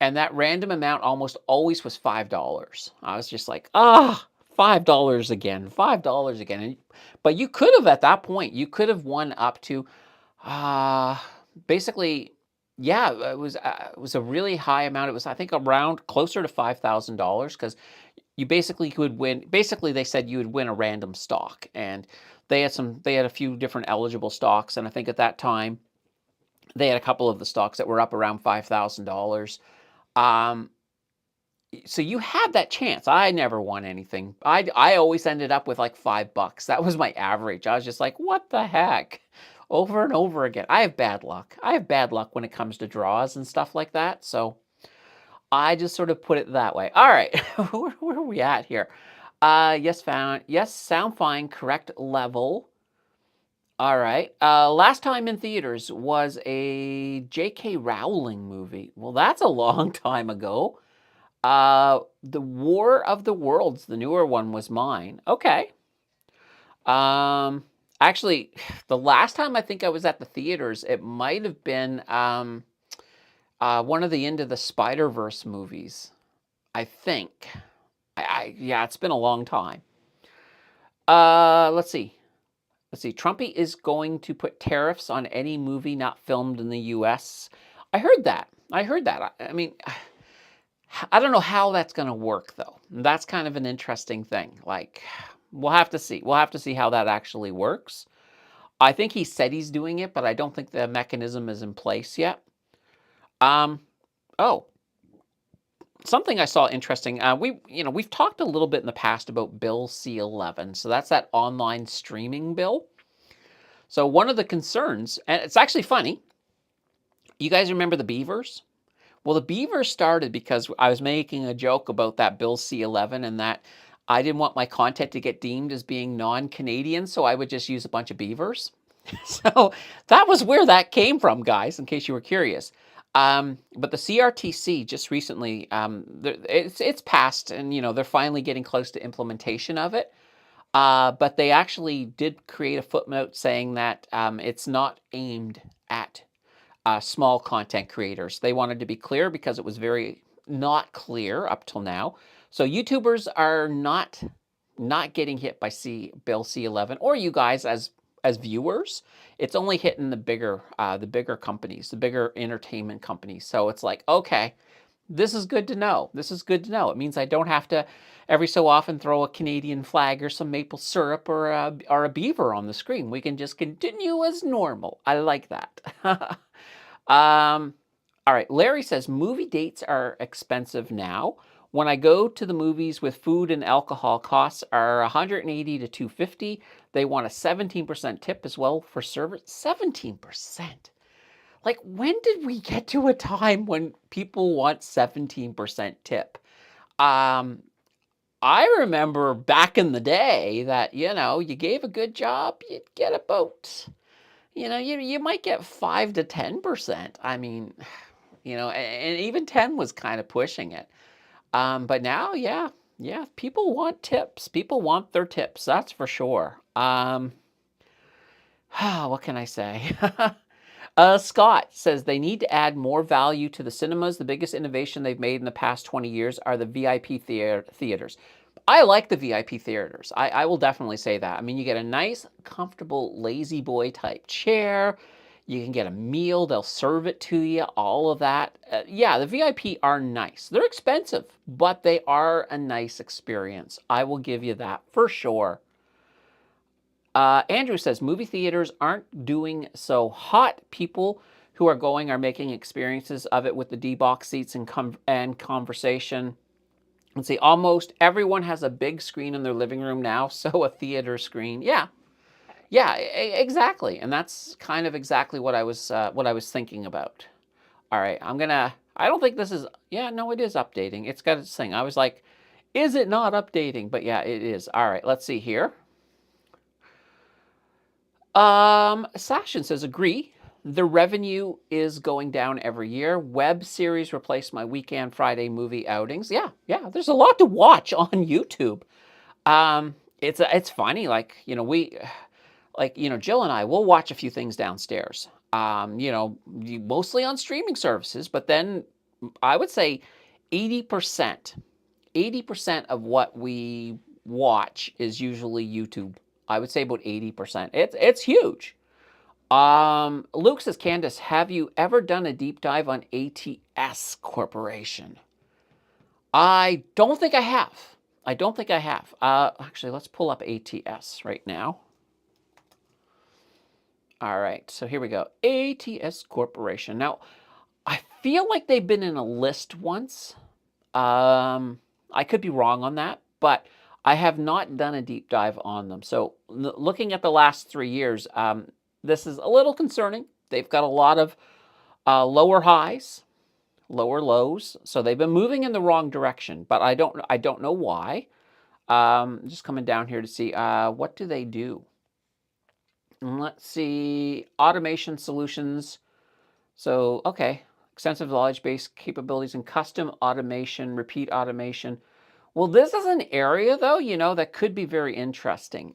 And that random amount almost always was $5. I was just like, $5 again, $5 again. But you could have, at that point, you could have won up to, basically, yeah, it was a really high amount. It was, I think, around closer to $5,000 because you basically could win. Basically, they said you would win a random stock, and they had a few different eligible stocks, and I think at that time they had a couple of the stocks that were up around $5,000. So you had that chance. I never won anything. I always ended up with like $5. That was my average. I was just like, what the heck? Over and over again. I have bad luck. I have bad luck when it comes to draws and stuff like that. So I just sort of put it that way. All right, where are we at here? Yes, sound fine, correct level. All right. Last time in theaters was a J.K. Rowling movie. Well, that's a long time ago. The War of the Worlds, the newer one, was mine. Okay. Actually, the last time I think I was at the theaters, it might have been one of the Into the Spider-Verse movies. I think. Yeah, it's been a long time. Let's see. Let's see. Trumpy is going to put tariffs on any movie not filmed in the U.S. I heard that. I heard that. I mean, I don't know how that's going to work, though. That's kind of an interesting thing. Like, we'll have to see. We'll have to see how that actually works. I think he said he's doing it, but I don't think the mechanism is in place yet. Oh, something I saw interesting. We've talked a little bit in the past about Bill C-11. So that's that online streaming bill. So one of the concerns, and it's actually funny. You guys remember the Beavers? Well, the Beavers started because I was making a joke about that Bill C-11 and that I didn't want my content to get deemed as being non-Canadian, so I would just use a bunch of beavers. So that was where that came from, guys, in case you were curious. But the CRTC just recently, it's passed, and they're finally getting close to implementation of it. But they actually did create a footnote saying that it's not aimed at small content creators. They wanted to be clear because it was very not clear up till now. So YouTubers are not getting hit by Bill C-11, or you guys as viewers. It's only hitting the bigger companies, the bigger entertainment companies. So it's like, okay, this is good to know. This is good to know. It means I don't have to every so often throw a Canadian flag or some maple syrup or a beaver on the screen. We can just continue as normal. I like that. All right. Larry says movie dates are expensive now. When I go to the movies with food and alcohol, costs are 180 to 250. They want a 17% tip as well for service. 17%. Like, when did we get to a time when people want 17% tip? I remember back in the day that, you gave a good job, you'd get about, you might get 5 to 10%. I mean, and even 10 was kind of pushing it. But now, yeah, people want tips. People want their tips, that's for sure. What can I say? Scott says they need to add more value to the cinemas. The biggest innovation they've made in the past 20 years are the VIP theaters. I like the VIP theaters. I will definitely say that. I mean, you get a nice, comfortable, lazy boy type chair. You can get a meal. They'll serve it to you. All of that. Yeah, the VIP are nice. They're expensive, but they are a nice experience. I will give you that for sure. Andrew says movie theaters aren't doing so hot. People who are going are making experiences of it with the D-box seats and conversation. Let's see, almost everyone has a big screen in their living room now, so a theater screen. Yeah, exactly, and that's kind of exactly what I was thinking about. All right, I don't think this is. Yeah, no, it is updating. It's got its thing. I was like, is it not updating? But yeah, it is. All right, let's see here. Sashin says, agree. The revenue is going down every year. Web series replace my weekend Friday movie outings. Yeah. There's a lot to watch on YouTube. It's funny. Jill and I will watch a few things downstairs. Mostly on streaming services, but then I would say 80% of what we watch is usually YouTube. I would say about 80%. It's huge. Luke says, Candace, have you ever done a deep dive on ATS Corporation? I don't think I have. Actually, let's pull up ATS right now. All right, so here we go. ATS Corporation. Now, I feel like they've been in a list once. I could be wrong on that, but I have not done a deep dive on them. So looking at the last 3 years, this is a little concerning. They've got a lot of lower highs, lower lows. So they've been moving in the wrong direction, but I don't know why. Just coming down here to see what do they do. Let's see, automation solutions. So, okay, extensive knowledge-based capabilities in custom automation, repeat automation. Well, this is an area, though, that could be very interesting.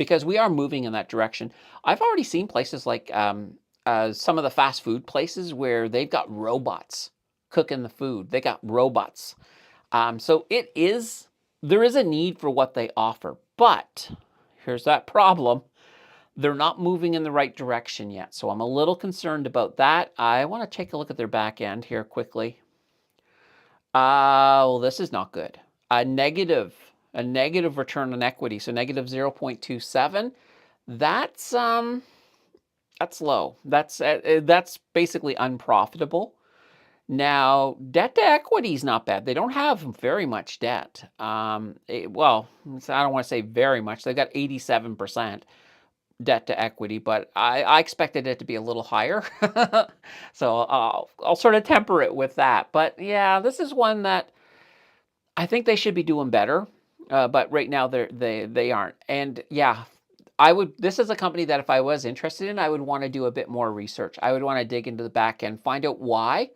because we are moving in that direction. I've already seen places like some of the fast food places where they've got robots cooking the food. They got robots. So there is a need for what they offer, but here's that problem. They're not moving in the right direction yet. So I'm a little concerned about that. I want to take a look at their back end here quickly. Well, this is not good. A negative return on equity, so negative 0.27. That's low. That's basically unprofitable. Now, debt to equity is not bad. They don't have very much debt. Well, I don't want to say very much. They've got 87% debt to equity, but I expected it to be a little higher. So I'll sort of temper it with that. But yeah, this is one that I think they should be doing better. But right now they aren't. And yeah, this is a company that if I was interested in, I would want to do a bit more research. I would want to dig into the back end, find out why.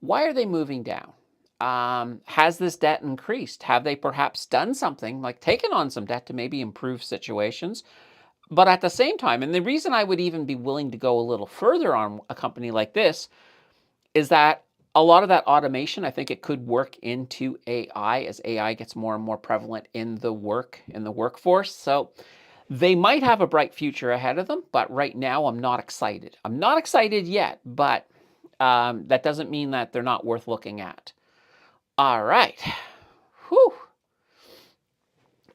Why are they moving down? Has this debt increased? Have they perhaps done something like taken on some debt to maybe improve situations? But at the same time, and the reason I would even be willing to go a little further on a company like this is that a lot of that automation, I think it could work into AI as AI gets more and more prevalent in the workforce. So they might have a bright future ahead of them, but right now I'm not excited. I'm not excited yet, but that doesn't mean that they're not worth looking at. All right. Whew.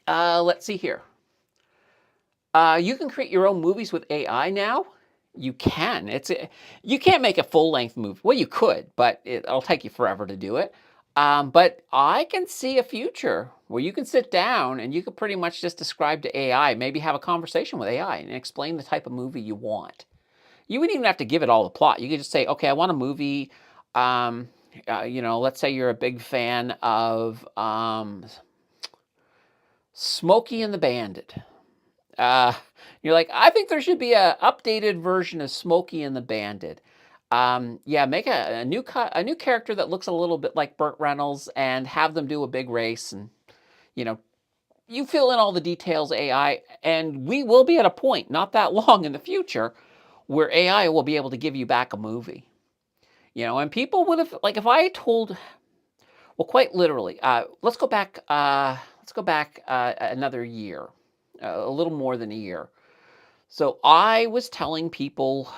Let's see here. You can create your own movies with AI now. You can. You can't make a full-length movie. Well, you could, but it'll take you forever to do it. But I can see a future where you can sit down and you could pretty much just describe to AI, maybe have a conversation with AI and explain the type of movie you want. You wouldn't even have to give it all the plot. You could just say, okay, I want a movie. Let's say you're a big fan of Smokey and the Bandit. You're like, I think there should be a updated version of Smokey and the Bandit. Yeah, make a new character that looks a little bit like Burt Reynolds and have them do a big race, and you fill in all the details, AI, and we will be at a point not that long in the future where AI will be able to give you back a movie. And people would have, like, if I told, well, quite literally, let's go back another year, a little more than a year. So I was telling people,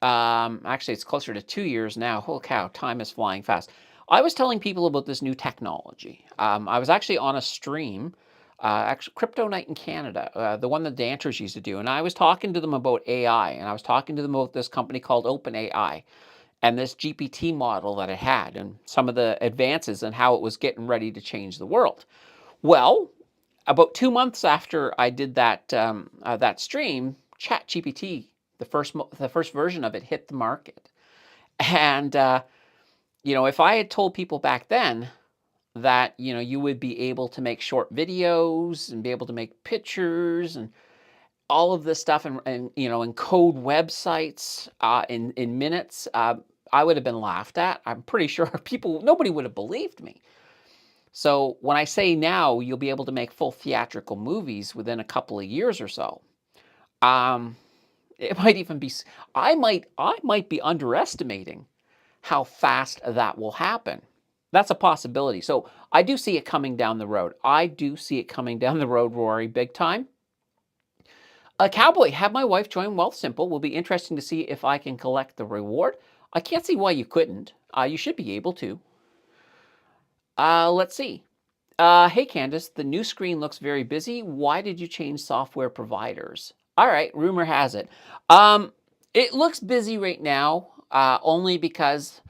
actually it's closer to 2 years now. Holy cow, time is flying fast. I was telling people about this new technology. I was actually on a stream, actually Crypto Night in Canada, the one that dancers used to do. And I was talking to them about AI, and I was talking to them about this company called OpenAI and this GPT model that it had and some of the advances and how it was getting ready to change the world. Well, about 2 months after I did that stream, ChatGPT, the first version of it, hit the market. And if I had told people back then that you would be able to make short videos and be able to make pictures and all of this stuff and code websites in minutes, I would have been laughed at. I'm pretty sure nobody would have believed me. So when I say now you'll be able to make full theatrical movies within a couple of years or so, it might even be, I might be underestimating how fast that will happen. That's a possibility. So I do see it coming down the road. Rory, big time. Cowboy, have my wife join Wealthsimple. Will be interesting to see if I can collect the reward. I can't see why you couldn't. You should be able to. Let's see. Hey, Candace, the new screen looks very busy. Why did you change software providers? All right, rumor has it. It looks busy right now, only because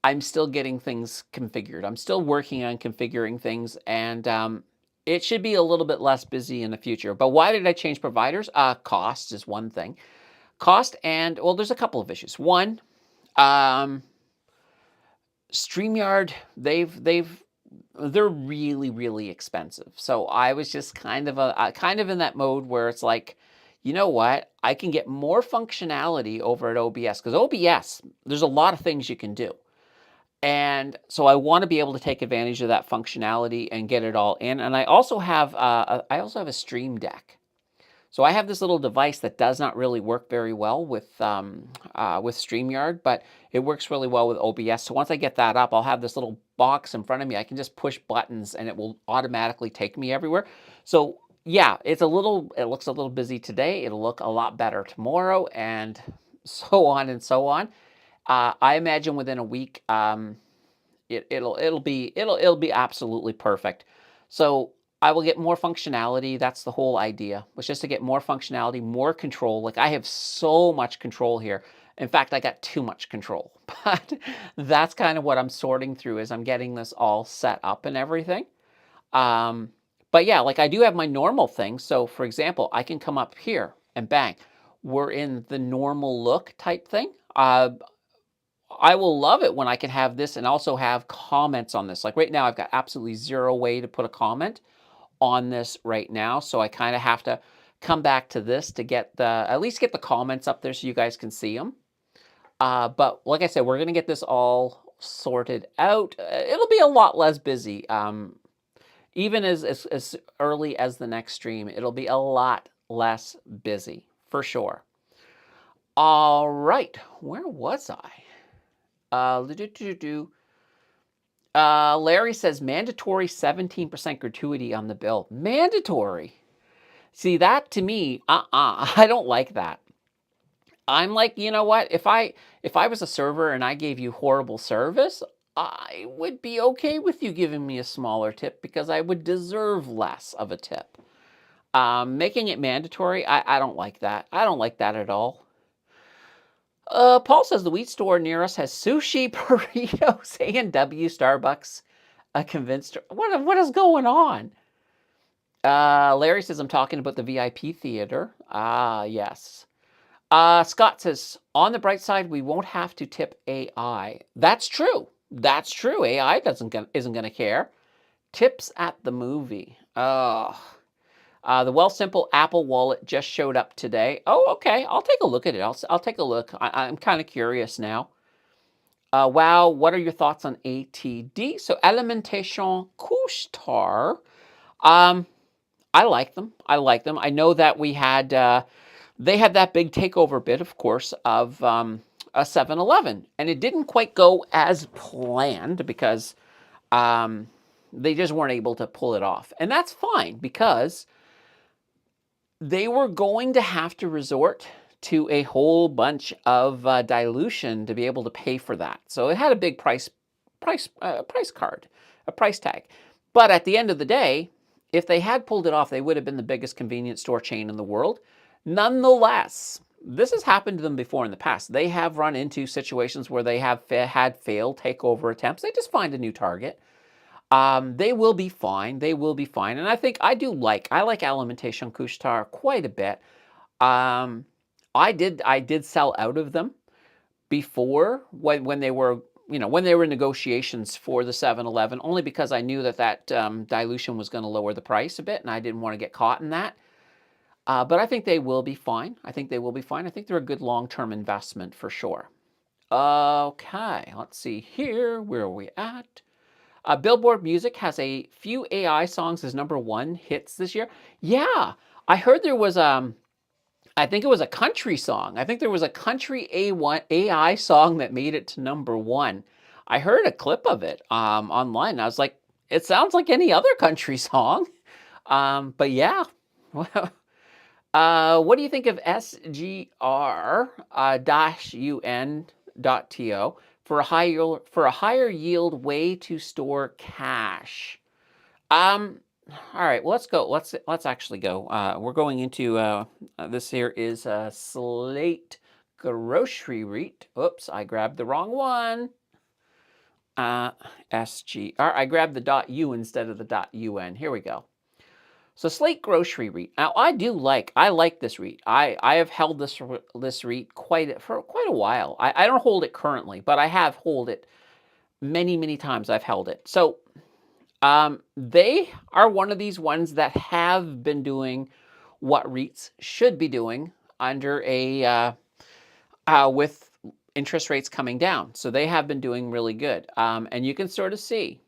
I'm still getting things configured. I'm still working on configuring things, and it should be a little bit less busy in the future. But why did I change providers? Cost is one thing. Cost and, well, there's a couple of issues. One, StreamYard, they're really, really expensive. So I was just kind of in that mode where it's like, you know what? I can get more functionality over at OBS, because OBS, there's a lot of things you can do. And so I want to be able to take advantage of that functionality and get it all in. And I also have a Stream Deck. So I have this little device that does not really work very well with StreamYard, but it works really well with OBS. So once I get that up, I'll have this little box in front of me. I can just push buttons and it will automatically take me everywhere. So yeah, it looks a little busy today. It'll look a lot better tomorrow, and so on and so on. I imagine within a week, it'll be absolutely perfect. So I will get more functionality. That's the whole idea, was just to get more functionality, more control. Like, I have so much control here. In fact, I got too much control, but that's kind of what I'm sorting through as I'm getting this all set up and everything. Um, but yeah, like, I do have my normal things. So for example, I can come up here and bang, we're in the normal look type thing. I will love it when I can have this and also have comments on this. Like right now, I've got absolutely zero way to put a comment on this right now. So I kind of have to come back to this to get at least get the comments up there so you guys can see them. But like I said, we're going to get this all sorted out. It'll be a lot less busy. Even as early as the next stream, it'll be a lot less busy for sure. All right, where was I? Larry says mandatory 17% gratuity on the bill. Mandatory. See, that to me, I don't like that. I'm like, you know what? If I was a server and I gave you horrible service, I would be okay with you giving me a smaller tip because I would deserve less of a tip. Making it mandatory, I don't like that. I don't like that at all. Paul says the wheat store near us has sushi, burritos, A&W, Starbucks. Convinced. What is going on? Larry says I'm talking about the VIP theater. Ah, yes. Scott says on the bright side, we won't have to tip AI. That's true. That's true. AI isn't gonna care. Tips at the movie. Oh. The Wealthsimple Apple Wallet just showed up today. Oh, okay. I'll take a look at it. I'll take a look. I'm kind of curious now. Wow, what are your thoughts on ATD? So Alimentation Couche-Tard. I like them. I like them. I know that we had they had that big takeover bid, of course, of a 7-Eleven, and it didn't quite go as planned because they just weren't able to pull it off, and that's fine because they were going to have to resort to a whole bunch of dilution to be able to pay for that. So it had a big price card, a price tag. But at the end of the day, if they had pulled it off, they would have been the biggest convenience store chain in the world. Nonetheless, this has happened to them before in the past. They have run into situations where they have had failed takeover attempts. They just find a new target. They will be fine. They will be fine. And I think I like Alimentation Couche-Tard quite a bit. I did sell out of them before when they were, when they were in negotiations for the 7-Eleven, only because I knew that dilution was going to lower the price a bit, and I didn't want to get caught in that. But I think they will be fine. I think they will be fine. I think they're a good long-term investment for sure. Okay, let's see here. Where are we at? Billboard Music has a few AI songs as #1 hits this year. Yeah, I heard there was I think it was a country song. I think there was a country AI song that made it to #1. I heard a clip of it online. And I was like, it sounds like any other country song. But yeah. What do you think of SGR-UN.to for a higher yield way to store cash? All right, well, let's go. Let's actually go. We're going into this here is Slate Grocery REIT. Oops, I grabbed the wrong one. SGR. I grabbed the .u instead of the .un. Here we go. So Slate Grocery REIT. Now I like this REIT. I have held this REIT for quite a while. I don't hold it currently, but I have held it many times. I've held it. So they are one of these ones that have been doing what REITs should be doing under with interest rates coming down. So they have been doing really good. And you can sort of see.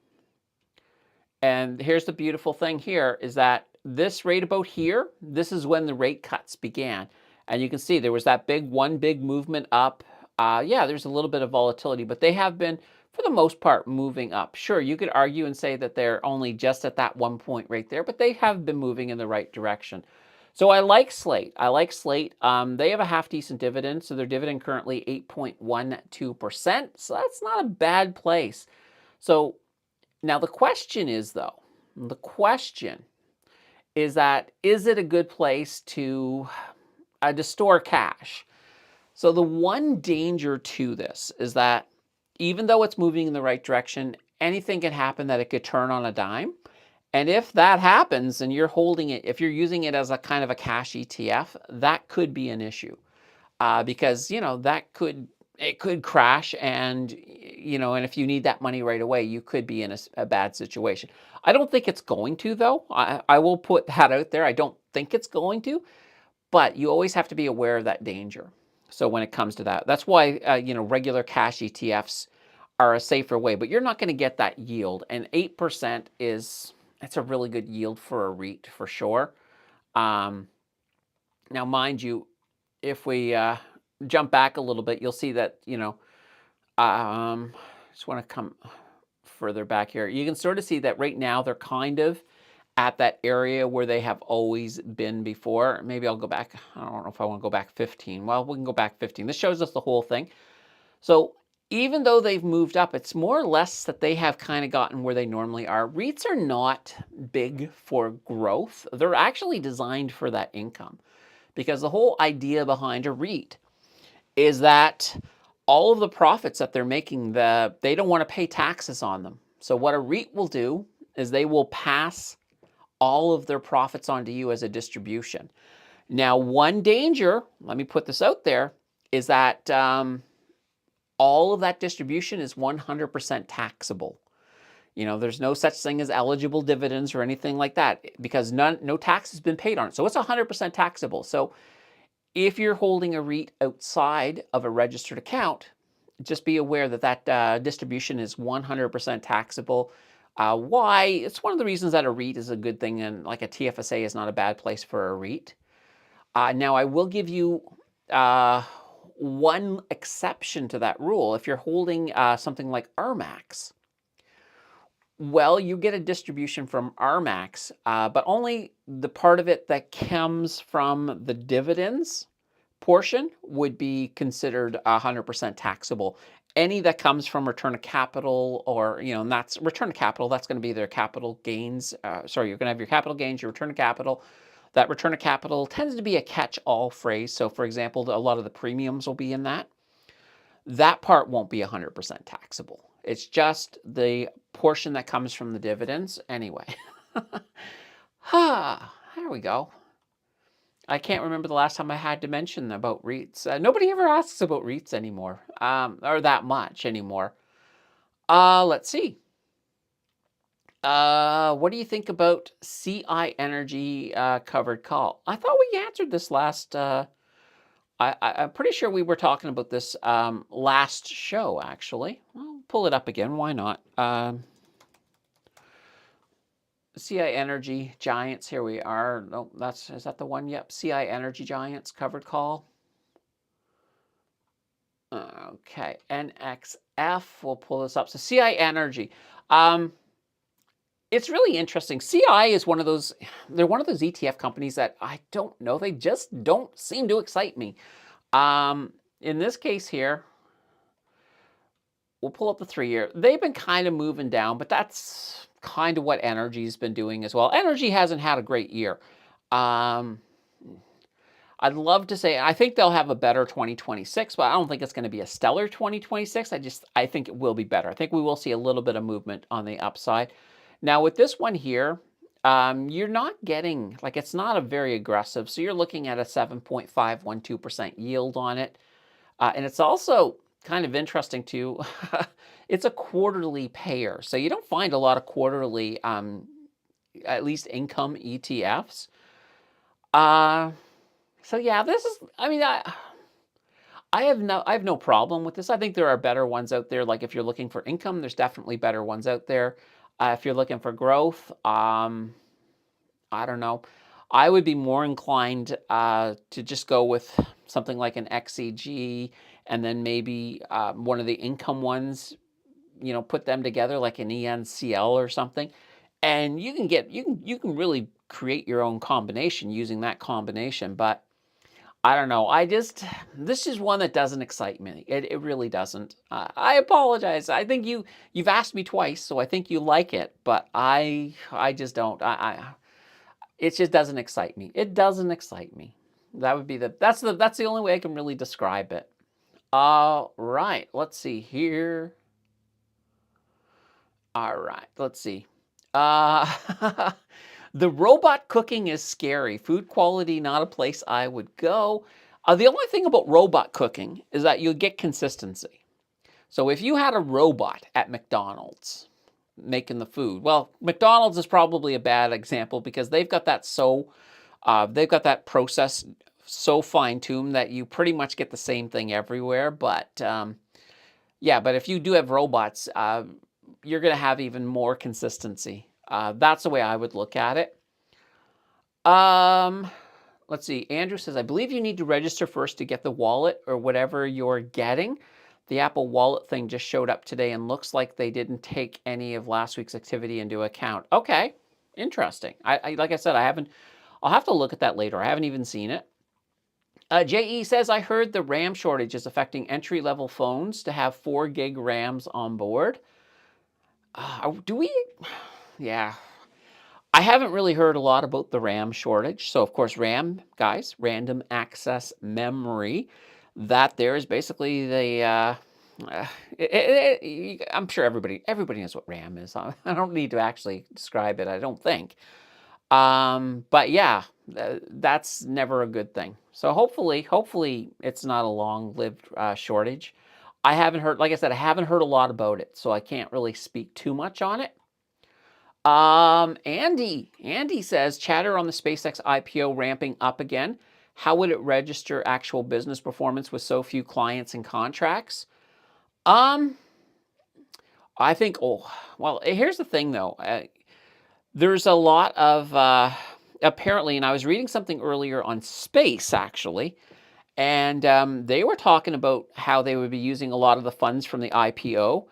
And here's the beautiful thing here is that this right about here, this is when the rate cuts began. And you can see there was that one big movement up. Yeah, there's a little bit of volatility, but they have been, for the most part, moving up. Sure, you could argue and say that they're only just at that 1 point right there, but they have been moving in the right direction. So I like Slate. I like Slate. They have a half decent dividend. So their dividend currently 8.12%. So that's not a bad place. So now the question is, though, the question is that, is it a good place to store cash? So the one danger to this is that even though it's moving in the right direction, anything can happen that it could turn on a dime. And if that happens and you're holding it, if you're using it as a kind of a cash ETF, that could be an issue. Because, it could crash, and, and if you need that money right away, you could be in a bad situation. I don't think it's going to, though. I will put that out there. I don't think it's going to, but you always have to be aware of that danger. So when it comes to that, that's why, regular cash ETFs are a safer way, but you're not going to get that yield. And 8% it's a really good yield for a REIT for sure. Now, mind you, if we jump back a little bit, you'll see that, just want to come further back here. You can sort of see that right now they're kind of at that area where they have always been before. Maybe I'll go back. I don't know if I want to go back 15. Well, we can go back 15. This shows us the whole thing. So even though they've moved up, it's more or less that they have kind of gotten where they normally are. REITs are not big for growth. They're actually designed for that income, because the whole idea behind a REIT is that all of the profits that they're making, they don't want to pay taxes on them. So what a REIT will do is they will pass all of their profits onto you as a distribution. Now, one danger, let me put this out there, is that all of that distribution is 100% taxable. There's no such thing as eligible dividends or anything like that, because no tax has been paid on it. So it's 100% taxable. So if you're holding a REIT outside of a registered account, just be aware that that distribution is 100% taxable. Why? It's one of the reasons that a REIT is a good thing, and like a TFSA is not a bad place for a REIT. Now, I will give you one exception to that rule. If you're holding something like RMAX, well, you get a distribution from RMAX, but only the part of it that comes from the dividends portion would be considered 100% taxable. Any that comes from return of capital, or, and that's return of capital, that's going to be their capital gains. Sorry, you're going to have your capital gains, your return of capital. That return of capital tends to be a catch-all phrase. So, for example, a lot of the premiums will be in that. That part won't be 100% taxable. It's just the portion that comes from the dividends. Anyway, there we go. I can't remember the last time I had to mention about REITs. Nobody ever asks about REITs anymore, or that much anymore. Let's see. What do you think about CI Energy covered call? I thought we answered this last. I'm pretty sure we were talking about this last show, actually. I'll pull it up again. Why not? CI Energy Giants. Here we are. No, is that the one? Yep. CI Energy Giants covered call. Okay. NXF. We'll pull this up. So CI Energy. It's really interesting. CI is one of those, they're one of those ETF companies that I don't know. They just don't seem to excite me. In this case here, we'll pull up the 3-year. They've been kind of moving down, but that's kind of what Energy's been doing as well. Energy hasn't had a great year. I'd love to say, I think they'll have a better 2026, but I don't think it's going to be a stellar 2026. I think it will be better. I think we will see a little bit of movement on the upside. Now, with this one here, you're not getting, it's not a very aggressive. So you're looking at a 7.512% yield on it. And it's also kind of interesting too. It's a quarterly payer. So you don't find a lot of quarterly, at least income ETFs. So yeah, this is, I have no problem with this. I think there are better ones out there. Like if you're looking for income, there's definitely better ones out there. If you're looking for growth, I don't know. I would be more inclined to just go with something like an XEG, and then maybe one of the income ones. Put them together like an ENCL or something, and you can really create your own combination using that combination. But I don't know. This is one that doesn't excite me. It really doesn't. I apologize. I think you've asked me twice, so I think you like it, but I just don't. It just doesn't excite me. It doesn't excite me. That's the only way I can really describe it. All right. Let's see here. All right. Let's see. Uh, the robot cooking is scary. Food quality, not a place I would go. The only thing about robot cooking is that you'll get consistency. So if you had a robot at McDonald's making the food, well, McDonald's is probably a bad example because they've got that process so fine tuned that you pretty much get the same thing everywhere. But yeah, but if you do have robots, you're going to have even more consistency. That's the way I would look at it. Let's see. Andrew says, I believe you need to register first to get the wallet or whatever you're getting. The Apple Wallet thing just showed up today and looks like they didn't take any of last week's activity into account. Okay, interesting. Like I said, I'll have to look at that later. I haven't even seen it. JE says, I heard the RAM shortage is affecting entry-level phones to have 4 gig RAMs on board. Do we? Yeah. I haven't really heard a lot about the RAM shortage. So, of course, RAM, guys, random access memory. That there is basically the. I'm sure everybody knows what RAM is. I don't need to actually describe it. I don't think. But yeah, that's never a good thing. So hopefully it's not a long-lived shortage. I haven't heard, like I said, I haven't heard a lot about it, so I can't really speak too much on it. Andy says, chatter on the SpaceX IPO ramping up again. How would it register actual business performance with so few clients and contracts? I think, well, here's the thing though. There's a lot of, apparently, and I was reading something earlier on space actually, and they were talking about how they would be using a lot of the funds from the IPO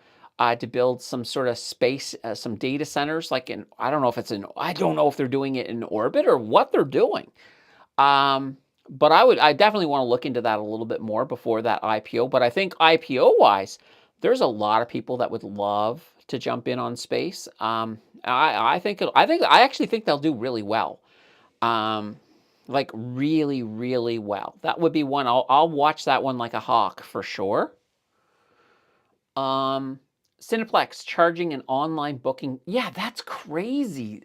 to build some sort of space, some data centers, like I don't know if they're doing it in orbit or what they're doing. But I definitely want to look into that a little bit more before that IPO. But I think IPO wise, there's a lot of people that would love to jump in on space. I actually think they'll do really well. Like really, really well. That would be one. I'll watch that one like a hawk for sure. Cineplex charging an online booking. Yeah, that's crazy.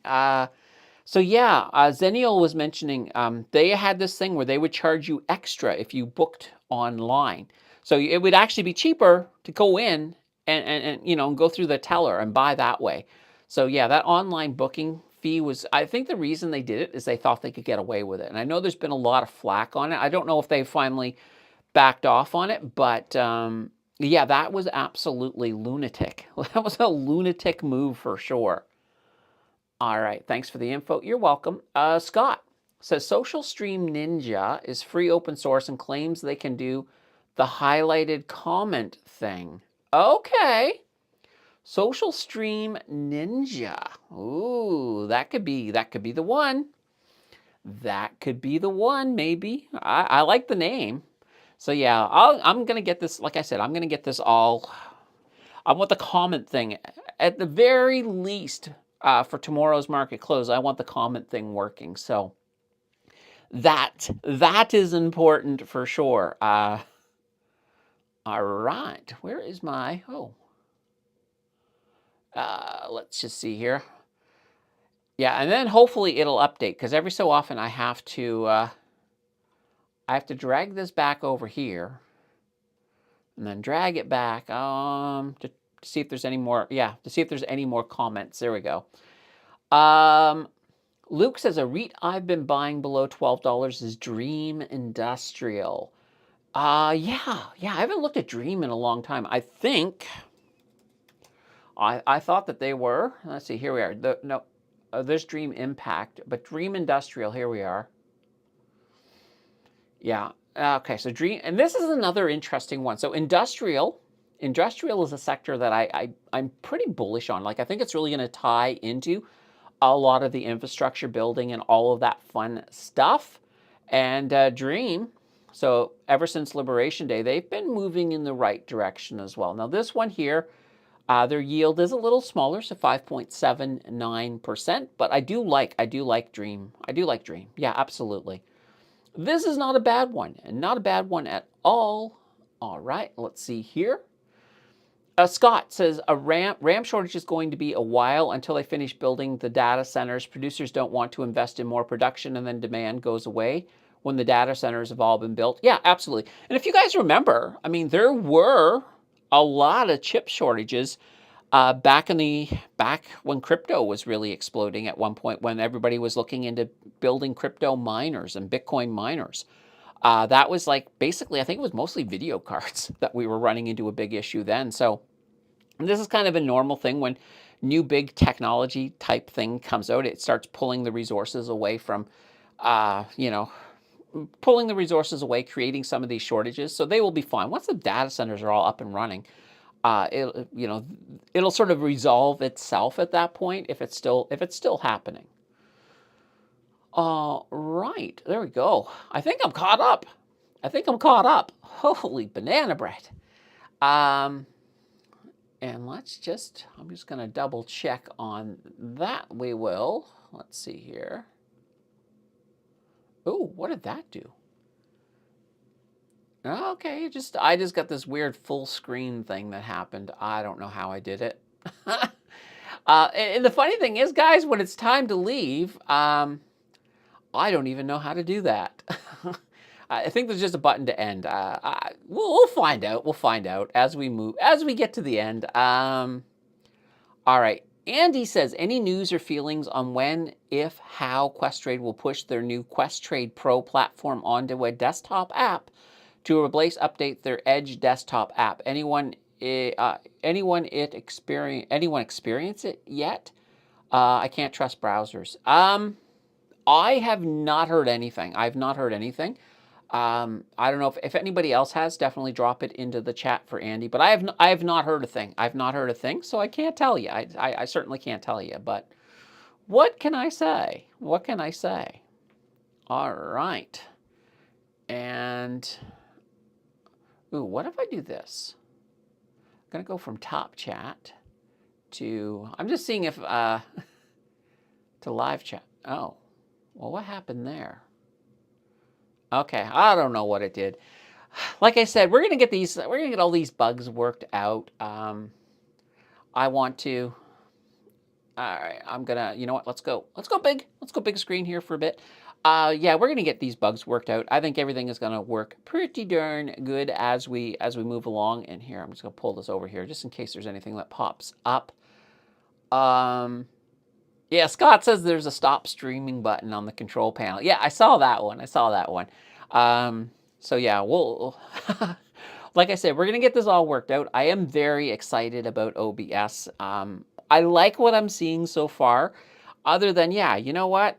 So yeah, Zenial was mentioning they had this thing where they would charge you extra if you booked online. So it would actually be cheaper to go in and go through the teller and buy that way. So yeah, that online booking fee was, I think the reason they did it is they thought they could get away with it. And I know there's been a lot of flack on it. I don't know if they finally backed off on it, but yeah, that was absolutely lunatic. That was a lunatic move for sure. All right, thanks for the info. You're welcome. Scott says Social Stream Ninja is free open source and claims they can do the highlighted comment thing. Okay. Social Stream Ninja. Ooh, that could be the one. That could be the one, maybe. I like the name. So yeah, I'm gonna get this. Like I said, I'm gonna get this all. I want the comment thing at the very least for tomorrow's market close. I want the comment thing working. So that is important for sure. All right, where is my let's just see here. Yeah, and then hopefully it'll update because every so often I have to drag this back over here and then drag it back to see if there's any more. Yeah, to see if there's any more comments. There we go. Luke says a REIT I've been buying below $12 is Dream Industrial. Yeah, I haven't looked at Dream in a long time. I think I thought that they were. Let's see. Here we are. No. There's Dream Impact, but Dream Industrial, here we are. Yeah. Okay, so Dream, and this is another interesting one. So industrial is a sector that I'm pretty bullish on. Like, I think it's really going to tie into a lot of the infrastructure building and all of that fun stuff. And Dream, so ever since Liberation Day, they've been moving in the right direction as well. Now this one here, their yield is a little smaller, so 5.79%. But I do like Dream. I do like Dream. Yeah, absolutely. This is not a bad one, and not a bad one at all. All right, let's see here. Scott says a RAM shortage is going to be a while until they finish building the data centers. Producers don't want to invest in more production and then demand goes away when the data centers have all been built. Yeah, absolutely. And if you guys remember, I mean, there were a lot of chip shortages back when crypto was really exploding at one point, when everybody was looking into building crypto miners and Bitcoin miners. That was like basically, I think it was mostly video cards that we were running into a big issue then. So this is kind of a normal thing when new big technology type thing comes out. It starts pulling the resources away from, pulling the resources away, creating some of these shortages. So they will be fine once the data centers are all up and running. It'll sort of resolve itself at that point if it's still happening. All right, there we go. I think I'm caught up. Holy banana bread. And I'm just going to double check on that. We will. Let's see here. Oh, what did that do? Okay, I just got this weird full screen thing that happened. I don't know how I did it. And the funny thing is, guys, when it's time to leave, I don't even know how to do that. I think there's just a button to end. We'll find out. We'll find out as we get to the end. All right. Andy says, any news or feelings on when, if, how Questrade will push their new Questrade Pro platform onto a desktop app to update their Edge desktop app? Anyone experience it yet? I can't trust browsers. I have not heard anything. I don't know if anybody else has. Definitely drop it into the chat for Andy. But I have not heard a thing. So I can't tell you. I certainly can't tell you. But what can I say? All right. And ooh, what if I do this? I'm gonna go from top chat to. I'm just seeing if to live chat. Oh, well, what happened there? Okay, I don't know what it did. Like I said, we're gonna get all these bugs worked out. I want to. All right, I'm gonna. You know what? Let's go big. Let's go big screen here for a bit. Yeah, we're gonna get these bugs worked out. I think everything is gonna work pretty darn good as we move along. And here, I'm just gonna pull this over here just in case there's anything that pops up. Yeah, Scott says there's a stop streaming button on the control panel. Yeah, I saw that one. So yeah, we'll, like I said, we're going to get this all worked out. I am very excited about OBS. I like what I'm seeing so far, other than, yeah, you know what?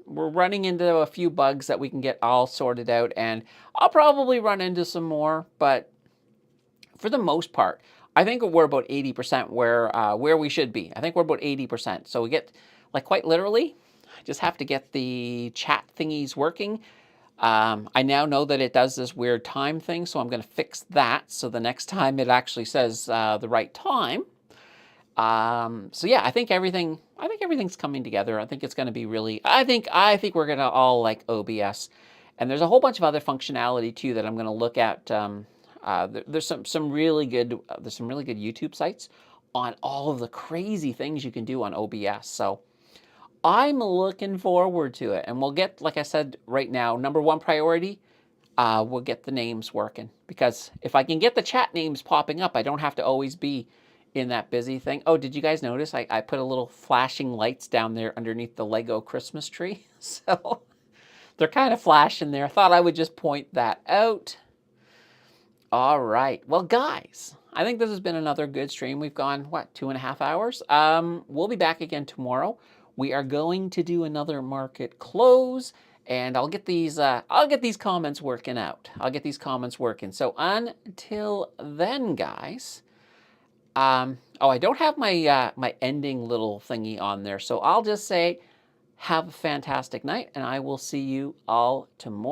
We're running into a few bugs that we can get all sorted out, and I'll probably run into some more, but for the most part, I think we're about 80% where we should be. I think we're about 80%. So we get, like, quite literally, I just have to get the chat thingies working. I now know that it does this weird time thing, so I'm going to fix that. So the next time it actually says the right time. So yeah, I think everything's coming together. I think it's going to be really. I think we're going to all like OBS, and there's a whole bunch of other functionality too that I'm going to look at. There's some really good YouTube sites on all of the crazy things you can do on OBS. So I'm looking forward to it, and we'll get, like I said, right now, number one priority, we'll get the names working, because if I can get the chat names popping up, I don't have to always be in that busy thing. Oh, did you guys notice I put a little flashing lights down there underneath the Lego Christmas tree? So they're kind of flashing there. I thought I would just point that out. All right. Well, guys, I think this has been another good stream. We've gone, what, 2.5 hours? We'll be back again tomorrow We are going to do another market close, and I'll get these comments working out. I'll get these comments working. So until then, guys. Oh, I don't have my my ending little thingy on there, so I'll just say, have a fantastic night, and I will see you all tomorrow.